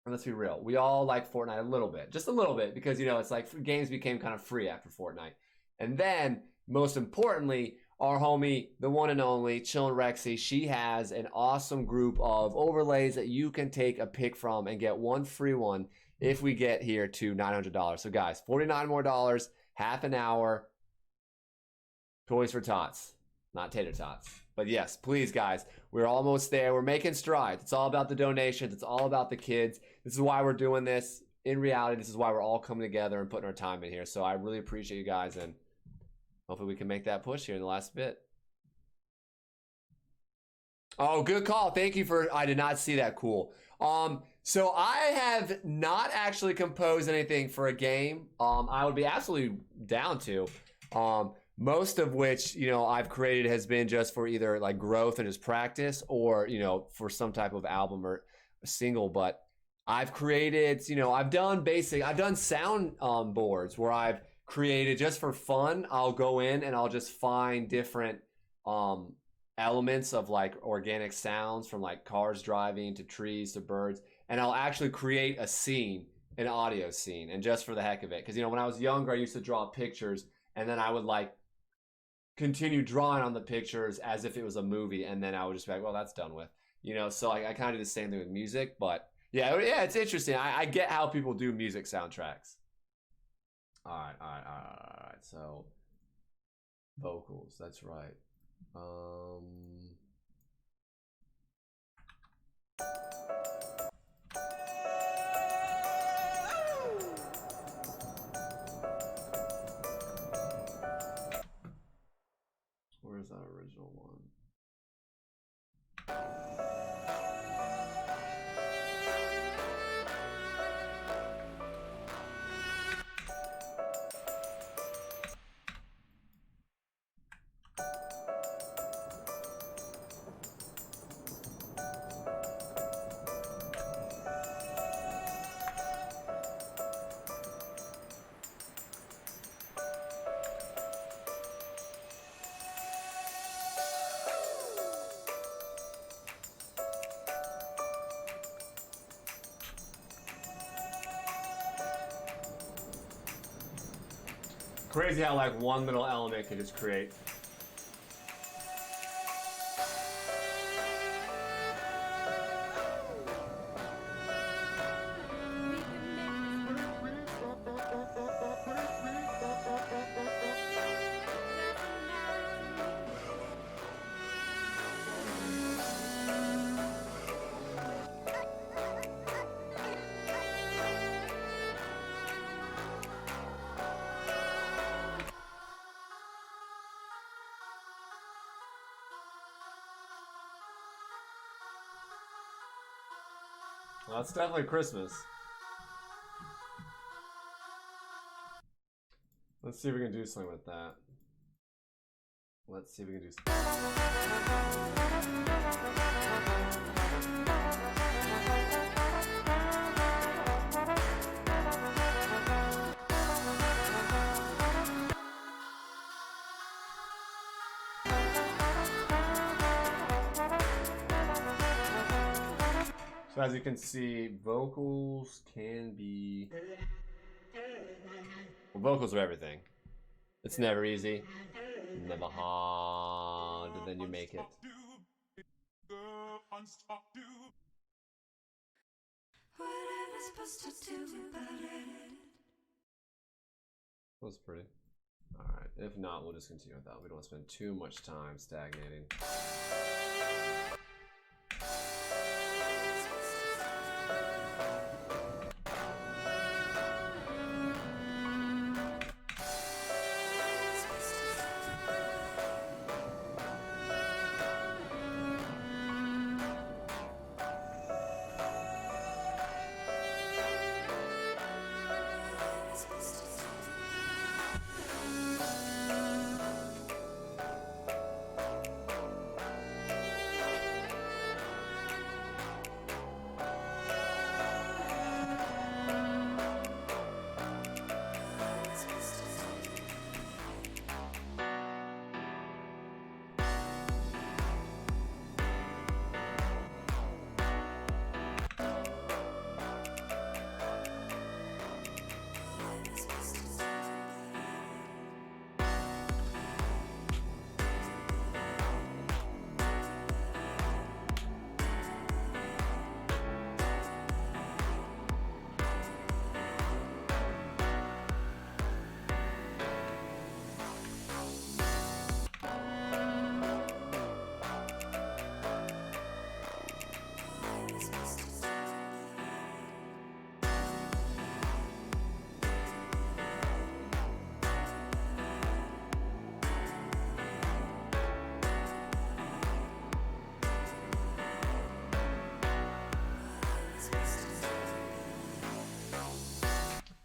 And let's be real, we all like Fortnite a little bit, just a little bit, because, you know, it's like games became kind of free after Fortnite. And then, most importantly, our homie, the one and only, Chillin' Rexy, she has an awesome group of overlays that you can take a pick from and get one free one if we get here to $900. So guys, $49 more, half an hour, toys for tots, not tater tots. But yes, please, guys, we're almost there. We're making strides. It's all about the donations. It's all about the kids. This is why we're doing this. In reality, this is why we're all coming together and putting our time in here. So I really appreciate you guys, and hopefully we can make that push here in the last bit. Oh, good call. Thank you for, I did not see that. Cool. So I have not actually composed anything for a game. I would be absolutely down to. Most of which, you know, I've created has been just for either like growth and just practice, or, you know, for some type of album or a single. But I've created, you know, I've done sound boards where I've created just for fun. I'll go in and I'll just find different elements of like organic sounds from like cars driving to trees to birds, and I'll actually create a scene, an audio scene, and just for the heck of it, because you know when I was younger I used to draw pictures and then I would like continue drawing on the pictures as if it was a movie, and then I would just be like, well, that's done with, you know. So I kind of do the same thing with music, but yeah, it's interesting. I get how people do music soundtracks. All right. So vocals, that's right. Where's that original one? Crazy how like one little element can just create. Well, it's definitely Christmas. Let's see if we can do something with that. Let's see if we can do So as you can see, vocals can be... Well, vocals are everything. It's never easy, never hard, and then you make it. That was pretty. Alright, if not, we'll just continue with that. We don't want to spend too much time stagnating.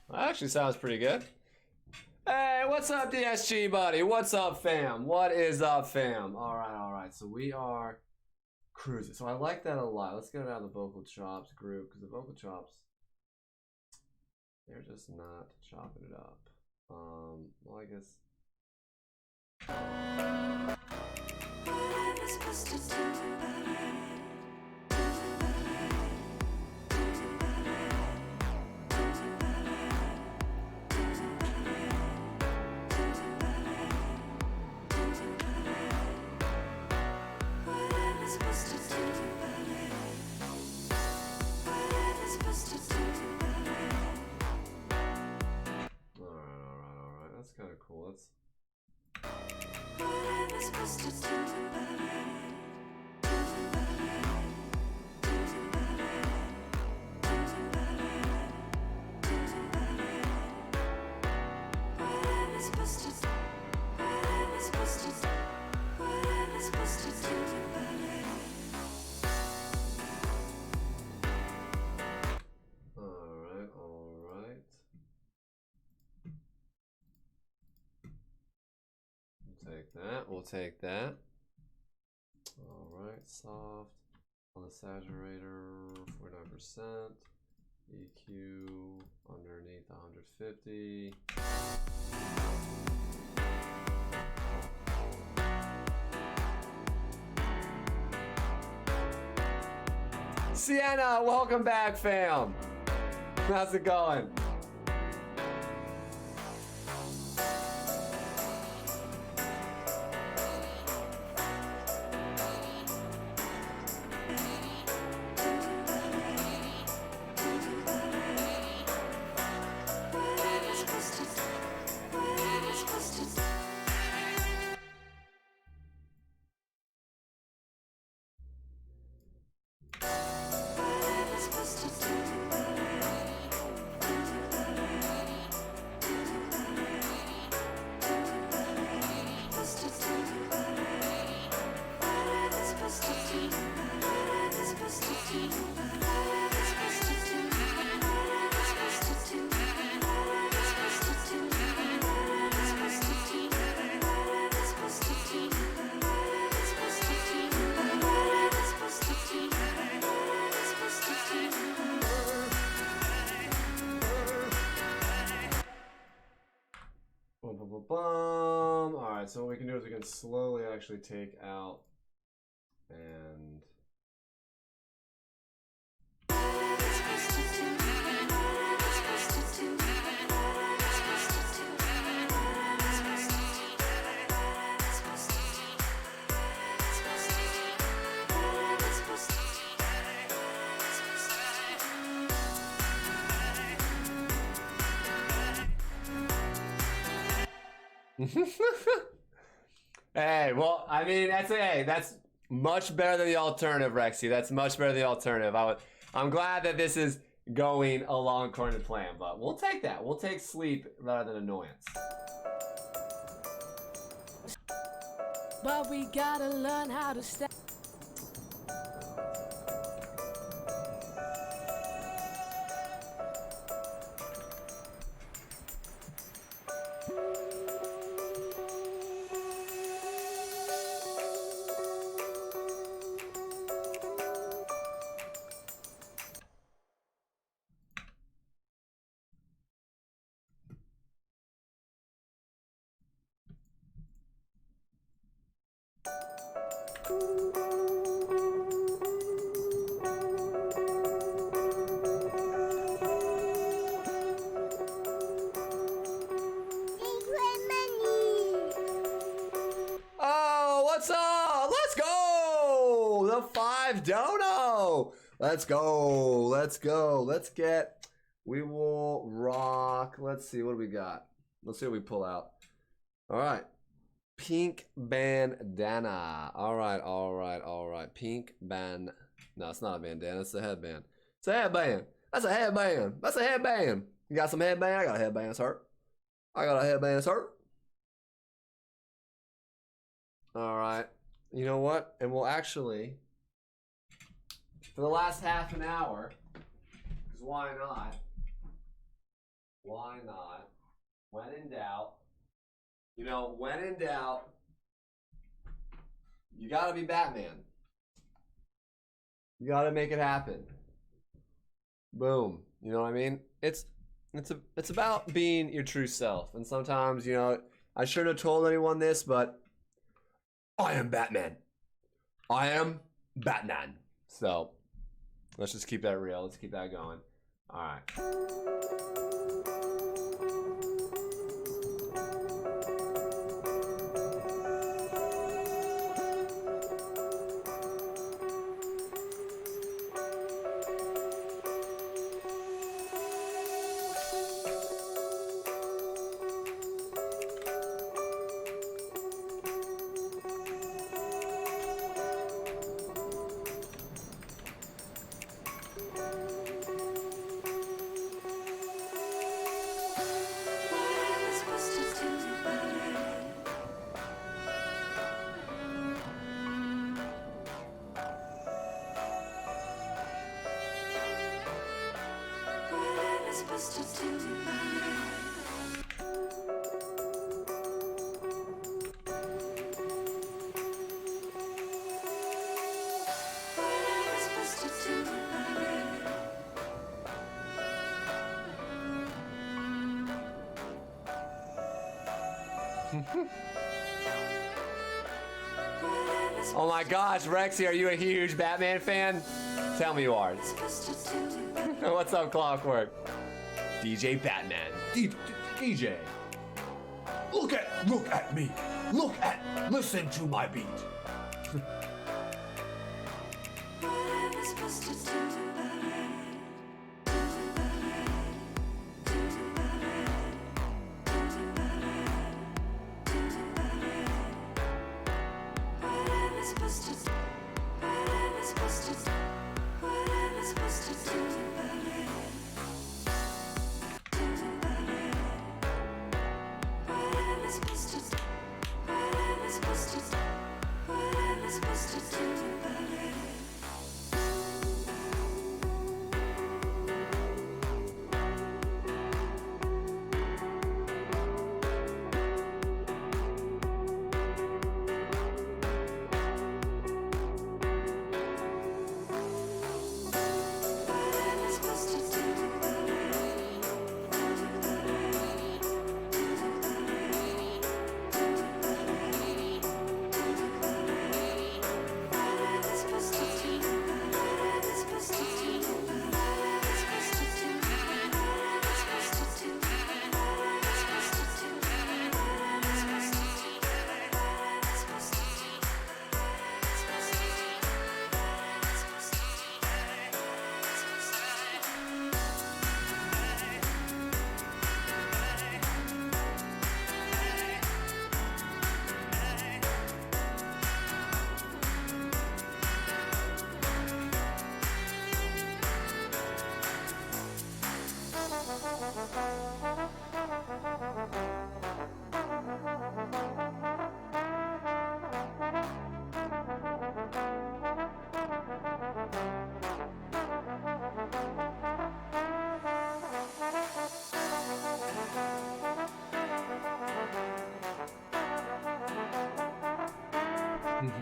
That actually sounds pretty good. Hey, what's up, DSG buddy? What's up, fam? What is up, fam? All right. So we are cruising. So I like that a lot. Let's get it out of the vocal chops group, because the vocal chops, they're just not chopping it up. Well, I guess. Alright. That's kind of cool. Let's. Alright. We'll take that. Alright, soft. On the saturator, 49%. EQ underneath 150. Sienna, welcome back, fam. How's it going? Alright, so what we can do is we can slowly actually take out and hey, well, I mean, that's much better than the alternative, Rexy. That's much better than the alternative. I'm glad that this is going along according to plan, but we'll take that. We'll take sleep rather than annoyance. But we gotta learn how to stay. Oh, what's up? Let's go! The 5 dono! Let's go. Let's go. Let's get. We will rock. Let's see. What do we got? Let's see what we pull out. All right. Pink bandana. All right. Pink band. No, it's not a bandana. It's a headband. It's a headband. That's a headband. That's a headband. You got some headband? I got a headband. It's hurt. I got a headband. It's hurt. All right. You know what? And we'll actually, for the last half an hour, because why not? Why not? When in doubt, when in doubt, you gotta be Batman. You gotta make it happen. Boom. You know what I mean? It's about being your true self. And sometimes, I shouldn't have told anyone this, but I am Batman. I am Batman. So let's just keep that real. Let's keep that going. All right. Oh my gosh, Rexy, are you a huge Batman fan? Tell me you are. What's up, Clockwork? DJ Batman. DJ. Look at me. Listen to my beat.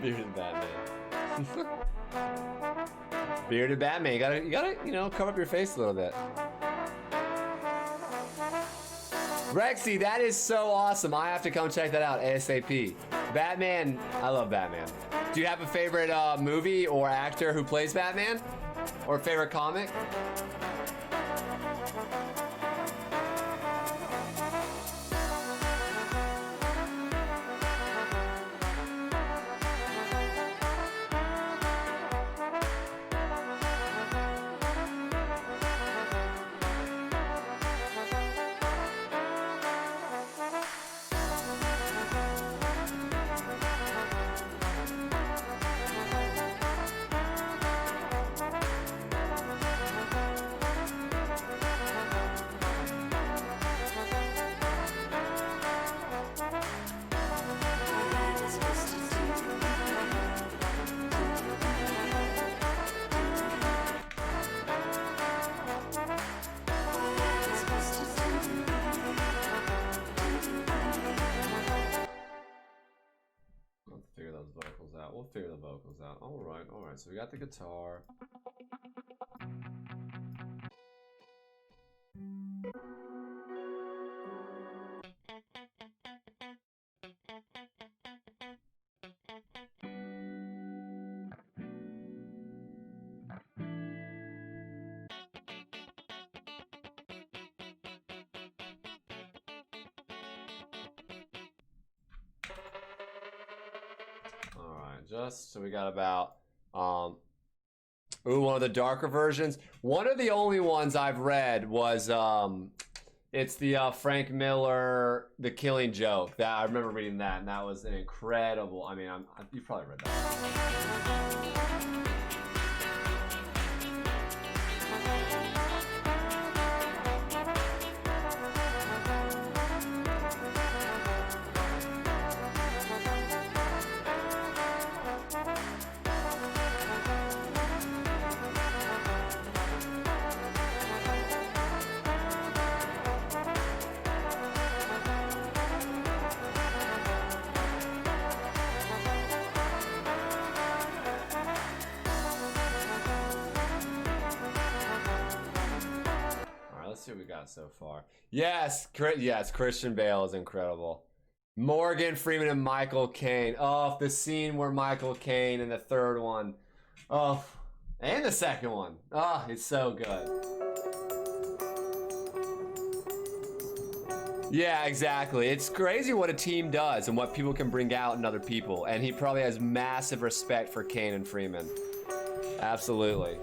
Bearded Batman. Bearded Batman. You gotta, cover up your face a little bit. Rexy, that is so awesome. I have to come check that out ASAP. Batman, I love Batman. Do you have a favorite movie or actor who plays Batman? Or favorite comic? We'll figure the vocals out. All right. So we got the guitar. just so we got about one of the darker versions. One of the only ones I've read was it's the Frank Miller The Killing Joke. That I remember reading that, and that was an incredible. I mean, you've probably read that. See what we got so far. Yes, Christian Bale is incredible. Morgan Freeman and Michael Caine. Oh, the scene where Michael Caine in the third one. Oh, and the second one. Oh, it's so good. Yeah, exactly. It's crazy what a team does and what people can bring out in other people. And he probably has massive respect for Caine and Freeman. Absolutely.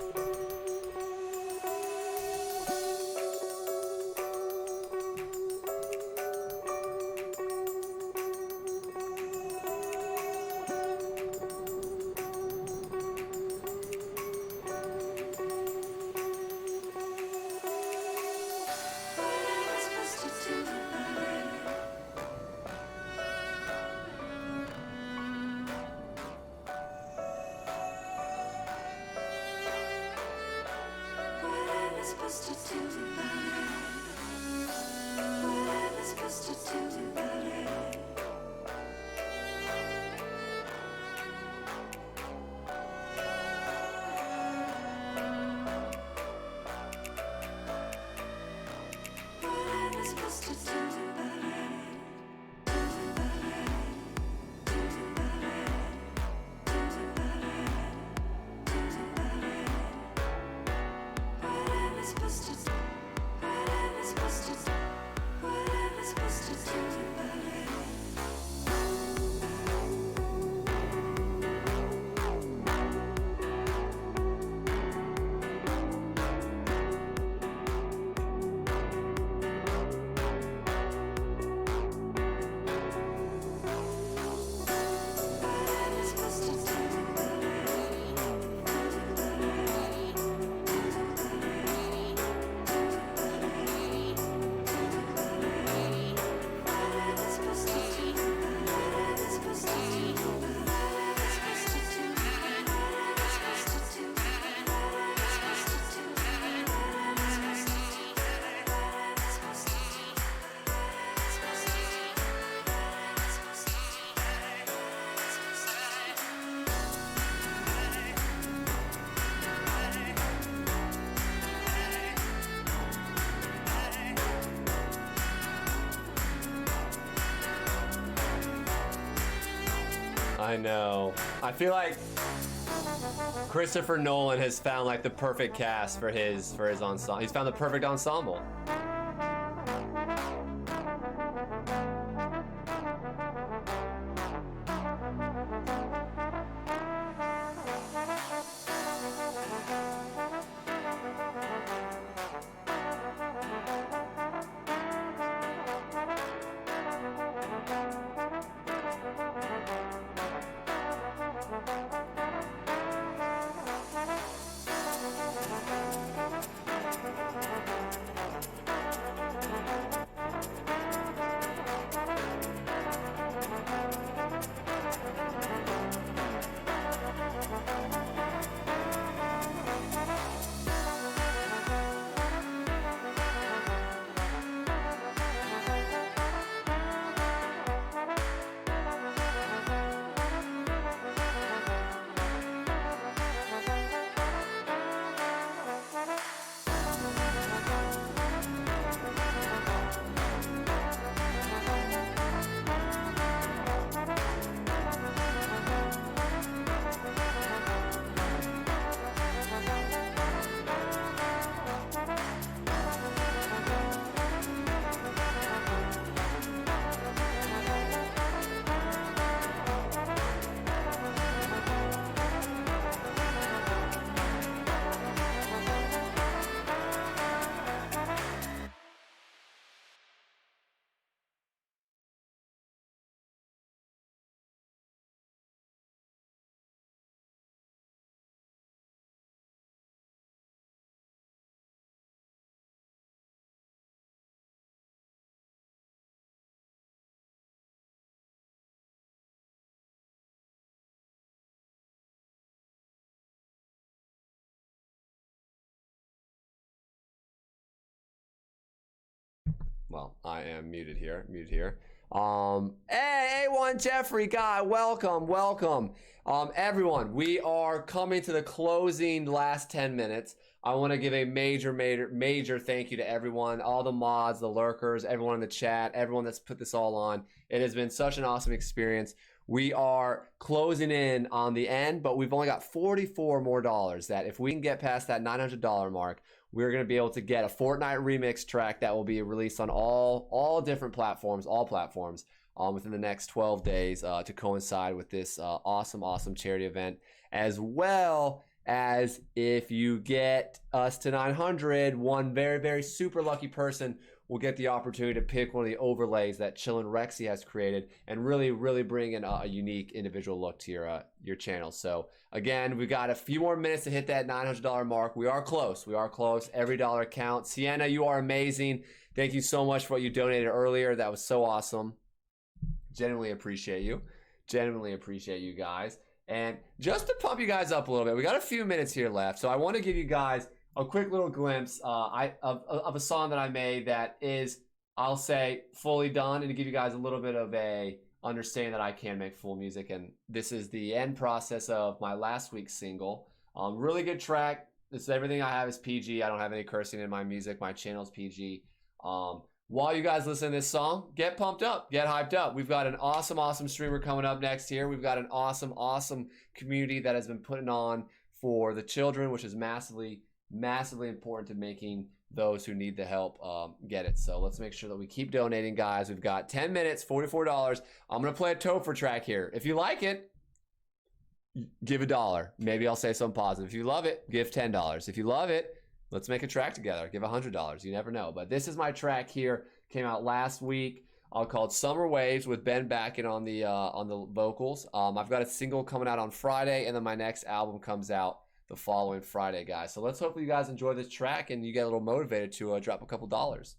I know. I feel like Christopher Nolan has found like the perfect cast for his ensemble. He's found the perfect ensemble. Well, I am muted here. Hey, A1 Jeffrey guy, welcome. Everyone, we are coming to the closing last 10 minutes. I want to give a major thank you to everyone, all the mods, the lurkers, everyone in the chat, everyone that's put this all on. It has been such an awesome experience. We are closing in on the end, but we've only got $44 more that if we can get past that $900 mark, we're going to be able to get a Fortnite remix track that will be released on all different platforms, within the next 12 days to coincide with this awesome charity event, as well as if you get us to 900, one very super lucky person will get the opportunity to pick one of the overlays that Chillin' Rexy has created and really bring in a unique individual look to your channel. So again, we've got a few more minutes to hit that $900 mark. We are close. Every dollar counts. Sienna, you are amazing. Thank you so much for what you donated earlier. That was so awesome. Genuinely appreciate you guys. And just to pump you guys up a little bit, we got a few minutes here left, so I want to give you guys a quick little glimpse of a song that I made that is, I'll say, fully done, and to give you guys a little bit of a understanding that I can make full music. And this is the end process of my last week's single. Really good track. This is everything I have is PG. I don't have any cursing in my music. My channel's PG. While you guys listen to this song, get pumped up, get hyped up. We've got an awesome streamer coming up next year. We've got an awesome community that has been putting on for the children, which is massively important to making those who need the help get it. So let's make sure that we keep donating, guys. We've got 10 minutes, $44. I'm going to play a Topher track here. If you like it, give $1. Maybe I'll say something positive. If you love it, give $10. If you love it, let's make a track together. Give $100. You never know. But this is my track here. Came out last week. Called Summer Waves with Ben Backen on the vocals. I've got a single coming out on Friday, and then my next album comes out the following Friday, guys. So let's hope you guys enjoy this track and you get a little motivated to drop a couple dollars.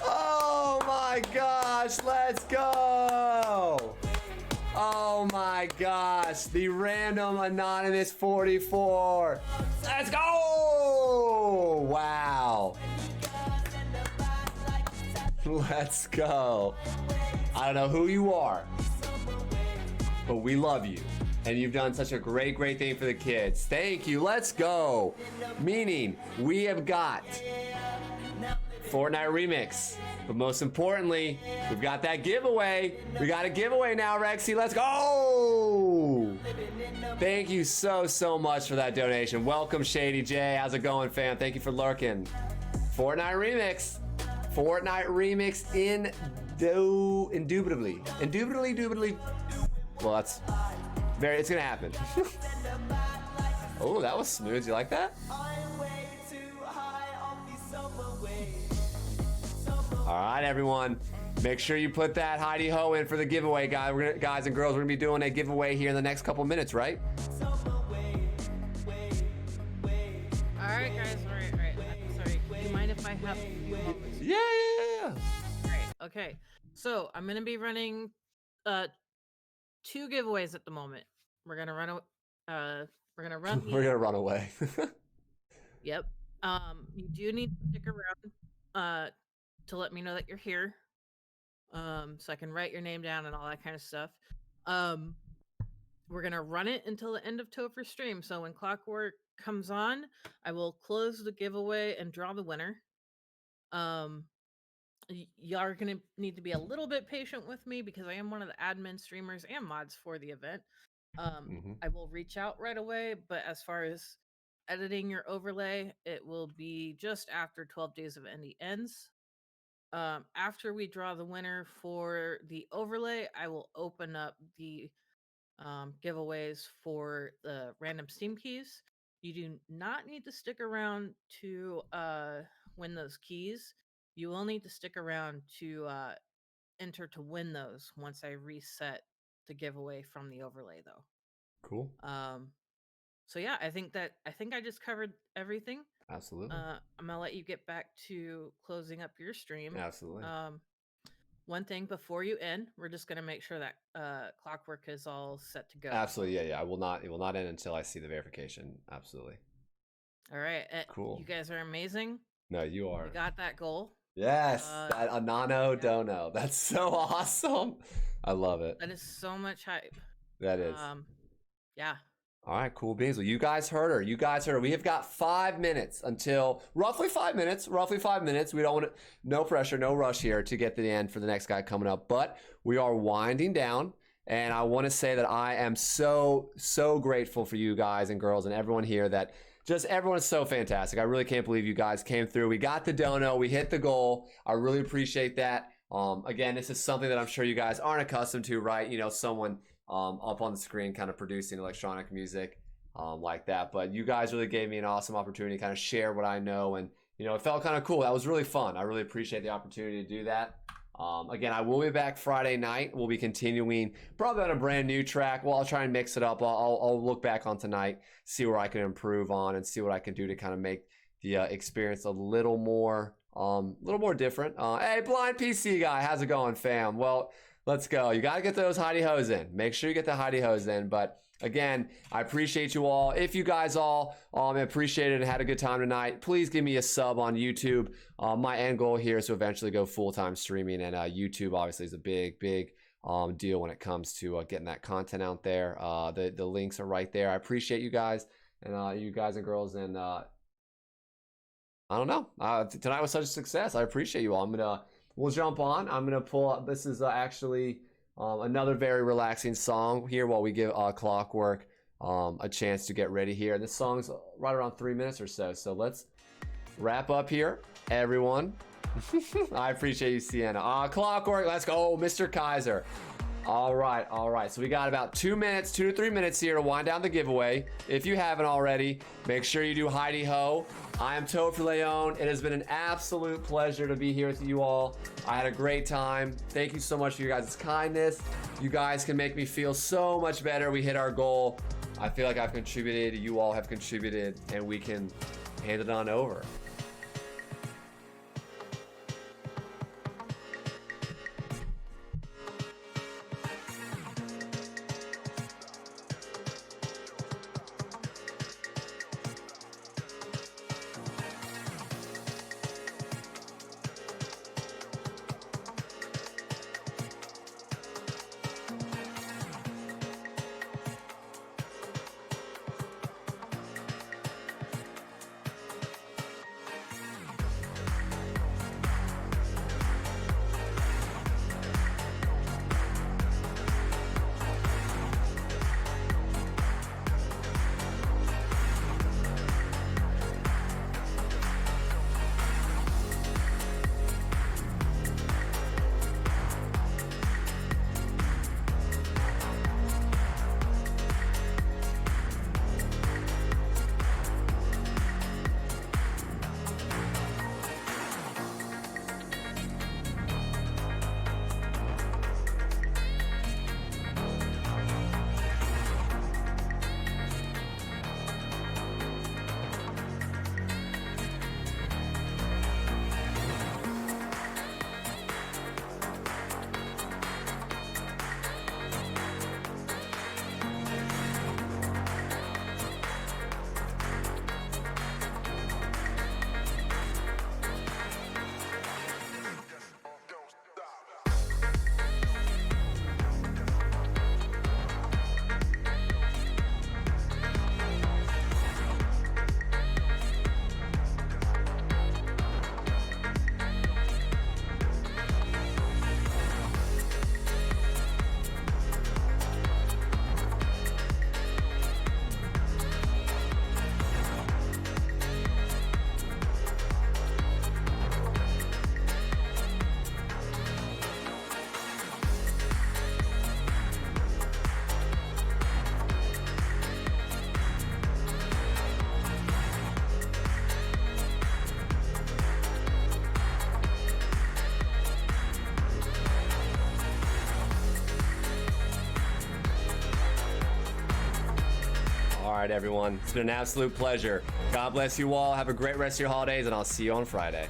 Oh my gosh, let's go! Oh my gosh, the random anonymous 44. Let's go! Wow. Let's go. I don't know who you are, but we love you. And you've done such a great thing for the kids. Thank you. Let's go. Meaning, we have got Fortnite Remix. But most importantly, we've got that giveaway. We got a giveaway now, Rexy. Let's go. Thank you so much for that donation. Welcome, Shady J. How's it going, fam? Thank you for lurking. Fortnite Remix. Fortnite Remix indubitably. Well, that's it's gonna happen. Oh, that was smooth. You like that? All right, everyone. Make sure you put that Heidi Ho in for the giveaway, guys. Guys and girls, we're gonna be doing a giveaway here in the next couple minutes, right? All right, guys. All right. Sorry. Do you mind if I have a few moments? Yeah. All right. Okay. So I'm gonna be running 2 giveaways at the moment. We're gonna run. We're gonna run. We're gonna run away. Yep. You do need to stick around to let me know that you're here. So I can write your name down and all that kind of stuff. We're gonna run it until the end of Topher stream. So when Clockwork comes on, I will close the giveaway and draw the winner. Y'all are gonna need to be a little bit patient with me because I am one of the admin streamers and mods for the event. I will reach out right away, but as far as editing your overlay, it will be just after 12 Days of Indie ends. After we draw the winner for the overlay, I will open up the giveaways for the random Steam keys. You do not need to stick around to win those keys. You will need to stick around to enter to win those once I reset the giveaway from the overlay, though. Cool. So yeah, I think I just covered everything. Absolutely. I'm gonna let you get back to closing up your stream. Absolutely. One thing before you end, we're just gonna make sure that Clockwork is all set to go. Absolutely. Yeah. It will not end until I see the verification. Absolutely. All right. Cool. You guys are amazing. No, you are. You got that goal. Yes. That Anano Dono. That's so awesome. I love it. That is so much hype. That is. Yeah. All right, cool beans. Well, you guys heard her. We have got 5 minutes until roughly 5 minutes. We don't want to, no pressure, no rush here to get to the end for the next guy coming up. But we are winding down. And I want to say that I am so grateful for you guys and girls and everyone here that just everyone is so fantastic. I really can't believe you guys came through. We got the dono. We hit the goal. I really appreciate that. Again, this is something that I'm sure you guys aren't accustomed to, right? You know, someone up on the screen kind of producing electronic music like that. But you guys really gave me an awesome opportunity to kind of share what I know. And, you know, it felt kind of cool. That was really fun. I really appreciate the opportunity to do that. Again, I will be back Friday night. We'll be continuing probably on a brand new track. Well, I'll try and mix it up. I'll look back on tonight, see where I can improve on and see what I can do to kind of make the experience a little more different. Hey, Blind PC guy, how's it going, fam? Well, let's go. You got to get those Heidi Ho's in. Make sure you get the Heidi Ho's in. But again, I appreciate you all. If you guys all appreciate it and had a good time tonight, please give me a sub on YouTube. My end goal here is to eventually go full-time streaming, and YouTube obviously is a big deal when it comes to getting that content out there. The links are right there. I appreciate you guys and you guys and girls, and I don't know. Tonight was such a success. I appreciate you all. We'll jump on. I'm gonna pull up. This is actually another very relaxing song here while we give Clockwork a chance to get ready here. This song's right around 3 minutes or so. So let's wrap up here, everyone. I appreciate you, Sienna. Clockwork, let's go, Mr. Kaiser. All right. So we got about 2 to 3 minutes here to wind down the giveaway. If you haven't already, make sure you do Heidi Ho. I am TopherLeon. It has been an absolute pleasure to be here with you all. I had a great time. Thank you so much for your guys' kindness. You guys can make me feel so much better. We hit our goal. I feel like I've contributed. You all have contributed, and we can hand it on over. right, everyone. It's been an absolute pleasure. God bless you all. Have a great rest of your holidays, and I'll see you on Friday.